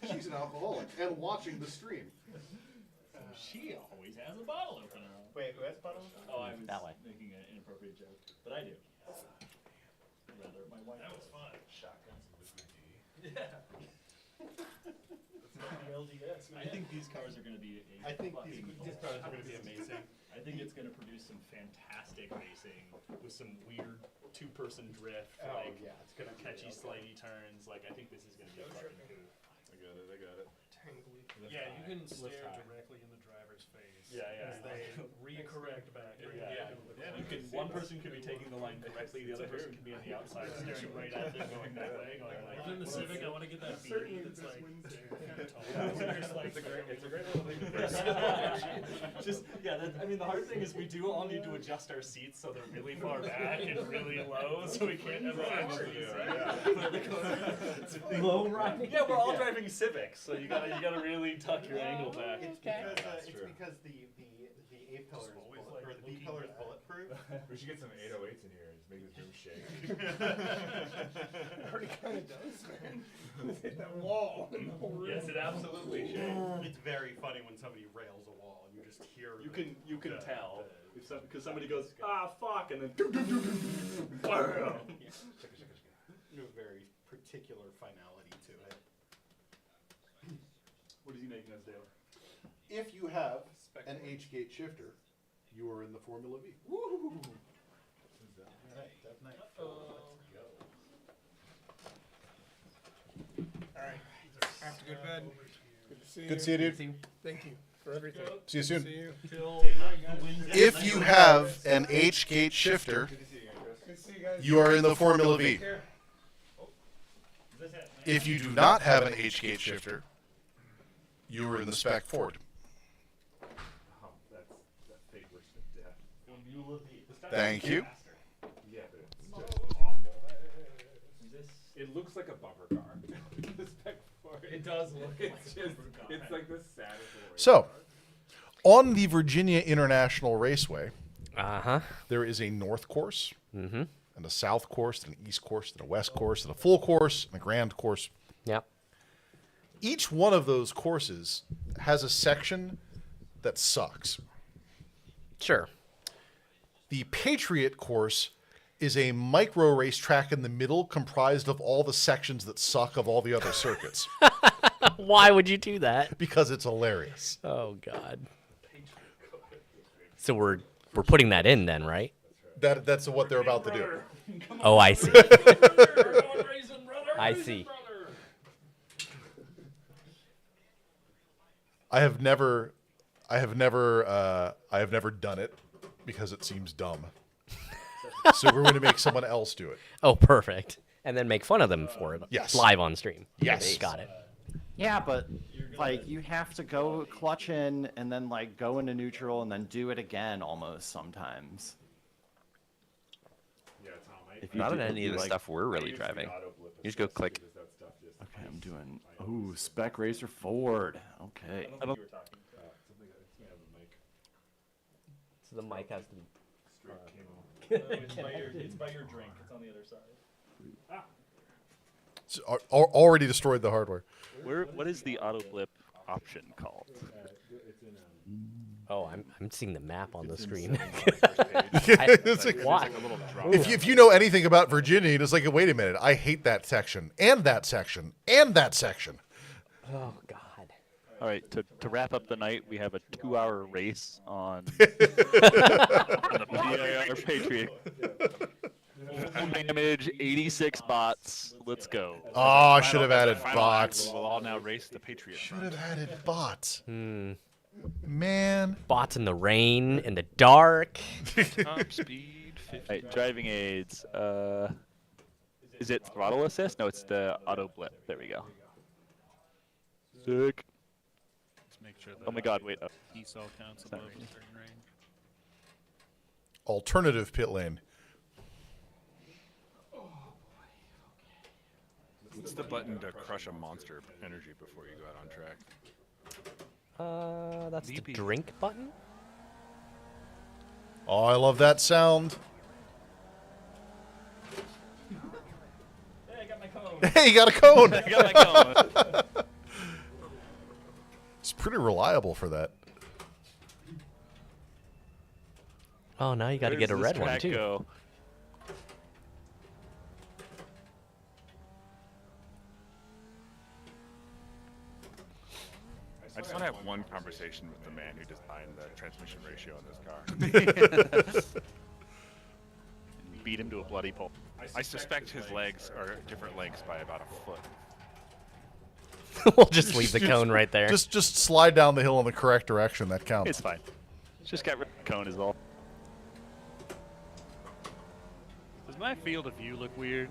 She's an alcoholic and watching the stream. So she always has a bottle opener. Wait, who has bottle opener? Oh, I was That way. making an inappropriate joke, but I do. Rather, my wife. That was fun. Shotguns with D. Yeah. LDS. I think these cars are going to be. I think these cars are going to be amazing. I think it's going to produce some fantastic racing with some weird two-person drift, like it's gonna be catchy, slidey turns. Like, I think this is going to be a fucking coup. I got it. Tangly. Yeah, you can stare high. directly in the driver's face. Yeah, yeah. As they recorrect back. Yeah. You can, one person could be taking the line correctly, the other person could be on the outside staring right at them, going that way, going like. In the Civic, I want to get that beanie that's like tall. It's a great little thing. Just I mean, the hard thing is we do all need to adjust our seats so they're really far back and really low, so we can't ever Low riding. Yeah, we're all driving Civics, so you gotta really tuck your angle back. It's because the A pillar is bullet, or the B pillar is bulletproof. We should get some 808s in here and just make this room shake. It already kind of does, man. Hit that wall. Yes, it absolutely should. It's very funny when somebody rails a wall and you just hear. You can tell because somebody goes fuck and then bam. A very particular finality to it. What is he making us do? If you have an H-gate shifter, you are in the Formula V. Woo! Alright. I have to go to bed. Good to see you. Good to see you, dude. Thank you for everything. See you soon. See you. If you have an H-gate shifter, Good to see you guys. you are in the Formula V. Take care. If you do not have an H-gate shifter, you are in the spec Ford. That fake worse than death. Thank you. Yeah, but it's just awful. It looks like a bumper car. The spec Ford. It does look It's just, it's like the saddest little race So, car. on the Virginia International Raceway, Uh-huh. there is a north course, Mm-hmm. and a south course, and an east course, and a west course, and a full course, and a grand course. Yep. Each one of those courses has a section that sucks. Sure. The Patriot course is a micro racetrack in the middle comprised of all the sections that suck of all the other circuits. Why would you do that? Because it's hilarious. Oh God. So we're putting that in then, right? That's what they're about to do. Oh, I see. I see. I have never done it because it seems dumb. So we're going to make someone else do it. Oh, perfect. And then make fun of them for it. Yes. Live on stream. Yes. Got it. Yeah, but like you have to go clutch in and then like go into neutral and then do it again almost sometimes. Yeah, Tom, If you Not do- in any of the like- stuff we're really driving. You just go click. Okay, I'm doing. Ooh, Spec Racer Ford. Okay. I don't think you were talking. So the mic has to be. It's by your drink. It's on the other side. It's already destroyed the hardware. What is the auto blip option called? Oh, I'm seeing the map on the screen. It's like- Why? If you know anything about Virginia, it's like, wait a minute, I hate that section, and that section, and that section. Oh God. All right, to wrap up the night, we have a 2-hour race on the PIR Patriot. Full damage, 86 bots. Let's go. Oh, I should have added bots. We'll all now race the Patriot. Should have added bots. Hmm. Man. Bots in the rain, in the dark. Top speed 50. Right, driving aids. Is it throttle assist? No, it's the auto blip. There we go. Sick. Let's make sure that Oh my god, wait. heat cell counts above a certain range. Alternative pit lane. What's the button to crush a monster energy before you go out on track? That's the drink button. Oh, I love that sound. Hey, I got my cone. Hey, you got a cone. I got my cone. It's pretty reliable for that. Oh, now you got to get a Where's red this one track too. go? I just want to have one conversation with the man who designed the transmission ratio in this car. Beat him to a bloody pulp. I suspect his legs are different lengths by about a foot. We'll just leave the cone right there. Just slide down the hill in the correct direction. That counts. It's fine. Just got rid of the cone is all. Does my field of view look weird?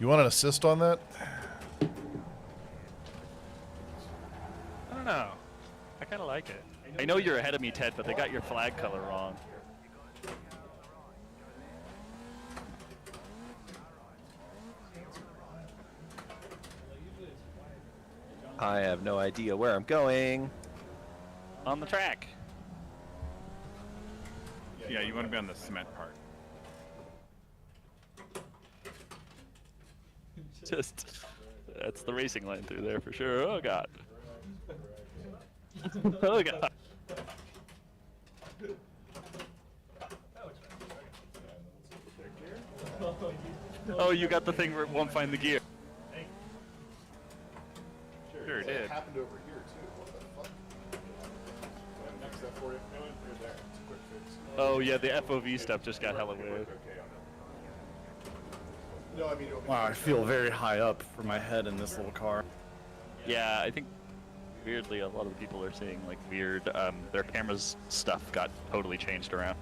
You want an assist on that? I don't know. I kind of like it. I know you're ahead of me, Ted, but they got your flag color wrong. I have no idea where I'm going. On the track. Yeah, you want to be on the cement part. Just, that's the racing line through there for sure. Oh god. Oh god. Oh, you got the thing where it won't find the gear. Sure did. Happened over here too. What the fuck? Next step for you. There. It's a quick fix. Oh yeah, the FOV stuff just got hella weird. No, I mean, Wow, I feel very high up for my head in this little car. Yeah, I think weirdly a lot of the people are seeing like weird, their cameras stuff got totally changed around.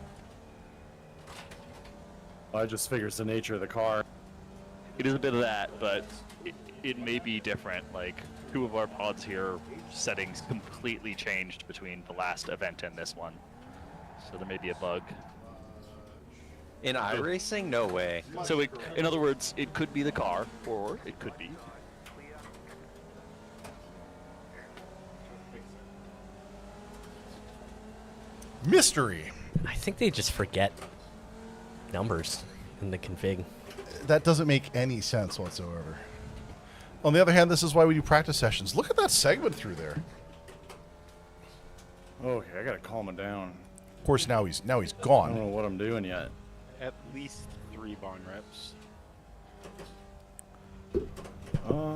I just figure it's the nature of the car. It is a bit of that, but it may be different. Like, two of our pods here, settings completely changed between the last event and this one. So there may be a bug. In iRacing? No way. So, in other words, it could be the car, or it could be. mystery. I think they just forget numbers in the config. That doesn't make any sense whatsoever. On the other hand, this is why we do practice sessions. Look at that segment through there. Okay, I gotta calm it down. Of course, now he's I don't gone. know what I'm doing yet. At least 3 barn reps.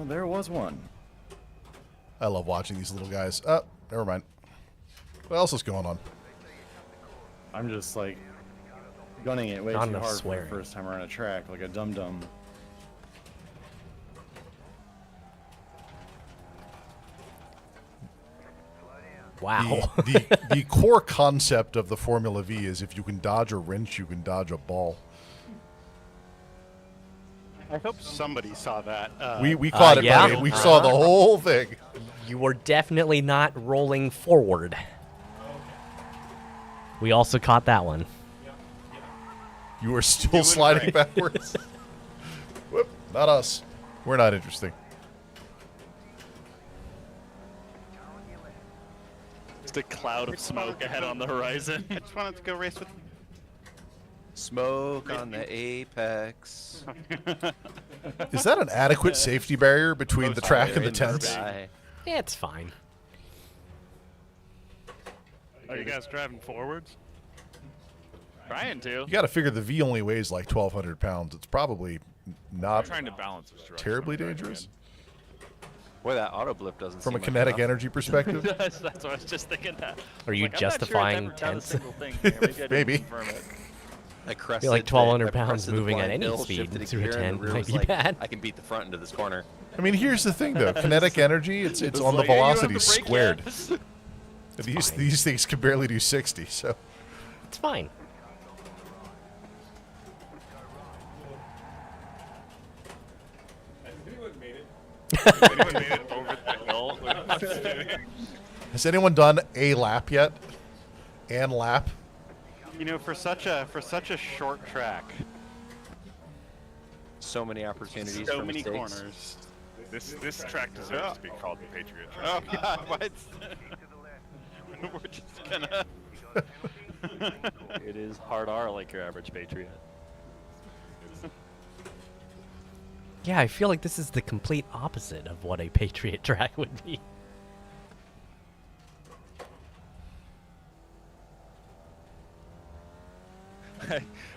There was one. I love watching these little guys. Oh, never mind. What else is going on? I'm just like gunning it way Not too enough hard swearing. for the first time around a track, like a dum-dum. Wow. The core concept of the Formula V is if you can dodge a wrench, you can dodge a ball. I hope somebody saw that. We caught it, yeah. buddy. We saw the whole thing. You were definitely not rolling forward. We also caught that one. You were still sliding backwards. Whoop, not us. We're not interesting. Just a cloud of smoke ahead on the horizon. I just wanted to go race with. Smoke on the apex. Is that an adequate safety barrier between the track and the tents? Yeah, it's fine. Are you guys driving forwards? Trying to. You got to figure the V only weighs like 1,200 pounds. It's probably I'm not trying to balance this direction. terribly I'm driving dangerous Boy, that auto blip doesn't from a seem kinetic like enough. energy perspective. That's what I was just thinking that. Are you Like, I'm justifying not sure tents? it's ever done a single thing here. Maybe I didn't Maybe. confirm it. I crested feel like the- 1,200 I pounds crested the moving at blind any hill, speed shifted through a gear, and tent the rear might was be like, bad. I can beat the front into this corner. I mean, here's the thing, though. Kinetic energy, it's It's on the like, hey, you don't have velocity to brake squared. yet. These things can barely do 60, so... It's fine. Has anyone made it over the hill? Has anyone done a lap yet? And lap? You know, for such a short track, So many opportunities so for many mistakes. corners. This track deserves to be called the Patriot Oh track. God, what? We're just gonna. It is hard R like your average Patriot. Yeah, I feel like this is the complete opposite of what a Patriot track would be.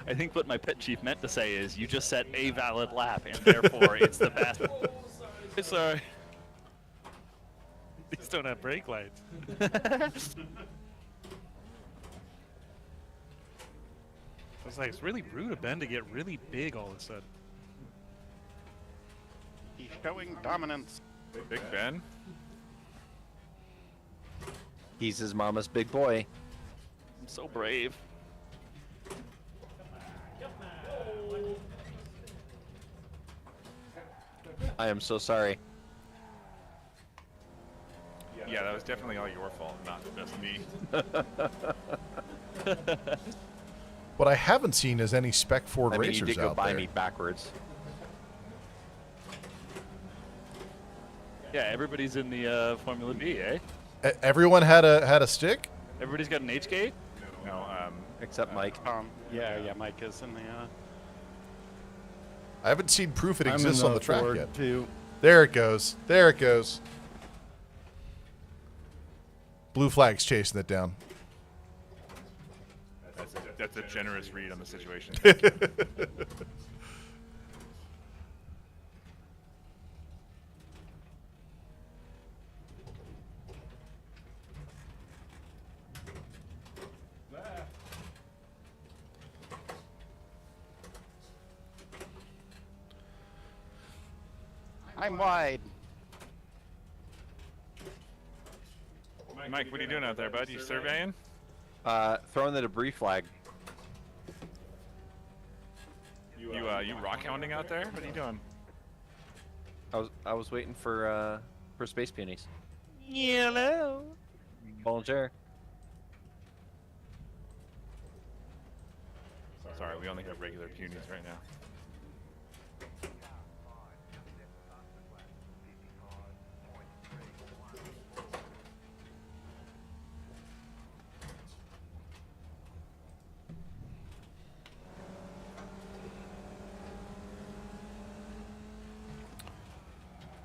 I think what my pet chief meant to say is you just set a valid lap, and therefore it's the best. Sorry. These don't have brake lights. I was like, it's really rude of Ben to get really big all of a sudden. He's showing dominance. Big Ben. He's his mama's big boy. I'm so brave. I am so sorry. Yeah, that was definitely all your fault, not just me. What I haven't seen is any spec Ford I mean, you racers did go out by there. me backwards. Yeah, everybody's in the Formula B, eh? Everyone had a stick? Everybody's got an HK? No, Except Mike. Yeah, Mike is in the. I haven't seen proof it I'm in exists on the track Ford, yet. too. There it goes. There it goes. Blue Flag's chasing it down. that's a generous read on the situation. I'm wide. Mike, what are you doing out there, bud? You surveying? Throwing the debris flag. You rock hounding out there? What are you doing? I was waiting for space peonies. Yellow. Volunteer. Sorry, we only have regular punis right now.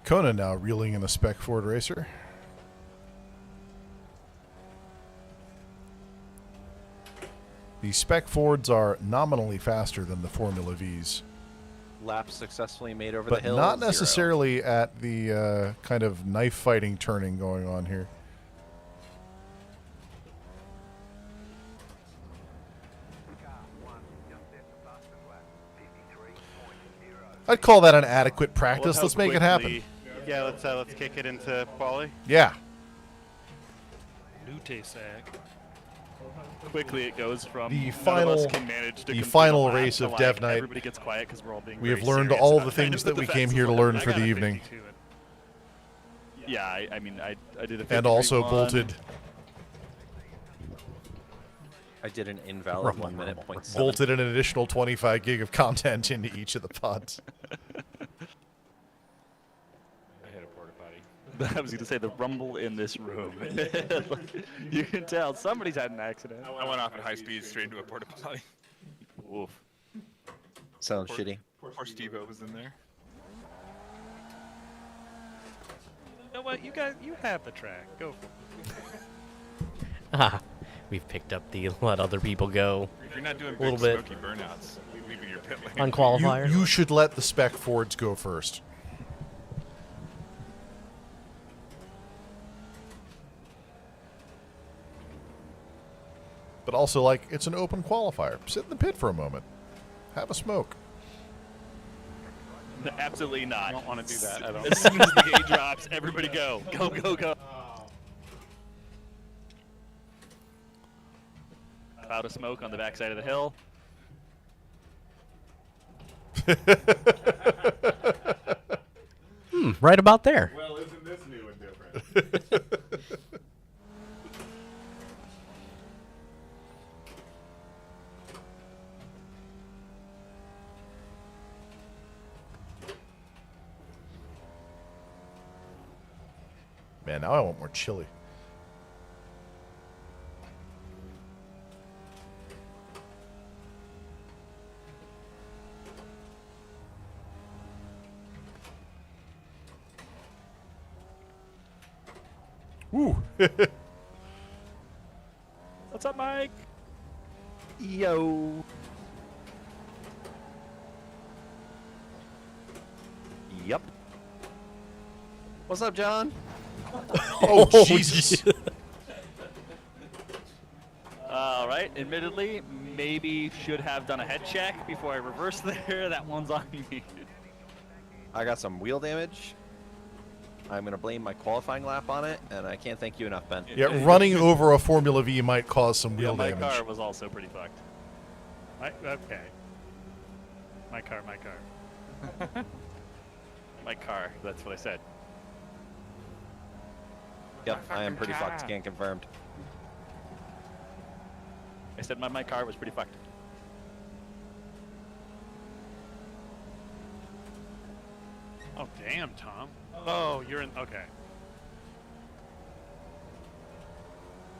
Kona now reeling in a spec Ford racer. The spec Fords are nominally faster than the Formula Vs, Laps successfully made over but the hill. not 0. necessarily at the kind of knife fighting turning going on here. I'd call that an adequate practice. Well, Let's make it happen. Yeah, let's kick it into quali. Yeah. Lute sack. Quickly it goes from The none of final- us can manage to the complete final a lap race to, of like, Dev Night. Everybody gets quiet because we're all being We have very learned serious all about the trying things to that we put came the here to facts learn in for the front of evening. Yeah, I mean, I did a 53-1. And also bolted. I did an invalid 1 minute point. Bolted an additional 25 gig of content into each of the pods. I hit a porta potty. I was going to say the rumble in this room. Like, you can tell somebody's had an accident. I went off at high speed straight into a porta potty. Oof. Sounds shitty. Poor Steve-O was in there. You know what? You guys, you have the track. Go for it. Ah, we've picked up the let other people go. If you're not doing a little big bit smoky burnouts, leaving your pit lane. on qualifier. You should let the spec Fords go first. But also, like, it's an open qualifier. Sit in the pit for a moment. Have a smoke. Absolutely not. I don't want to do that. I don't. As soon as the gate drops, everybody go. Go, go, go. Cloud of smoke on the backside of the hill. Right about there. Well, isn't this new and different? Man, now I want more chili. Ooh. What's up, Mike? Yo. Yep. What's up, John? Oh, Jesus. All right. Admittedly, maybe should have done a head check before I reversed there. That one's on me. I got some wheel damage. I'm going to blame my qualifying lap on it, and I can't thank you enough, Ben. Yeah, running over a Formula V might cause some wheel my damage. car was also pretty fucked. Okay. My car. My car. That's what I said. Yep, I am pretty fucked. Again, confirmed. I said my car was pretty fucked. Oh, damn, Tom. Oh, you're in. Okay.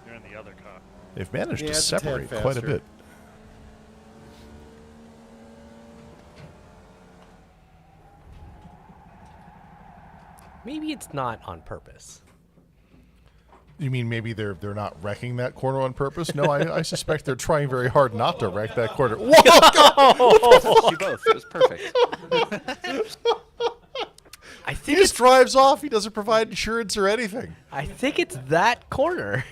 You're in the other car. They've managed Yeah, to it's a tad separate quite a faster. bit. Maybe it's not on purpose. You mean maybe they're not wrecking that corner on purpose? No, I suspect they're trying very hard not to wreck that corner. Whoa! You both. It was perfect. I He think just it's drives off. He doesn't provide insurance or anything. I think it's that corner.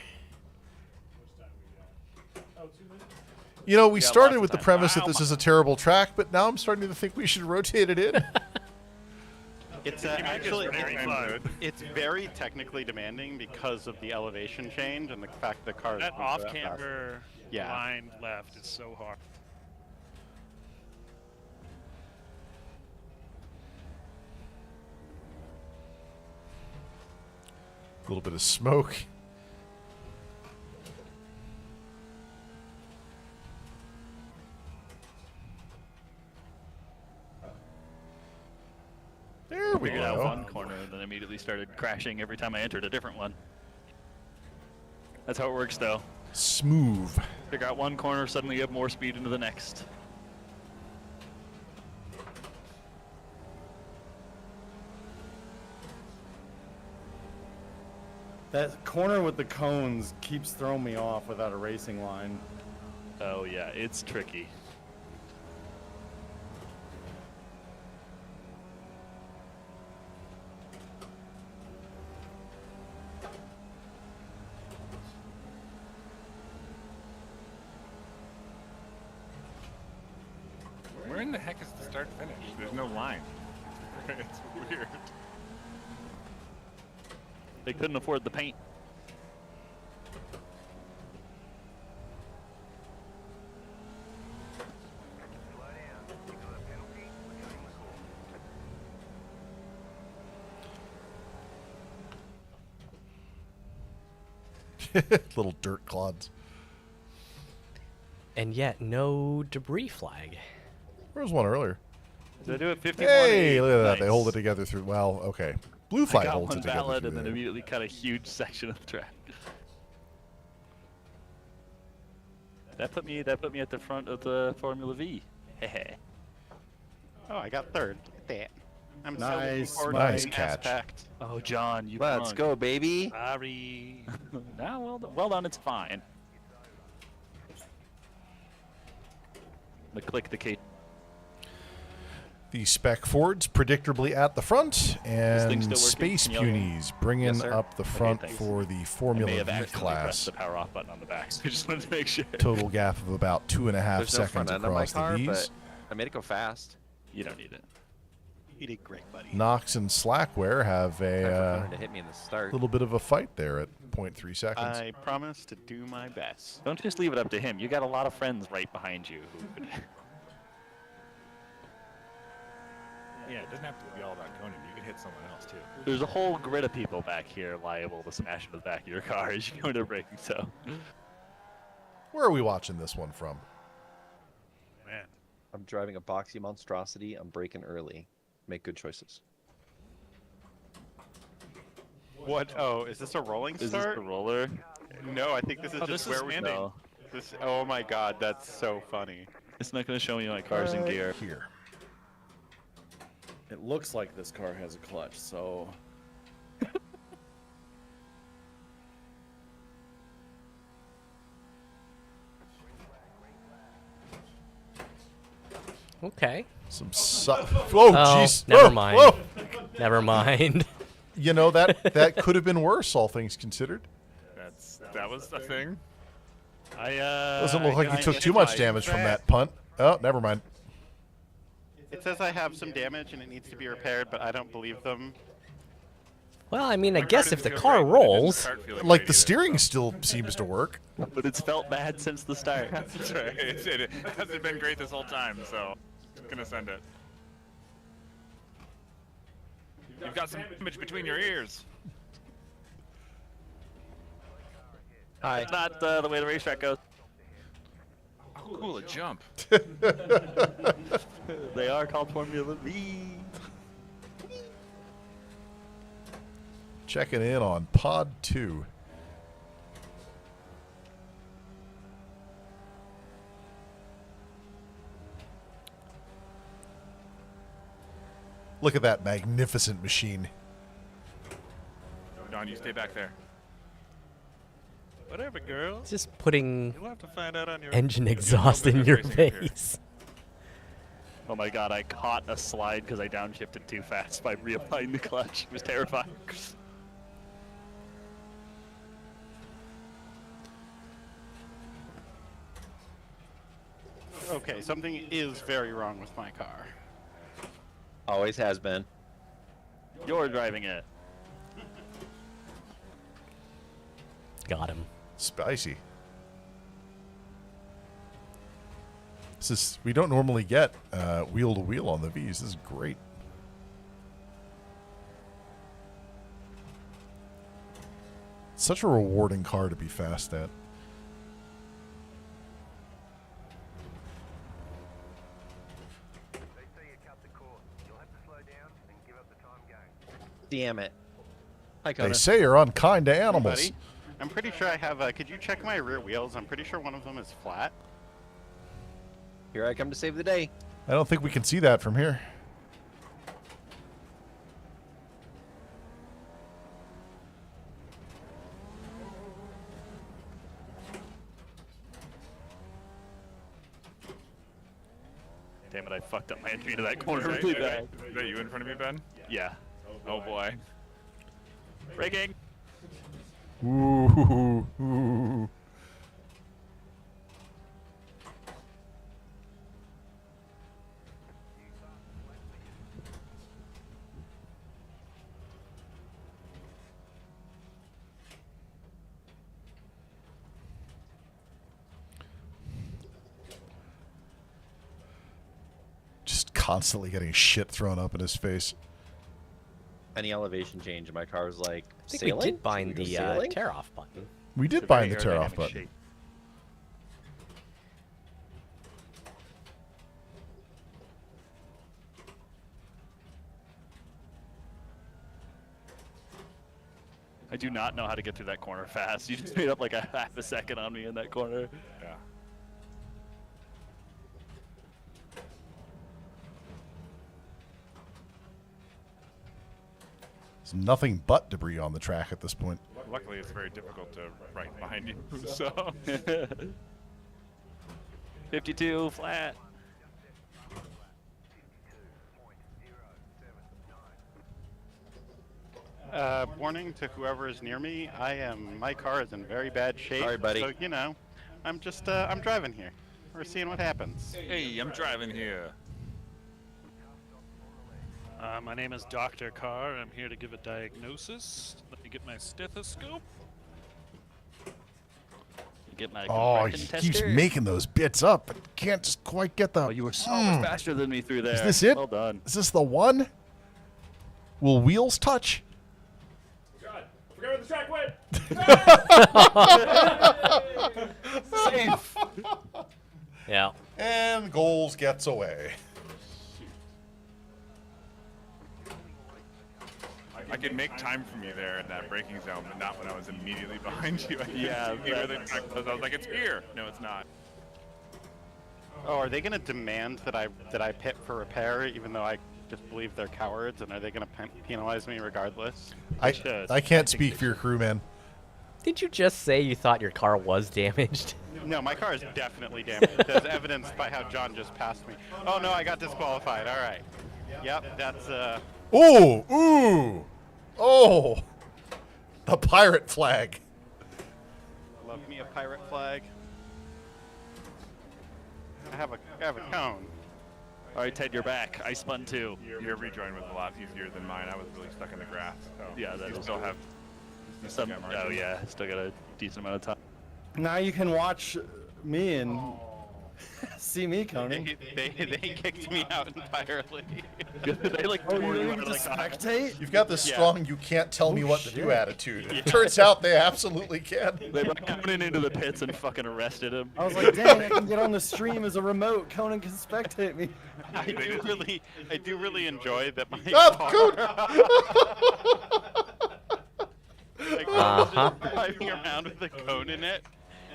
You know, we got started lots with of the time. premise that Wow. this is a terrible track, but now I'm starting to think we should rotate it in. It's You make this actually very fun. it's very technically demanding because of the elevation change and the fact the car is That moved so fast. off-camber Yeah. line left is so hard. A little bit of smoke. There we Figured out go. one corner and then immediately started crashing every time I entered a different one. That's how it works, though. Smooth. Figure out one corner, suddenly you have more speed into the next. That corner with the cones keeps throwing me off without a racing line. Oh yeah, it's tricky. Where in the heck is the start finish? There's no line. It's weird. They couldn't afford the paint. Little dirt clods. And yet, no debris flag. There was one earlier. Did I do it 51? Hey, look at that. They Nice. hold it together through. Well, okay. Blue I flag got holds one it together. valid through and then there. immediately cut a huge section of the track. That put me at the front of the Formula V. Hehe. Oh, I got third. Look at that. I'm so looking Nice, forward to nice being catch. packed. Oh, John, you Let's punk. go, baby. Sorry. Nah, well done, it's fine. I'm gonna click the K. The spec Fords predictably at the front, thing and still working? Space Can you all hear me? Punies bringing Yes, sir. up the Okay, front thanks. for the I may Formula have V accidentally pressed class. the power off button on the back, so I just wanted to make sure. Total gap of about 2.5 There's no seconds front end on my across car, the V's. but I made it go fast. You don't need it. You did great, buddy. Knox and Slackware have Time for a Connor to hit me in the start. little bit of a fight there at 0.3 seconds. I promise to do my best. Don't just leave it up to him. You got a lot of friends right behind you who could. Yeah, it doesn't have to be all about Conan. You can hit someone else too. There's a whole grid of people back here liable to smash into the back of your car as you go into braking. So, Where are we watching this one from? Man. I'm driving a boxy monstrosity. I'm braking early. Make good choices. What? Oh, is this a rolling is this start? the roller? No, I think this is Oh, just this is where we landing. No, This. Oh my God, that's so funny. it's not going to show me my car's in gear. Here. It looks like this car has a clutch, so Okay. Some oh, Oh, jeez. never Whoa, mind. whoa. Never mind. You know, that could have been worse, all things considered. That was the thing. Doesn't look like you I took get too much it. damage from that punt. Oh, never mind. It says I have some damage and it needs to be repaired, but I don't believe them. Well, I mean, I My guess car if the didn't feel car great, but it didn't rolls, start feeling Like great the either. steering still seems to work. But it's felt bad since the start. That's right. It hasn't been great this whole time, so I'm gonna send it. You've got some damage between your ears. Hi. It's not the way the racetrack goes. Oh, cool, a jump. They are called Formula V. Checking in on Pod 2. Look at that magnificent machine. Don, you stay back there. Whatever, girl. just putting You'll have to find out on your engine own. exhaust in your racing up here. face. Oh my god, I caught a slide because I downshifted too fast by reapplying the clutch. It was terrifying. Okay, something is very wrong with my car. Always has been. You're driving it. Got him. Spicy. This is, we don't normally get wheel to wheel on the V's. This is great. Such a rewarding car to be fast at. They say you cut the course. You'll have to slow down and give up the time game. Damn it. Hi, They Conan. say you're unkind to animals. Buddy, I'm pretty sure I have. Could you check my rear wheels? I'm pretty sure one of them is flat. Here I come to save the day. I don't think we can see that from here. Damn it, I fucked up my entry into that corner Is really that- bad. is that you in front of me, Ben? Yeah. Oh boy. Braking. Ooh, ooh. Just constantly getting shit thrown up in his face. Any elevation change, and my car was like, I think sailing? we did bind Should we go the sailing? tear off button. We It's a did bind the very tear off aerodynamic button. shape. I do not know how to get through that corner fast. You just made up like a half a second on me in that corner. Yeah. There's nothing but debris on the track at this point. Luckily, it's very difficult to right behind you. So 52 flat. Warning to whoever is near me. My car is in very bad shape. Sorry, buddy. So you know, I'm just I'm driving here. We're seeing what happens. hey, I'm driving here. My name is Dr. Carr. I'm here to give a diagnosis. Let me get my stethoscope. Get my Oh, compression he keeps tester. making those bits up, but can't just quite get the. Oh, you were so much faster than me through there. Is this it? Well done. Is this the one? Will wheels touch? God, forget where the track went. Safe. Yeah. And goals gets away. I could make time from you there in that braking zone, but not when I was immediately behind you. Yeah, where the track was. I was like, it's here. No, it's not. Oh, are they going to demand that I pit for repair, even though I just believe they're cowards? And are they going to penalize me regardless? I can't speak for your crew, man. Did you just say you thought your car was damaged? No, my car is definitely damaged, as evidenced by how John just passed me. Oh no, I got disqualified. All right. Yep, that's Ooh, ooh, oh, the pirate flag. Love me a pirate flag. I have a cone. All right, Ted, you're back. I spun too. Your rejoin was a lot easier than mine. I was really stuck in the grass. So Yeah, that you is still true. have. Some, oh yeah, still got a decent amount of time. Now you can watch me and see me, Conan. They kicked me out entirely. They like Oh, tore you you don't out even of the car. spectate? You've got this Yeah. strong "you can't tell me Oh, what to do" shit. attitude. It turns out they absolutely can. They brought Conan into the pits and fucking arrested him. I was like, dang, I can get on the stream as a remote. Conan can spectate me. I do really enjoy that my Oh, like, just driving around with a cone in it,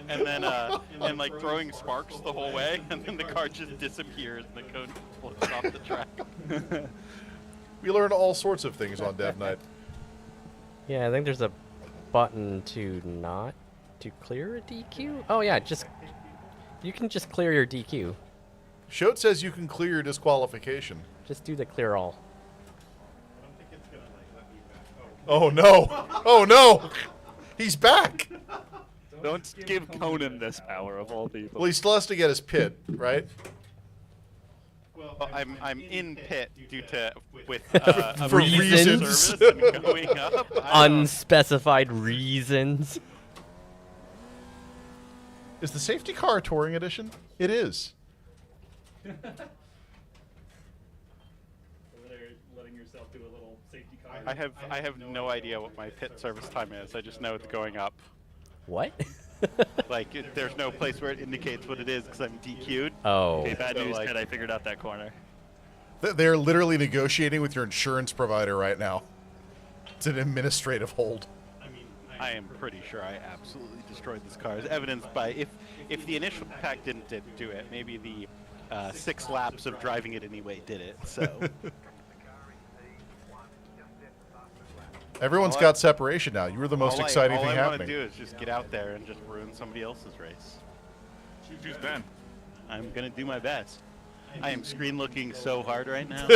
and then and like throwing sparks the whole way, and then the car just disappears and the cone floats off the track. We learn all sorts of things on Dev Night. Yeah, I think there's a button to clear a DQ. Oh yeah, you can just clear your DQ. Shote says you can clear your disqualification. Just do the clear all. Oh no! Oh no! He's back! Don't give Conan this power of all people. Well, he still has to get his pit, right? Well, I'm in pit due to with For reasons. service and going up. Unspecified reasons. Is the safety car a touring edition? It is. Over there, letting yourself do a little safety car. I have no idea what my pit service time is. I just know it's going up. What? Like there's no place where it indicates what it is because I'm DQ'd. Oh. Okay, bad So, news, like- Ted. I figured out that corner. They're literally negotiating with your insurance provider right now. It's an administrative hold. I am pretty sure I absolutely destroyed this car, as evidenced by if the initial pack didn't do it, maybe the 6 laps of driving it anyway did it. So Everyone's got separation now. You were the most exciting thing all I happening. want to do is just get out there and just ruin somebody else's race. Choose Ben. I'm gonna do my best. I am screen looking so hard right now.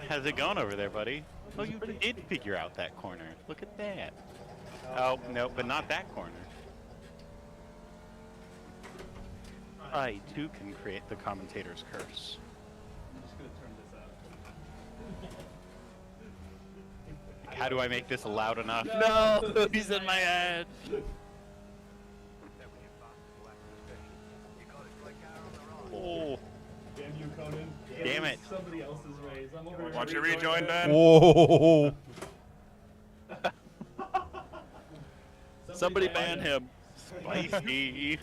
How's it going over there, buddy? Oh, you did figure out that corner. Look at that. Oh, no, but not that corner. I, too, can create the commentator's curse. I'm just gonna turn this up. How do I make this loud enough? No, he's in my head. Oh, Damn you, Conan. Damn it. Somebody else's race. I'm over here. Want you to rejoin, Ben? Whoa! Somebody ban him. spicy.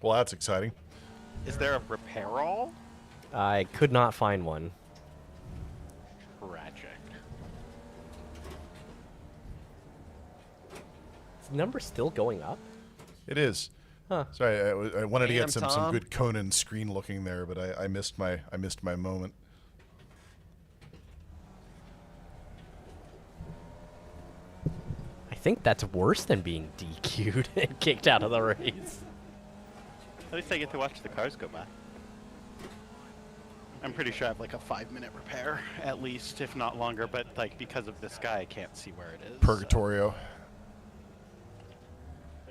Well, that's exciting. Is there a repair all? I could not find one. Tragic. Is the number still going up? It is. Huh. Sorry, I wanted to Damn, get some Tom. good Conan screen looking there, but I missed my moment. I think that's worse than being DQ'd and kicked out of the race. At least I get to watch the cars go by. I'm pretty sure I have like a 5-minute repair, at least, if not longer, but like because of this guy, I can't see where it is. Purgatorio.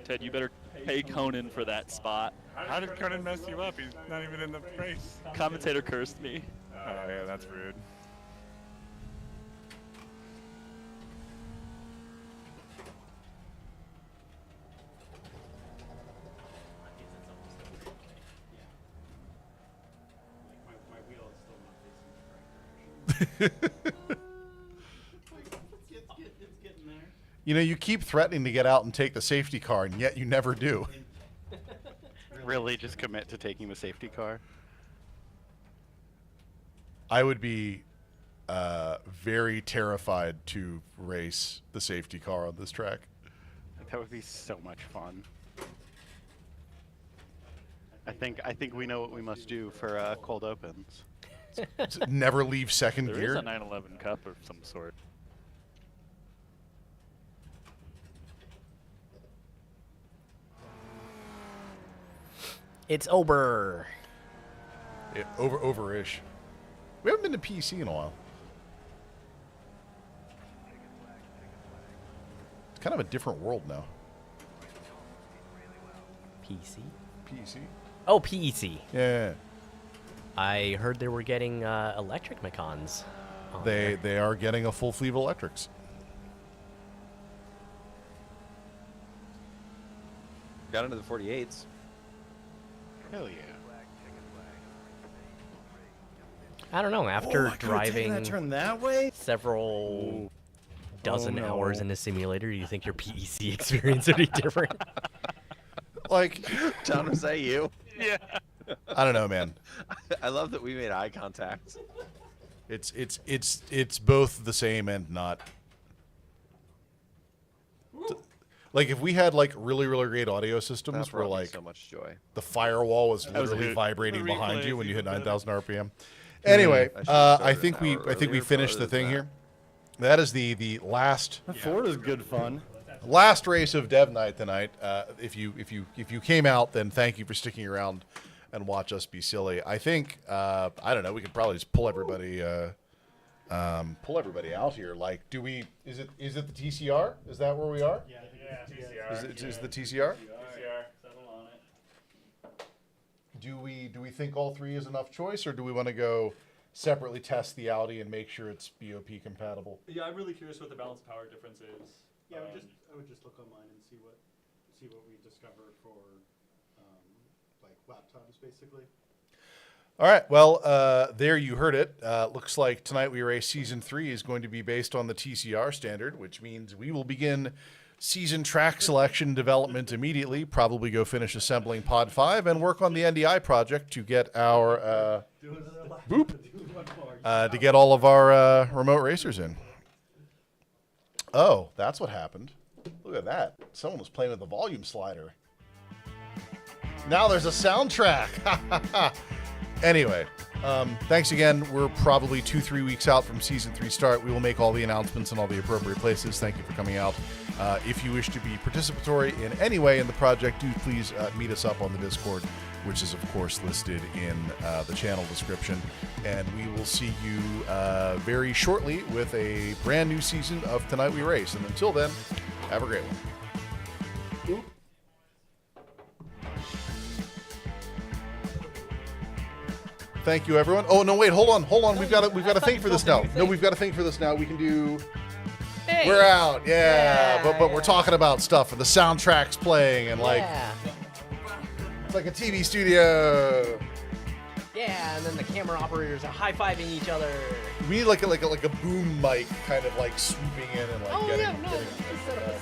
Ted, you better pay Conan for that spot. How did Conan mess you up? He's not even in the race. Commentator cursed me. Oh yeah, that's rude. My wheel is still not facing the correct direction. It's getting there. You know, you keep threatening to get out and take the safety car, and yet you never do. Really, just commit to taking the safety car. I would be very terrified to race the safety car on this track. That would be so much fun. I think we know what we must do for cold opens. Never leave second There gear. is a 911 Cup of some sort. It's over. Over-ish. We haven't been to PC in a while. It's kind of a different world now. PC? PC? Oh, PEC. Yeah. I heard they were getting electric Macons. They are getting a full fleet of electrics. Got into the 48s. Hell yeah. I don't know. After Oh, I could've taken driving that turn that way? several dozen no. hours in a simulator, do you think your PEC experience would be different? Like, John, was that you? Yeah. I don't know, man. I love that we made eye contact. It's both the same and not. Like if we had like really great audio systems That where brought me like so much joy. the firewall was was literally a- vibrating the behind replay you is when you hit even better. 9,000 RPM. Anyway, I should've I started think an we hour I think we earlier, finished but the other thing than here. That is the last Ford is good fun. last race of Dev Night tonight. If you came out, then thank you for sticking around and watch us be silly. I think I don't know. We could probably just pull everybody out here. Like, do we? Is it the TCR? Is that where we are? Yeah, TCR. Is the TCR? TCR. Settle on it. Do we think all three is enough choice, or do we want to go separately test the Audi and make sure it's BOP compatible? Yeah, I'm really curious what the balance of power difference is. Yeah, I would just look online and see what we discover for like lap times basically. All right. Well, there you heard it. Looks like tonight we race season 3 is going to be based on the TCR standard, which means we will begin season track selection development immediately. Probably go finish assembling Pod 5 and work on the NDI project to get our to get all of our remote racers in. Oh, that's what happened. Look at that. Someone was playing with the volume slider. Now there's a soundtrack. Anyway, thanks again. We're probably 2-3 weeks out from season 3 start. We will make all the announcements in all the appropriate places. Thank you for coming out. If you wish to be participatory in any way in the project, do please meet us up on the Discord, which is, of course, listed in the channel description. And we will see you very shortly with a brand new season of Tonight We Race. And until then, have a great one. Thank you, everyone. Oh no, wait, hold on. We've got a thing for this now. No, we've got a thing for this now. We can do. Hey. We're out, yeah. Yeah, But we're talking about stuff, and the soundtrack's playing, and like Yeah. it's like a TV studio. Yeah, and then the camera operators are high-fiving each other. We need like a boom mic, kind of like swooping in and like Oh, getting. yeah, no, getting it's set up as-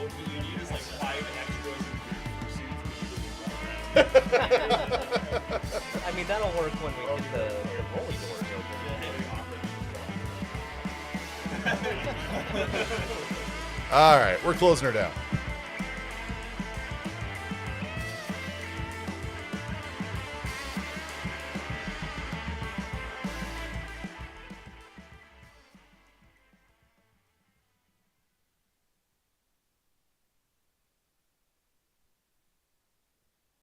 What you need is like 5 extras I mean, that'll work when we get the rolling doors open. All right, we're closing her down.